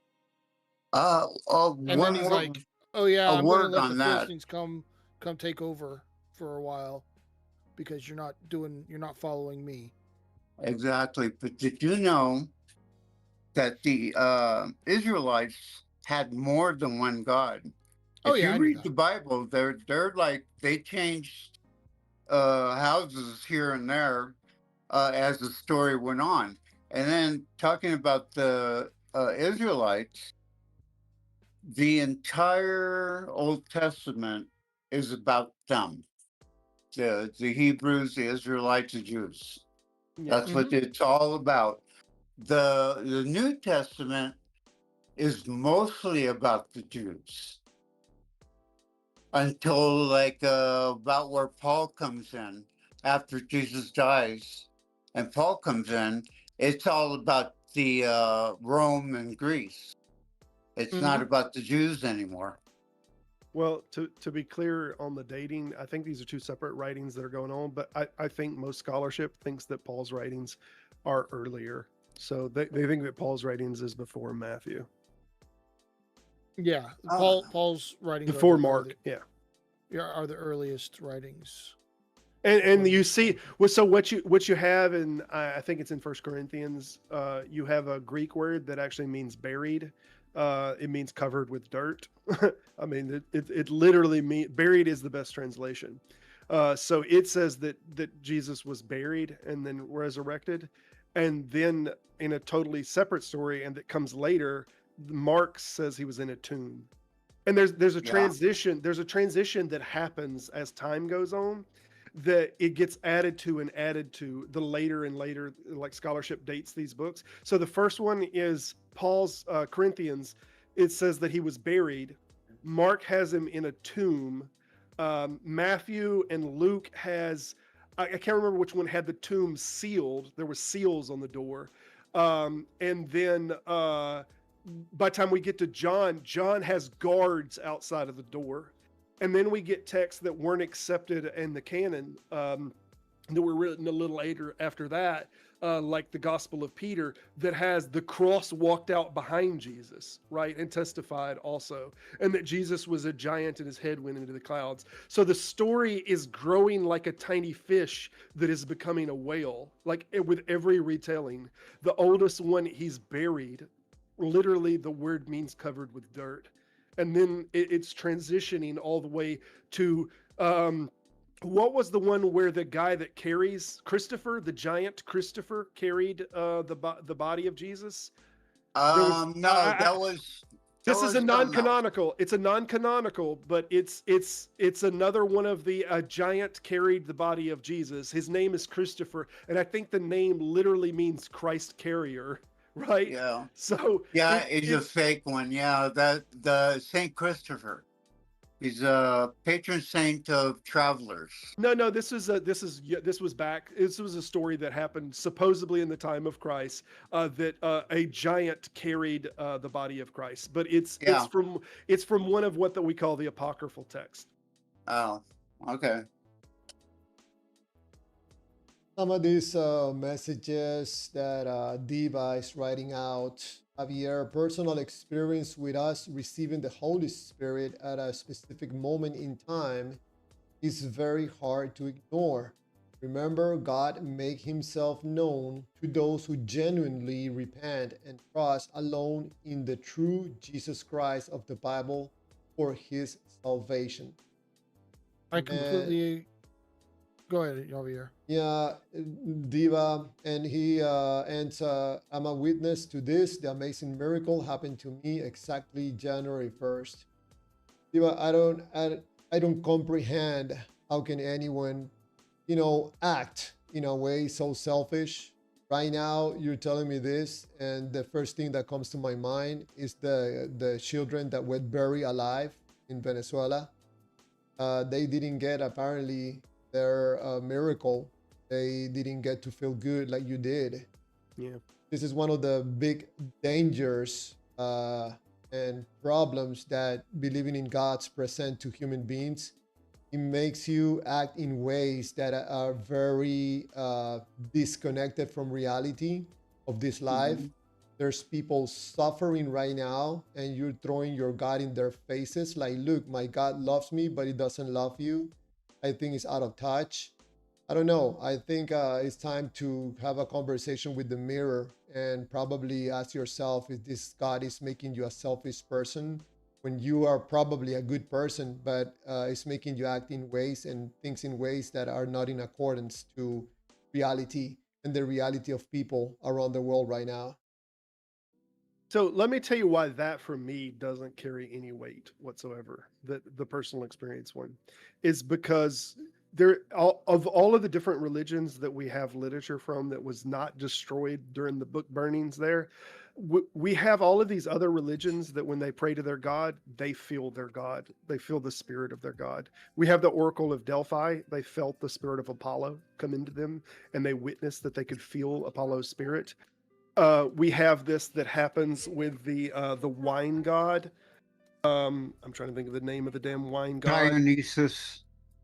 And then One he's more, like, "Oh yeah, a I'm going to word let the on that. Philistines come take over for a while because you're not following me." Exactly. But did you know that the Israelites had more than one God? Oh If yeah, you I knew read that. the Bible, they're like they changed houses here and there as the story went on. And then talking about the Israelites, the entire Old Testament is about them. The Hebrews, the Israelites, the Jews. Yeah. That's what it's all about. The New Testament is mostly about the Jews until like about where Paul comes in after Jesus dies, and Paul comes in. It's all about the Rome and Greece. It's not Mhm. about the Jews anymore. Well, to be clear on the dating, I think these are two separate writings that are going on, but I think most scholarship thinks that Paul's writings are earlier. So they think that Paul's writings is before Matthew. Yeah, Oh. Paul's writings Before are the Mark, yeah. are the earliest writings. And you see, well, so what you have in I think it's in First Corinthians, you have a Greek word that actually means buried. It means covered with dirt. I mean, it literally means buried is the best translation. So it says that Jesus was buried and then resurrected, and then in a totally separate story, and that comes later, Mark says he was in a tomb. And there's a Yeah. transition. There's a transition that happens as time goes on, that it gets added to the later and later, like scholarship dates these books. So the first one is Paul's Corinthians. It says that he was buried. Mark has him in a tomb. Matthew and Luke has, I can't remember which one had the tomb sealed. There were seals on the door. And then by the time we get to John, John has guards outside of the door. And then we get texts that weren't accepted in the canon, that were written a little later after that, like the Gospel of Peter, that has the cross walked out behind Jesus, right? And testified also. And that Jesus was a giant and his head went into the clouds. So the story is growing like a tiny fish that is becoming a whale, like with every retelling. The oldest one, he's buried. Literally, the word means covered with dirt. And then it's transitioning all the way to what was the one where the guy that carries Christopher, the giant Christopher, carried the body of Jesus? No, that was. This is a something else. non-canonical. It's a non-canonical, but it's another one of the giant carried the body of Jesus. His name is Christopher, and I think the name literally means Christ carrier. Right. Yeah. So Yeah, it's a fake one. Yeah, the Saint Christopher. He's a patron saint of travelers. no, this was a story that happened supposedly in the time of Christ, that a giant carried the body of Christ, but it's Yeah. it's from one of what that we call the apocryphal text. Oh, okay. Some of these messages that Diva is writing out, Javier, personal experience with us receiving the Holy Spirit at a specific moment in time is very hard to ignore. Remember, God make himself known to those who genuinely repent and trust alone in the true Jesus Christ of the Bible for his salvation. I completely. Go ahead, Javier. Yeah, Diva, and he ends. I'm a witness to this. The amazing miracle happened to me exactly January 1st. Diva, I don't comprehend how can anyone, act in a way so selfish. Right now, you're telling me this, and the first thing that comes to my mind is the children that were buried alive in Venezuela. They didn't get apparently their miracle. They didn't get to feel good like you did. Yeah. This is one of the big dangers and problems that believing in God's present to human beings. It makes you act in ways that are very disconnected from reality of this life. There's people suffering right now, and you're throwing your God in their faces like, look, my God loves me, but he doesn't love you. I think it's out of touch. I don't know. I think it's time to have a conversation with the mirror and probably ask yourself if this God is making you a selfish person when you are probably a good person, but it's making you act in ways and things in ways that are not in accordance to reality and the reality of people around the world right now. So let me tell you why that for me doesn't carry any weight whatsoever. The personal experience one is because of all of the different religions that we have literature from that was not destroyed during the book burnings there, we have all of these other religions that when they pray to their God, they feel their God. They feel the spirit of their God. We have the Oracle of Delphi. They felt the spirit of Apollo come into them, and they witnessed that they could feel Apollo's spirit. We have this that happens with the wine god. I'm trying to think of the name of the damn wine god.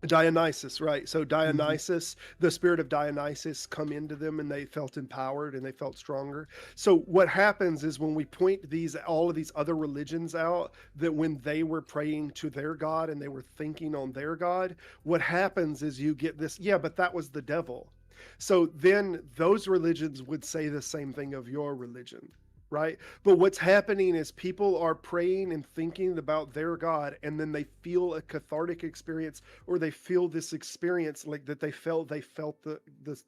Dionysus. Right. So Dionysus, the spirit of Dionysus come into them and they felt empowered and they felt stronger. So what happens is when we point all of these other religions out, that when they were praying to their God and they were thinking on their God, what happens is you get this, yeah, but that was the devil. So then those religions would say the same thing of your religion. Right. But what's happening is people are praying and thinking about their God, and then they feel a cathartic experience, or they feel this experience like that they felt the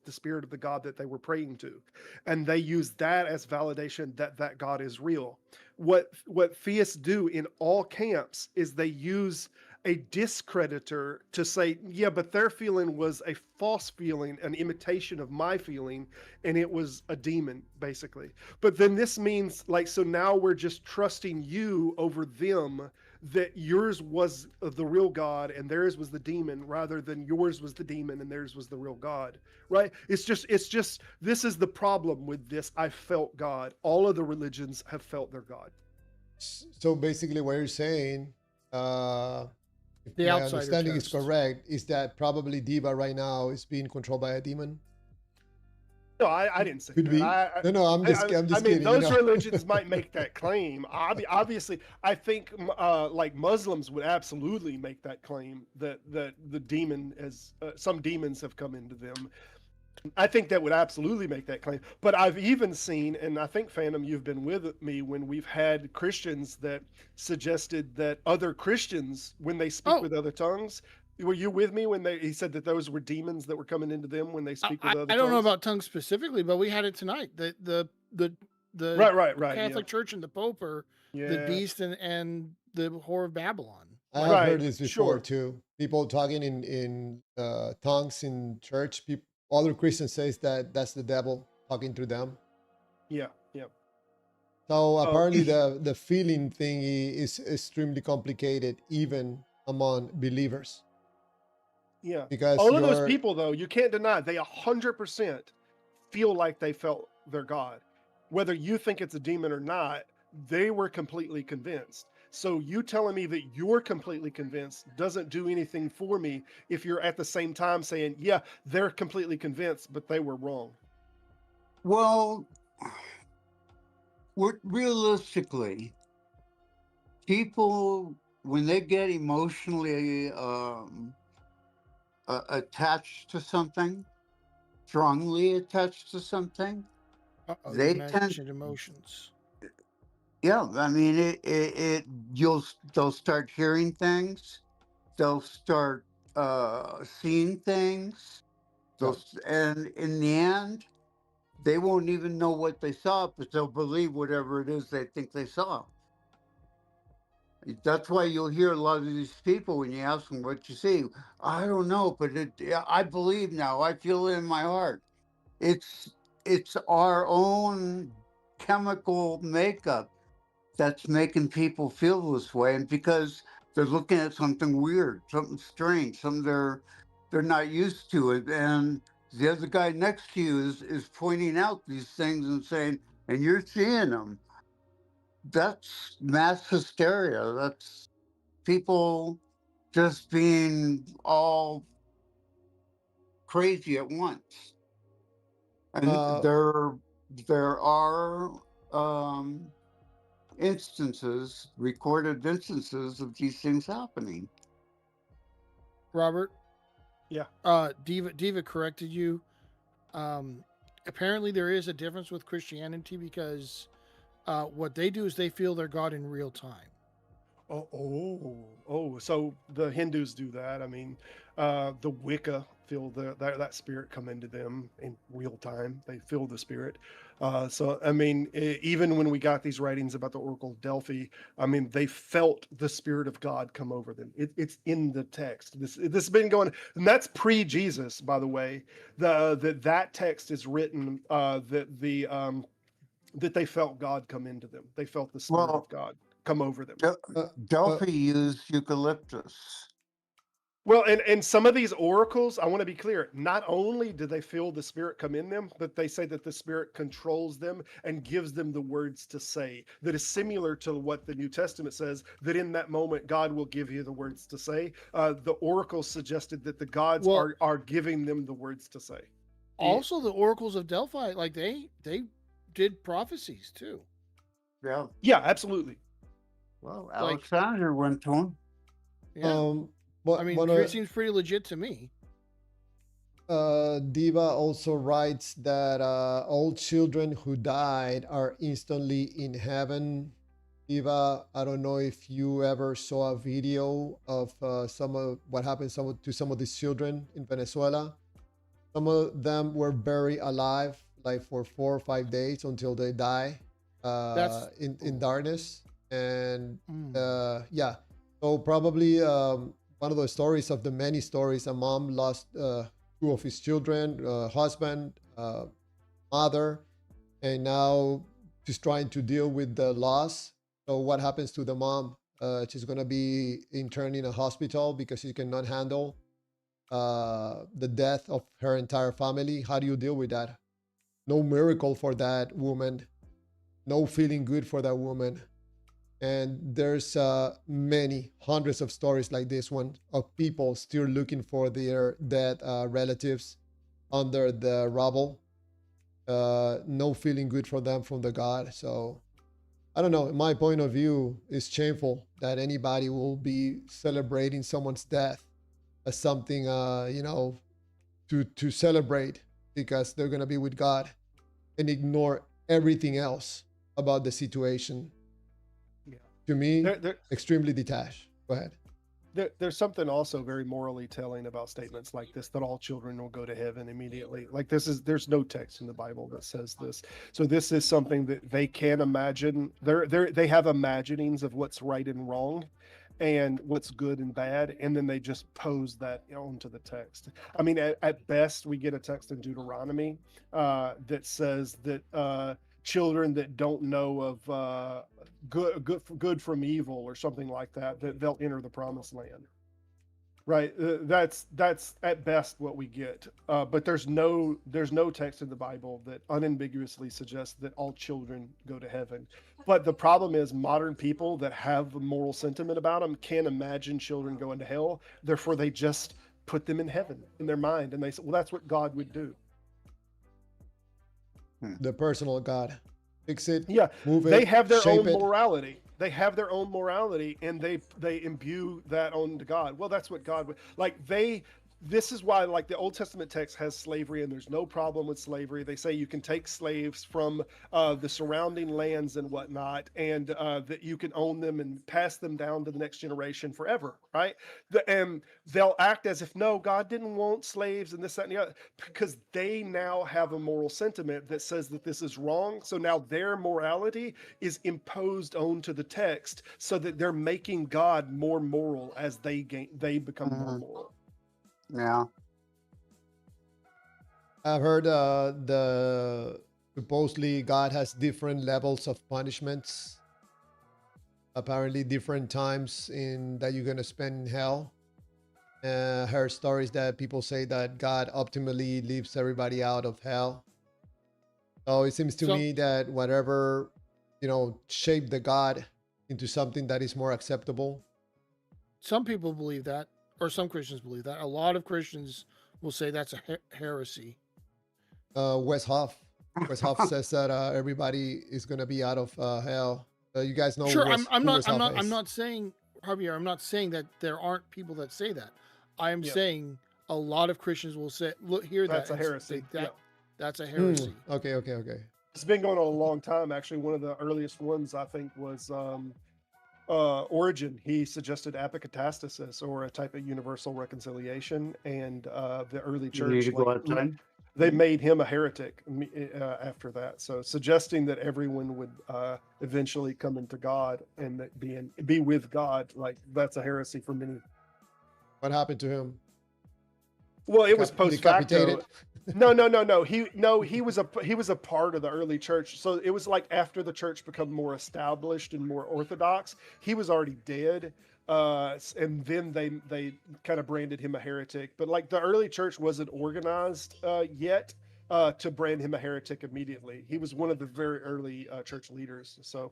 spirit of the God that they were praying to. And they use that as validation that God is real. What theists do in all camps is they use a discreditor to say, yeah, but their feeling was a false feeling, an imitation of my feeling, and it was a demon, basically. But then this means, like, so now we're just trusting you over them, that yours was the real God and theirs was the demon, rather than yours was the demon and theirs was the real God, right? It's just, this is the problem with this. I felt God. All of the religions have felt their God. So basically, what you're saying, if The my outsider understanding is test. correct, is that probably Diva right now is being controlled by a demon? No, I didn't say Could that. be. No, I'm just I mean, kidding. those religions might make that claim. Obviously, I think like Muslims would absolutely make that claim that the demon has some demons have come into them. I think that would absolutely make that claim. But I've even seen, and I think Phantom, you've been with me when we've had Christians that suggested that other Christians, when they speak with other tongues, were you with me when he said that those were demons that were coming into them when they speak with other tongues? I don't know about tongues specifically, but we had it tonight. The right. Catholic Church and the Pope are the beast and the whore of Babylon. I have heard this before too. People talking in tongues in church. Other Christians says that that's the devil talking to them. Yeah. So apparently the feeling thing is extremely complicated, even among believers. Yeah. Because all of those people, though, you can't deny they 100% feel like they felt their God. Whether you think it's a demon or not, they were completely convinced. So you telling me that you're completely convinced doesn't do anything for me if you're at the same time saying, yeah, they're completely convinced, but they were wrong. Well, realistically, people, when they get emotionally attached to something, strongly attached to something, they tend emotions. Yeah, I mean, they'll start hearing things, they'll start seeing things, and in the end, they won't even know what they saw, but they'll believe whatever it is they think they saw. That's why you'll hear a lot of these people when you ask them what you see. I don't know, but I believe now. I feel it in my heart. It's our own chemical makeup that's making people feel this way, and because they're looking at something weird, something strange, something they're not used to it, and the other guy next to you is pointing out these things and saying, and you're seeing them. That's mass hysteria. That's people just being all crazy at once. And there are recorded instances of these things happening. Robert? Yeah. Diva corrected you. Apparently there is a difference with Christianity because what they do is they feel their God in real time. So the Hindus do that. I mean, the Wicca feel that spirit come into them in real time. They feel the spirit. So I mean, even when we got these writings about the Oracle of Delphi, I mean, they felt the spirit of God come over them. It's in the text. This has been going, and that's pre-Jesus, by the way. That text is written that they felt God come into them. They felt the spirit of God come over them. Delphi used eucalyptus. Well, and some of these oracles, I want to be clear, not only do they feel the Spirit come in them, but they say that the Spirit controls them and gives them the words to say. That is similar to what the New Testament says, that in that moment, God will give you the words to say. The oracles suggested that the gods Well- are giving them the words to say. Also, the oracles of Delphi, like they did prophecies too. Yeah. Yeah, absolutely. Well, Like- Alexander went to him. Yeah. But I mean, one it seems pretty legit to me. Diva also writes that all children who died are instantly in heaven. Diva, I don't know if you ever saw a video of some of what happened to some of these children in Venezuela. Some of them were buried alive, like for 4 or 5 days until they die in darkness. And yeah, so probably one of the stories of the many stories, a mom lost 2 of his children, husband, mother, and now she's trying to deal with the loss. So what happens to the mom? She's gonna be interned in a hospital because she cannot handle the death of her entire family. How do you deal with that? No miracle for that woman, no feeling good for that woman. And there's many hundreds of stories like this one of people still looking for their dead relatives under the rubble. No feeling good for them from the God. So I don't know. In my point of view, it's shameful that anybody will be celebrating someone's death as something, to celebrate because they're gonna be with God, and everything else about the situation. To me, extremely detached. Go ahead. There's something also very morally telling about statements like this, that all children will go to heaven immediately. Like there's no text in the Bible that says this. So this is something that they can imagine. They have imaginings of what's right and wrong and what's good and bad, and then they just pose that onto the text. I mean, at best, we get a text in Deuteronomy that says that children that don't know of good from evil or something like that, that they'll enter the promised land. Right. That's at best what we get. But there's no text in the Bible that unambiguously suggests that all children go to heaven. But the problem is modern people that have a moral sentiment about them can't imagine children going to hell. Therefore, they just put them in heaven in their mind. And they say, well, that's what God would do. The personal God. Fix it. Yeah. Move it. They have their shape own it. morality. They have their own morality, and they imbue that onto God. Well, that's what God would like. This is why, like, the Old Testament text has slavery, and there's no problem with slavery. They say you can take slaves from the surrounding lands and whatnot, and that you can own them and pass them down to the next generation forever, right? And they'll act as if, no, God didn't want slaves and this, that, and the other, because they now have a moral sentiment that says that this is wrong. So now their morality is imposed onto the text so that they're making God more moral as they become more moral. Yeah. I've heard supposedly God has different levels of punishments. Apparently, different times that you're gonna spend in hell. Heard stories that people say that God ultimately leaves everybody out of hell. So it seems to me that whatever shaped the God into something that is more acceptable. Some people believe that, or some Christians believe that. A lot of Christians will say that's a heresy. Wes Hoff says that everybody is gonna be out of hell. You guys know. Sure, I'm Wes Hoff is. not saying, Javier, I'm not saying that there aren't people that say that. I am saying a lot of Christians will say, hear That's that. a heresy. That's a heresy. Okay. It's been going on a long time. Actually, one of the earliest ones I think was Origen. He suggested apocatastasis, or a type of universal reconciliation, and the early church they made him a heretic after that. So suggesting that everyone would eventually come into God and that be with God, like, that's a heresy for many. What happened to him? Well, it was post facto. Decapitated? No. He was a part of the early church. So it was like after the church became more established and more orthodox, he was already dead. and then they kind of branded him a heretic. But like the early church wasn't organized yet to brand him a heretic immediately. He was one of the very early church leaders. So,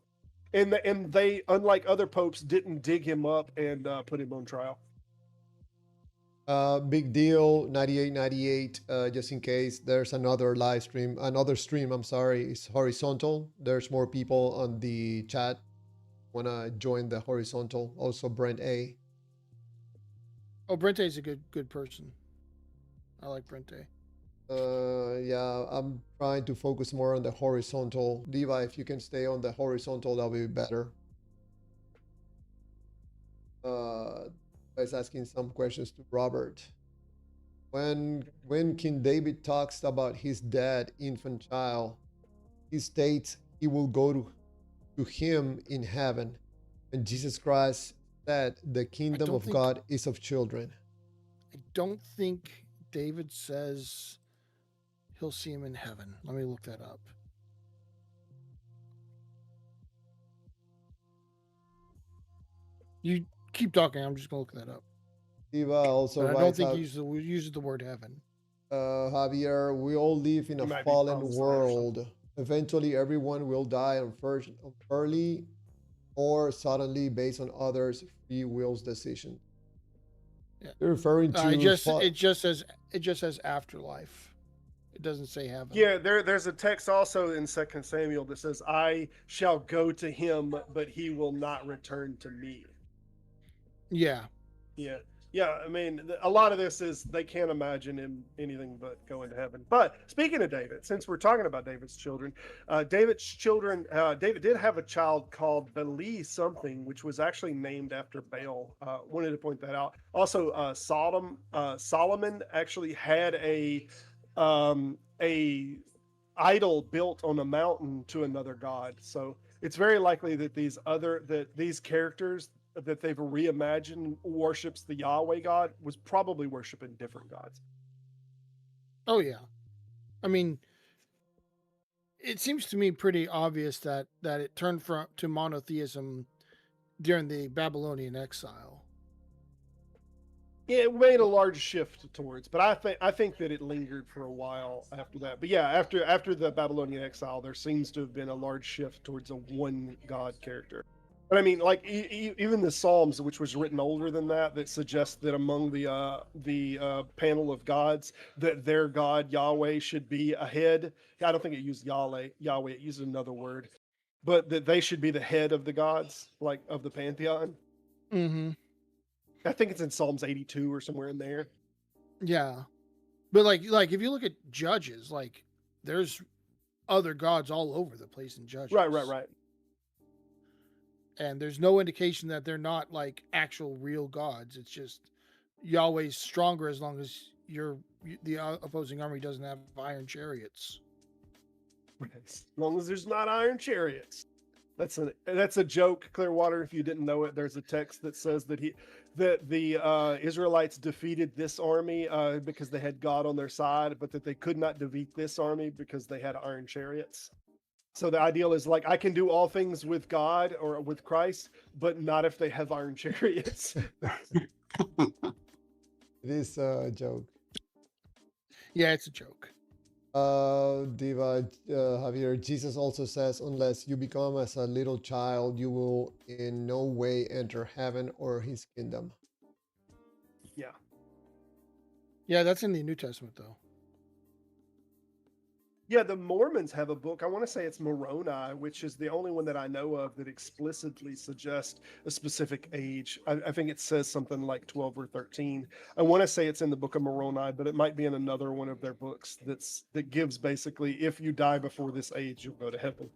and they, unlike other popes, didn't dig him up and put him on trial. Big deal 9898. Just in case there's another live stream, another stream, I'm sorry, it's horizontal. There's more people on the chat wanna join the horizontal. Also Brent A. Oh, Brente's a good person. I like Brente. Yeah, I'm trying to focus more on the horizontal. Diva, if you can stay on the horizontal, that'll be better. I was asking some questions to Robert. When King David talks about his dead infant child, he states he will go to him in heaven. And Jesus Christ said the kingdom of God is of children. I don't think David says he'll see him in heaven. Let me look that up. You keep talking. I'm just going to look that up. Diva also But I don't writes think out, he uses the word heaven. Javier, we all live in It a might be fallen prophesied or world. Eventually, everyone will die early or suddenly based on others' free will's decision. Yeah. You're referring to it just says afterlife. It doesn't say heaven. Yeah, there's a text also in 2 Samuel that says, "I shall go to him, but he will not return to me." Yeah. Yeah. I mean, a lot of this is they can't imagine him anything but going to heaven. But speaking of David, since we're talking about David did have a child called Beli something, which was actually named after Baal. Wanted to point that out. Also, Solomon actually had a idol built on a mountain to another god. So it's very likely that these characters that they've reimagined worships the Yahweh God was probably worshiping different gods. Oh yeah. I mean, it seems to me pretty obvious that it turned to monotheism during the Babylonian exile. Yeah, it made a large shift towards, but I think that it lingered for a while after that. But yeah, after the Babylonian exile, there seems to have been a large shift towards a one God character. But I mean, like even the Psalms, which was written older than that suggests that among the panel of gods, that their God Yahweh should be ahead. I don't think it used Yahweh. It used another word, but that they should be the head of the gods, like of the pantheon. Mm-hmm. I think it's in Psalms 82 or somewhere in there. Yeah, but like if you look at Judges, like there's other gods all over the place in Judges. Right. And there's no indication that they're not like actual real gods. It's just Yahweh's stronger as long as the opposing army doesn't have iron chariots. As long as there's not iron chariots. That's a joke, Clearwater. If you didn't know it, there's a text that says that the Israelites defeated this army because they had God on their side, but that they could not defeat this army because they had iron chariots. So the ideal is like, I can do all things with God or with Christ, but not if they have iron chariots. It is a joke. Yeah, it's a joke. Diva, Javier, Jesus also says, unless you become as a little child, you will in no way enter heaven or his kingdom. Yeah, that's in the New Testament, though. Yeah, the Mormons have a book. I want to say it's Moroni, which is the only one that I know of that explicitly suggests a specific age. I think it says something like 12 or 13. I want to say it's in the book of Moroni, but it might be in another one of their books that gives basically, if you die before this age, you'll go to heaven.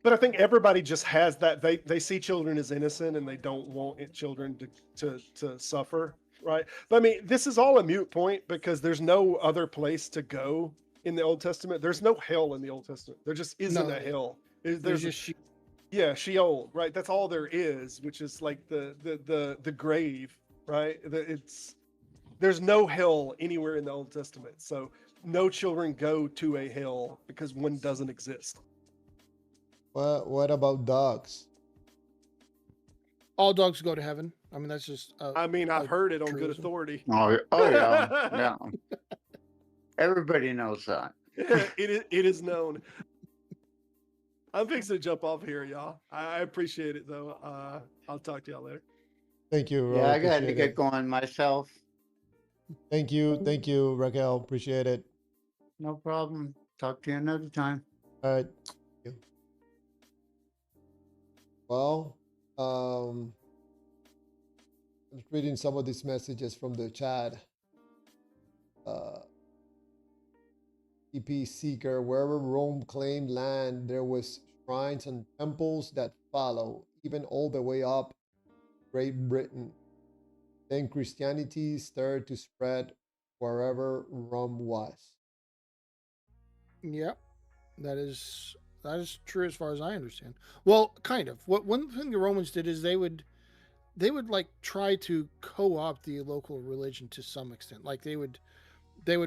But I think everybody just has that. They see children as innocent and they don't want children to suffer. Right. But I mean, this is all a moot point because there's no other place to go in the Old Testament. There's no hell in the Old Testament. There just isn't a hell. There's just Sheol, right? That's all there is, which is like the grave, right? There's no hell anywhere in the Old Testament. So no children go to a hell because one doesn't exist. What about dogs? All dogs go to heaven. I mean, that's just. I mean, I've heard it on good truism. authority. Oh yeah, yeah. Everybody knows that. It is known. I'm fixing to jump off here, y'all. I appreciate it though. I'll talk to y'all later. Thank you. Yeah, Ro, I got to appreciate get it. going myself. Thank you, Raquel. Appreciate it. No problem. Talk to you another time. All right. Thank you. Well, I'm reading some of these messages from the chat. EP Seeker, wherever Rome claimed land, there was shrines and temples that follow, even all the way up Great Britain. Then Christianity started to spread wherever Rome was. Yep, that is true as far as I understand. Well, kind of. What one thing the Romans did is they would like try to co-opt the local religion to some extent. Like they would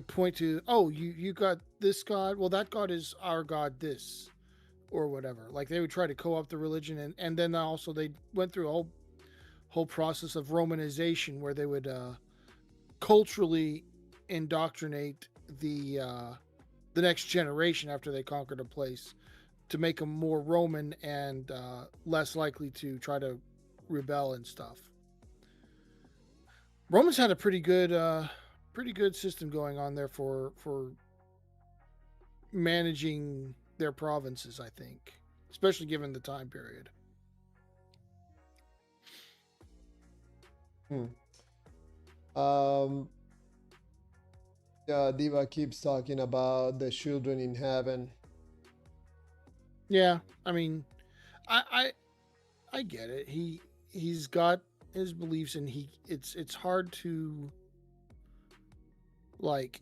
point to, oh, you got this god, well that god is our god this, or whatever. Like they would try to co-opt the religion, and then also they went through a whole process of Romanization where they would culturally indoctrinate the next generation after they conquered a place to make them more Roman and less likely to try to rebel and stuff. Romans had a pretty good system going on there for managing their provinces, I think, especially given the time period. Yeah, Diva keeps talking about the children in heaven. Yeah, I mean, I get it. He's got his beliefs, and it's hard to like.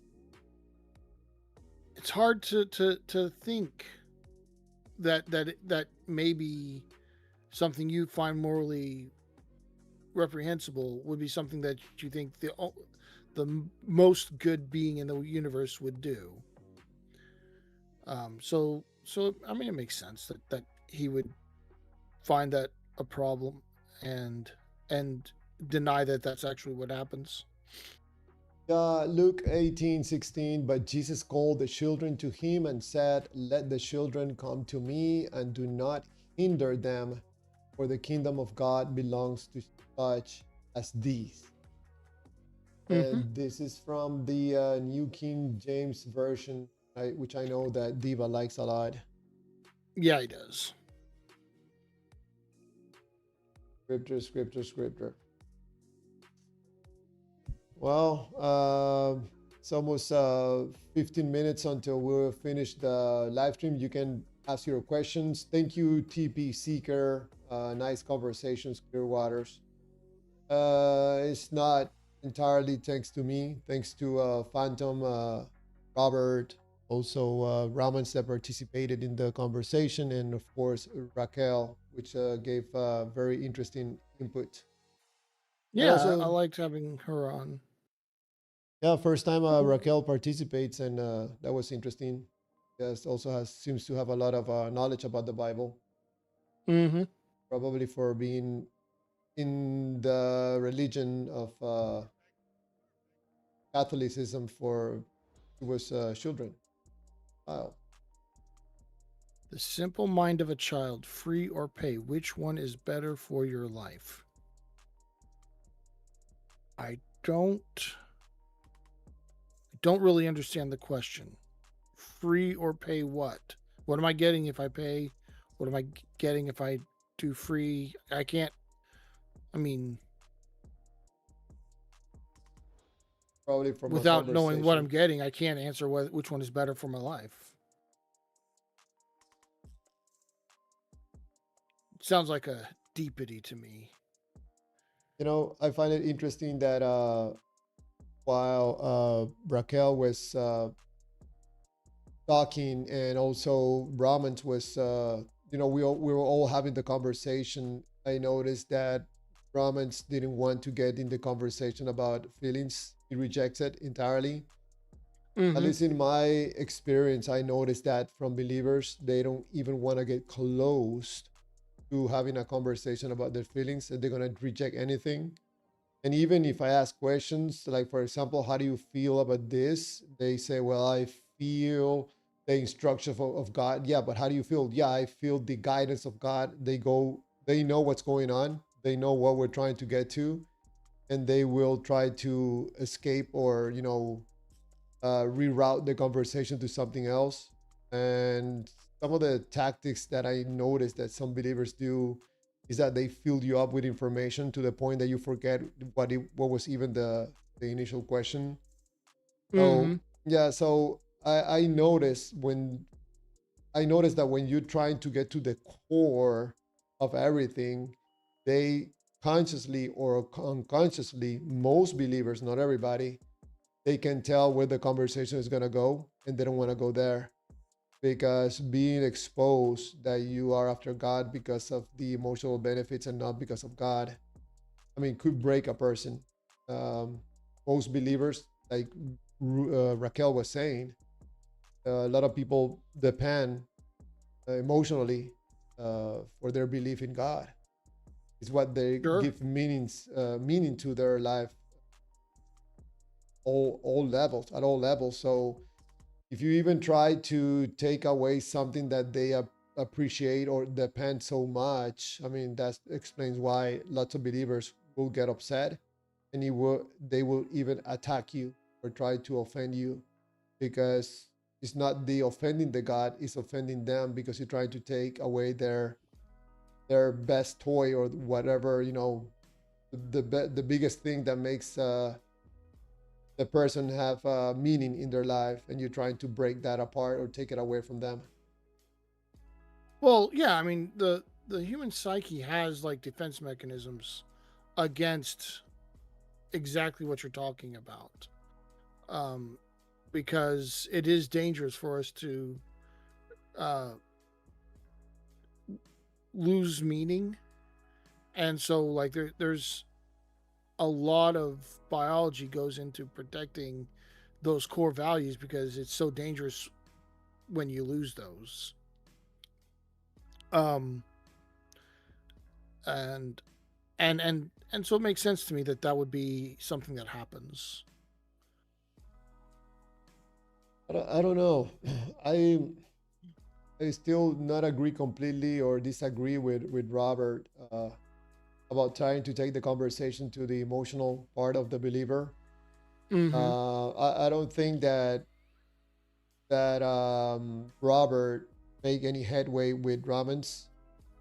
It's hard to think that maybe something you find morally reprehensible would be something that you think the most good being in the universe would do. So I mean, it makes sense that he would find that a problem and deny that that's actually what happens. Luke 18:16, but Jesus called the children to him and said, let the children come to me and do not hinder them, for the kingdom of God belongs to such as these. And this is from the New King James Version, which I know that Diva likes a lot. Yeah, he does. Scripture. Well, it's almost 15 minutes until we'll finish the live stream. You can ask your questions. Thank you, TP Seeker. Nice conversations, clear waters. It's not entirely thanks to me. Thanks to Phantom, Robert, also Ramans that participated in the conversation, and of course Raquel, which gave very interesting input. Yeah, also, I liked having her on. Yeah, first time Raquel participates, and that was interesting. Yes, also seems to have a lot of knowledge about the Bible. Probably for being in the religion of Catholicism for it was children. Wow. The simple mind of a child, free or pay, which one is better for your life? I don't really understand the question. Free or pay what? What am I getting if I pay? What am I getting if I do free? I can't. I mean, probably from without knowing what I'm getting, I can't answer which one is better for my life. It sounds like a deepity to me. You know, I find it interesting that while Raquel was talking, and also Brahmans was, you know, we were all having the conversation. I noticed that Brahmans didn't want to get in the conversation about feelings. He rejects it entirely. At Hmm. least in my experience, I noticed that from believers, they don't even want to get close to having a conversation about their feelings, and they're going to reject anything. And even if I ask questions, like for example, how do you feel about this? They say, well, I feel the instruction of God. Yeah, but how do you feel? Yeah, I feel the guidance of God. They know what's going on. They know what we're trying to get to, and they will try to escape or, reroute the conversation to something else. And some of the tactics that I noticed that some believers do is that they fill you up with information to the point that you forget what was even the initial question. So Hmm. yeah, so I noticed that when you're trying to get to the core of everything, they consciously or unconsciously, most believers, not everybody, they can tell where the conversation is going to go and they don't want to go there because being exposed that you are after God because of the emotional benefits and not because of God, I mean, could break a person. Um, Most believers, like Raquel was saying, a lot of people depend emotionally for their belief in God. It's what they Sure. give meaning to their life, all levels, at all levels. So if you even try to take away something that they appreciate or depend so much, I mean, that explains why lots of believers will get upset and they will even attack you or try to offend you because it's not the offending the God, it's offending them because you're trying to take away their best toy or whatever, the biggest thing that makes the person have meaning in their life, and you're trying to break that apart or take it away from them. Well, yeah. I mean, the human psyche has like defense mechanisms against exactly what you're talking about, um, because it is dangerous for us to uh, lose meaning, and so like there's a lot of biology goes into protecting those core values because it's so dangerous when you lose those. Um, and and so it makes sense to me that that would be something that happens. I don't know. I I still not agree completely or disagree with Robert about trying to take the conversation to the emotional part of the believer. Mm-hmm. I don't think that Robert make any headway with Ramans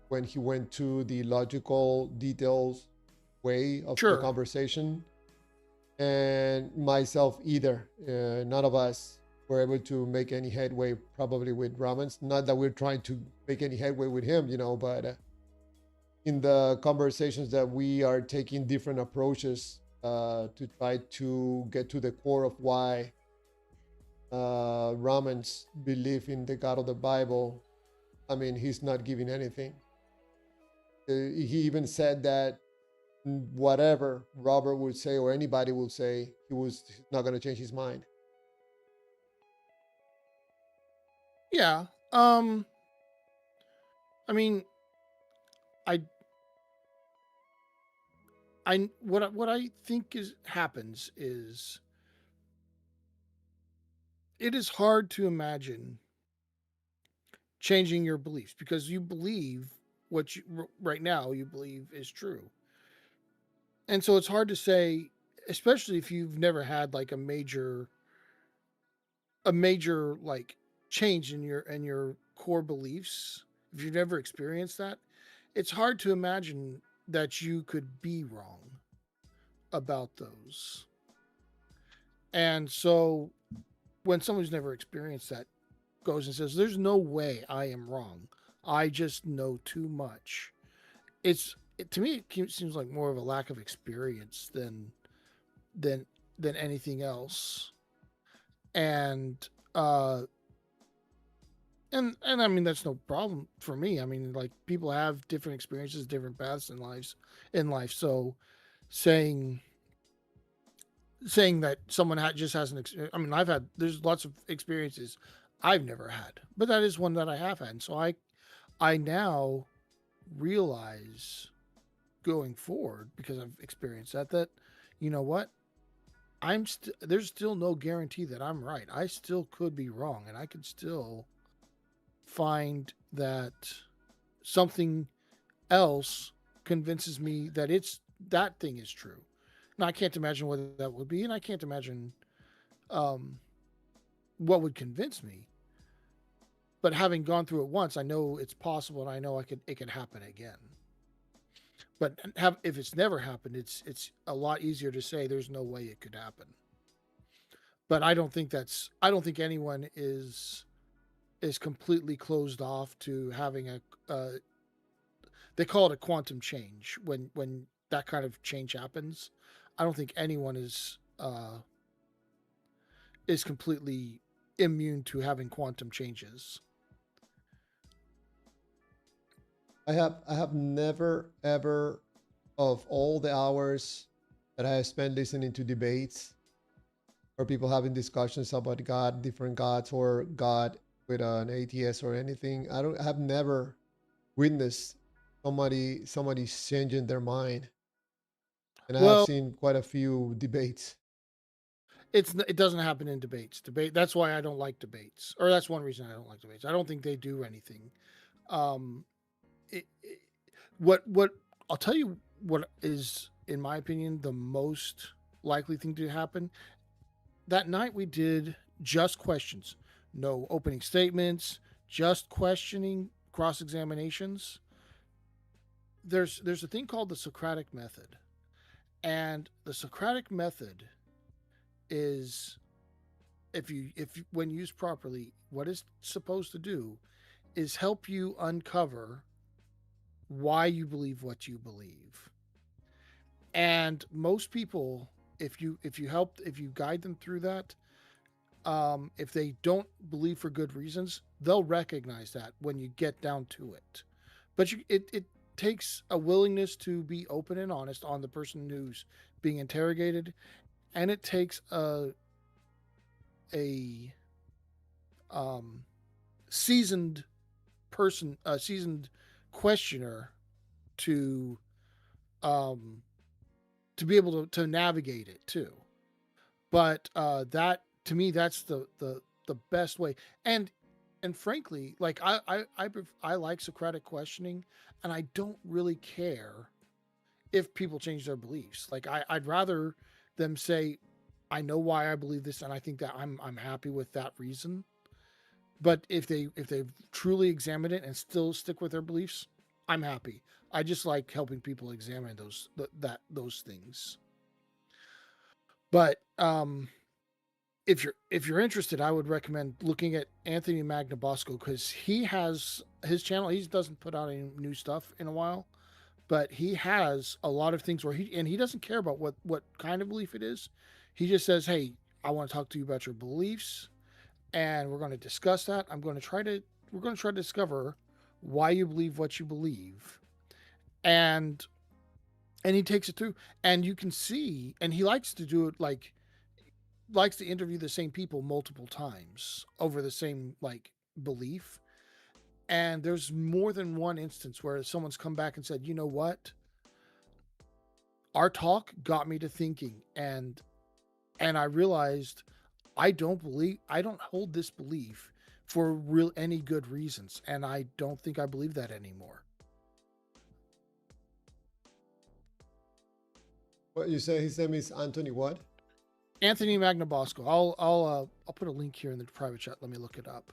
when he went to the logical details way of the Sure. conversation, and myself either. None of us were able to make any headway probably with Ramans. Not that we're trying to make any headway with him, but in the conversations that we are taking different approaches to try to get to the core of why Ramans believe in the God of the Bible. I mean, he's not giving anything. He even said that whatever Robert would say or anybody will say, he's not going to change his mind. Yeah. I mean, I what I think is happens is it is hard to imagine changing your beliefs because you believe what you right now you believe is true. And so it's hard to say, especially if you've never had like a major like change in your core beliefs. If you've never experienced that, it's hard to imagine that you could be wrong about those. And so when someone's never experienced that goes and says, "There's no way I am wrong. I just know too much." To me it seems like more of a lack of experience than than anything else. And uh and I mean that's no problem for me. I mean, like, people have different experiences, different paths in life. So saying saying that someone just hasn't. I mean, there's lots of experiences I've never had, but that is one that I have had. And so I now realize going forward, because I've experienced that, you know what, there's still no guarantee that I'm right. I still could be wrong, and I could still find that something else convinces me that that thing is true. Now I can't imagine what that would be, and I can't imagine what would convince me. But having gone through it once, I know it's possible, and I know it could happen again. But if it's never happened, it's a lot easier to say there's no way it could happen. But I don't think anyone is completely closed off to having they call it a quantum change when that kind of change happens. I don't think anyone is completely immune to having quantum changes. I have never ever, of all the hours that I have spent listening to debates or people having discussions about God, different gods, or God with an atheist or anything, I have never witnessed somebody changing their mind. And I have Well, seen quite a few debates. it doesn't happen in debates. That's why I don't like debates, or that's one reason I don't like debates. I don't think they do anything. Um, what I'll tell you what is, in my opinion, the most likely thing to happen. That night we did just questions, no opening statements, just questioning, cross examinations. There's a thing called the Socratic method, and the Socratic method is, if when used properly, what it's supposed to do is help you uncover why you believe what you believe. And most people, if you guide them through that, if they don't believe for good reasons, they'll recognize that when you get down to it. But it takes a willingness to be open and honest on the person who's being interrogated, and it takes a seasoned person, a seasoned questioner to be able to navigate it too. But that, to me, that's the best way. And frankly, like I like Socratic questioning, and I don't really care if people change their beliefs. Like I'd rather them say, I know why I believe this, and I think that I'm happy with that reason. But if they've truly examined it and still stick with their beliefs, I'm happy. I just like helping people examine those things. But if you're interested, I would recommend looking at Anthony Magnabosco, because he has his channel. He doesn't put out any new stuff in a while, but he has a lot of things where he doesn't care about what kind of belief it is. He just says, "Hey, I want to talk to you about your beliefs, and we're going to discuss that. We're going to try to discover why you believe what you believe," and he takes it through, and you can see, and he likes to do it likes to interview the same people multiple times over the same belief. And there's more than one instance where someone's come back and said, you know what, our talk got me to thinking, and I realized I don't hold this belief for any good reasons, and I don't think I believe that anymore. What you say? His name is Anthony what? Anthony Magnabosco. I'll put a link here in the private chat. Let me look it up.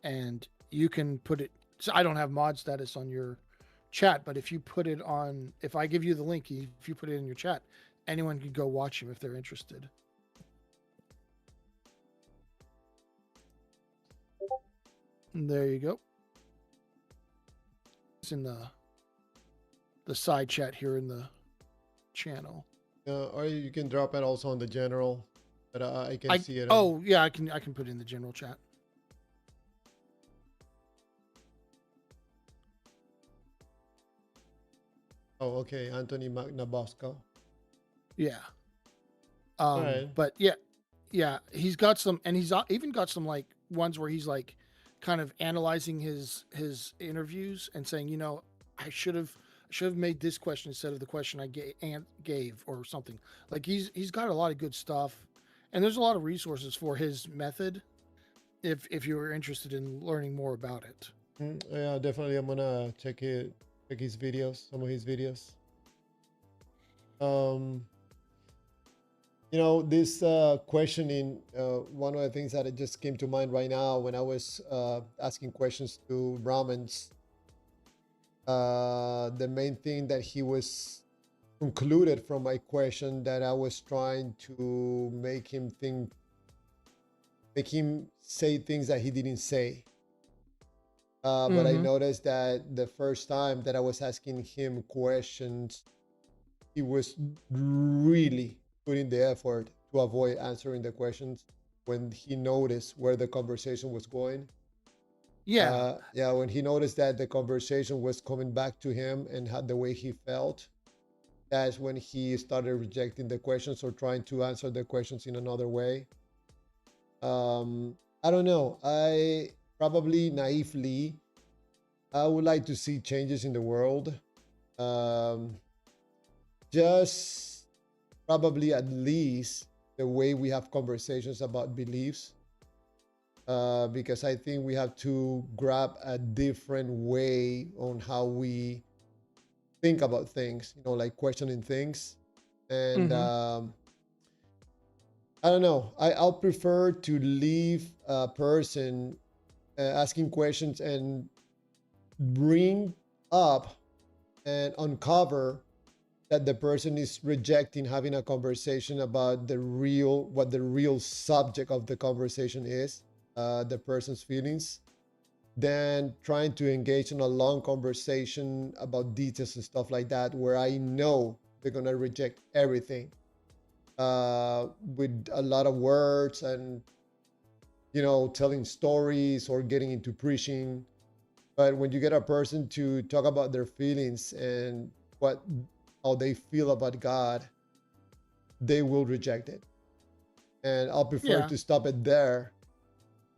And you can put it. So I don't have mod status on your chat, but if I give you the link, if you put it in your chat, anyone can go watch him if they're interested. And there you go. It's in the side chat here in the channel. Or you can drop it also on the general, but I can see it. Oh yeah, I can put it in the general chat. Oh, okay. Anthony Magnabosco. Yeah. All right. But yeah, he's got some, and he's even got some like ones where he's like kind of analyzing his interviews and saying, you know, I should have made this question instead of the question I gave or something. Like he's got a lot of good stuff, and there's a lot of resources for his method if you were interested in learning more about it. Yeah, definitely. I'm gonna check his videos, some of his videos. You know, this questioning, one of the things that it just came to mind right now when I was asking questions to Brahmins, the main thing that he was concluded from my question that I was trying to make him say things that he didn't say. But I noticed that the first time that I was asking him questions, he was really putting the effort to avoid answering the questions when he noticed where the conversation was going. Yeah. Yeah, when he noticed that the conversation was coming back to him and had the way he felt, that's when he started rejecting the questions or trying to answer the questions in another way. I don't know. I probably naively, I would like to see changes in the world. Just probably at least the way we have conversations about beliefs. Because I think we have to grab a different way on how we think about things, you know, like questioning things. And I don't know. I'll prefer to leave a person asking questions and bring up and uncover that the person is rejecting having a conversation about what the real subject of the conversation is, the person's feelings, than trying to engage in a long conversation about details and stuff like that, where I know they're gonna reject everything with a lot of words and, you know, telling stories or getting into preaching. But when you get a person to talk about their feelings and how they feel about God, they will reject it. And I'll prefer Yeah. to stop it there,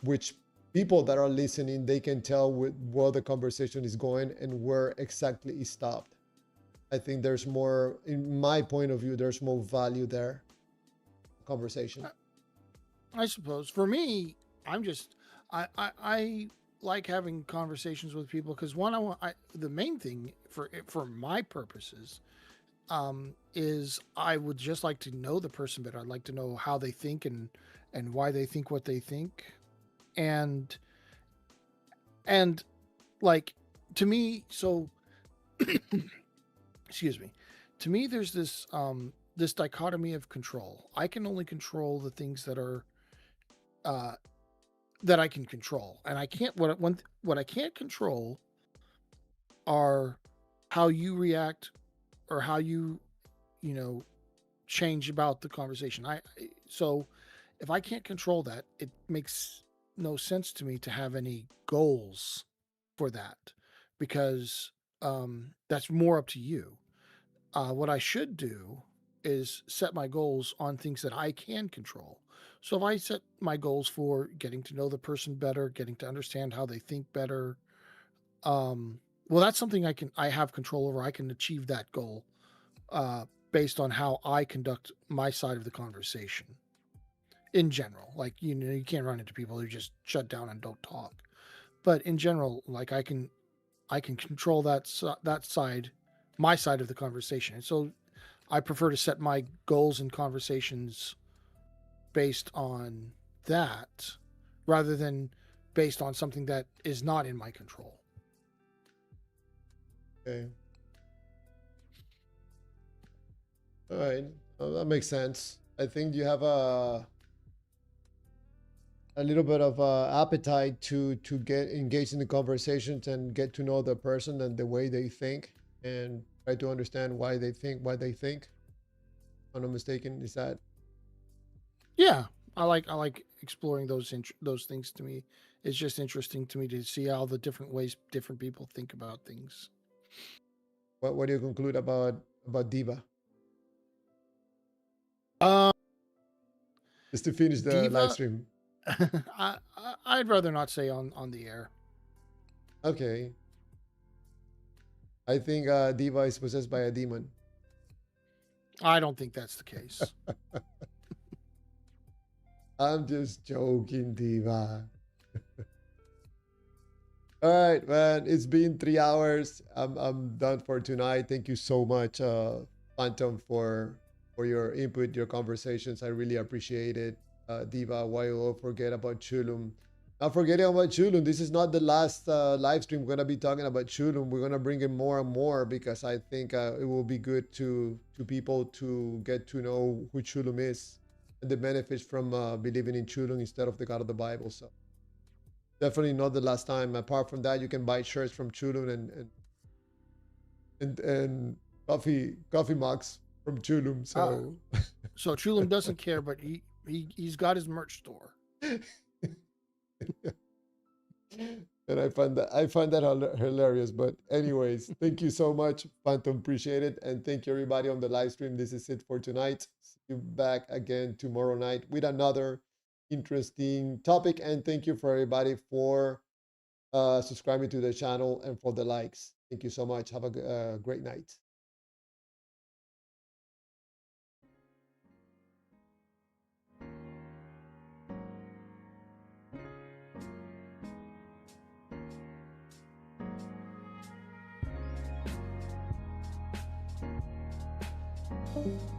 which people that are listening, they can tell where the conversation is going and where exactly it stopped. I think there's more, in my point of view, there's more value there. Conversation. I suppose for me, I like having conversations with people because one, the main thing for my purposes is I would just like to know the person better. I'd like to know how they think and why they think what they think, and like to me, so excuse me, to me, there's this dichotomy of control. I can only control the things that are that I can control, and I can't. What I can't control are how you react or how you know change about the conversation. So if I can't control that, it makes no sense to me to have any goals for that, because that's more up to you. What I should do is set my goals on things that I can control. So if I set my goals for getting to know the person better, getting to understand how they think better, well, that's something I have control over. I can achieve that goal based on how I conduct my side of the conversation. In general, like you can't run into people who just shut down and don't talk. But in general, like I can control that side, my side of the conversation. And so I prefer to set my goals and conversations based on that rather than based on something that is not in my control. Okay. All right. That makes sense. I think you have a little bit of appetite to get engaged in the conversations and get to know the person and the way they think and try to understand why they think what they think. If I'm not mistaken, is that? Yeah, I like exploring those things. To me, it's just interesting to me to see how the different ways different people think about things. What do you conclude about Diva? Um, Just to finish the live Diva, stream. I'd rather not say on the air. Okay. I think Diva is possessed by a demon. I don't think that's the case. I'm just joking, Diva. All right, man. It's been 3 hours. I'm done for tonight. Thank you so much, Phantom, for your input, your conversations. I really appreciate it. Diva, why you forget about Chulum? Not forgetting about Chulum. This is not the last live stream. We're gonna be talking about Chulum. We're gonna bring in more and more because I think it will be good to people to get to know who Chulum is and the benefits from believing in Chulum instead of the God of the Bible. So definitely not the last time. Apart from that, you can buy shirts from Chulum and coffee mugs from Chulum. So So Chulum doesn't care, but he's got his merch store. And I find that hilarious. But anyways, thank you so much, Phantom. Appreciate it, and thank you everybody on the live stream. This is it for tonight. See you back again tomorrow night with another interesting topic. And thank you for everybody for subscribing to the channel and for the likes. Thank you so much. Have a great night. Thank you.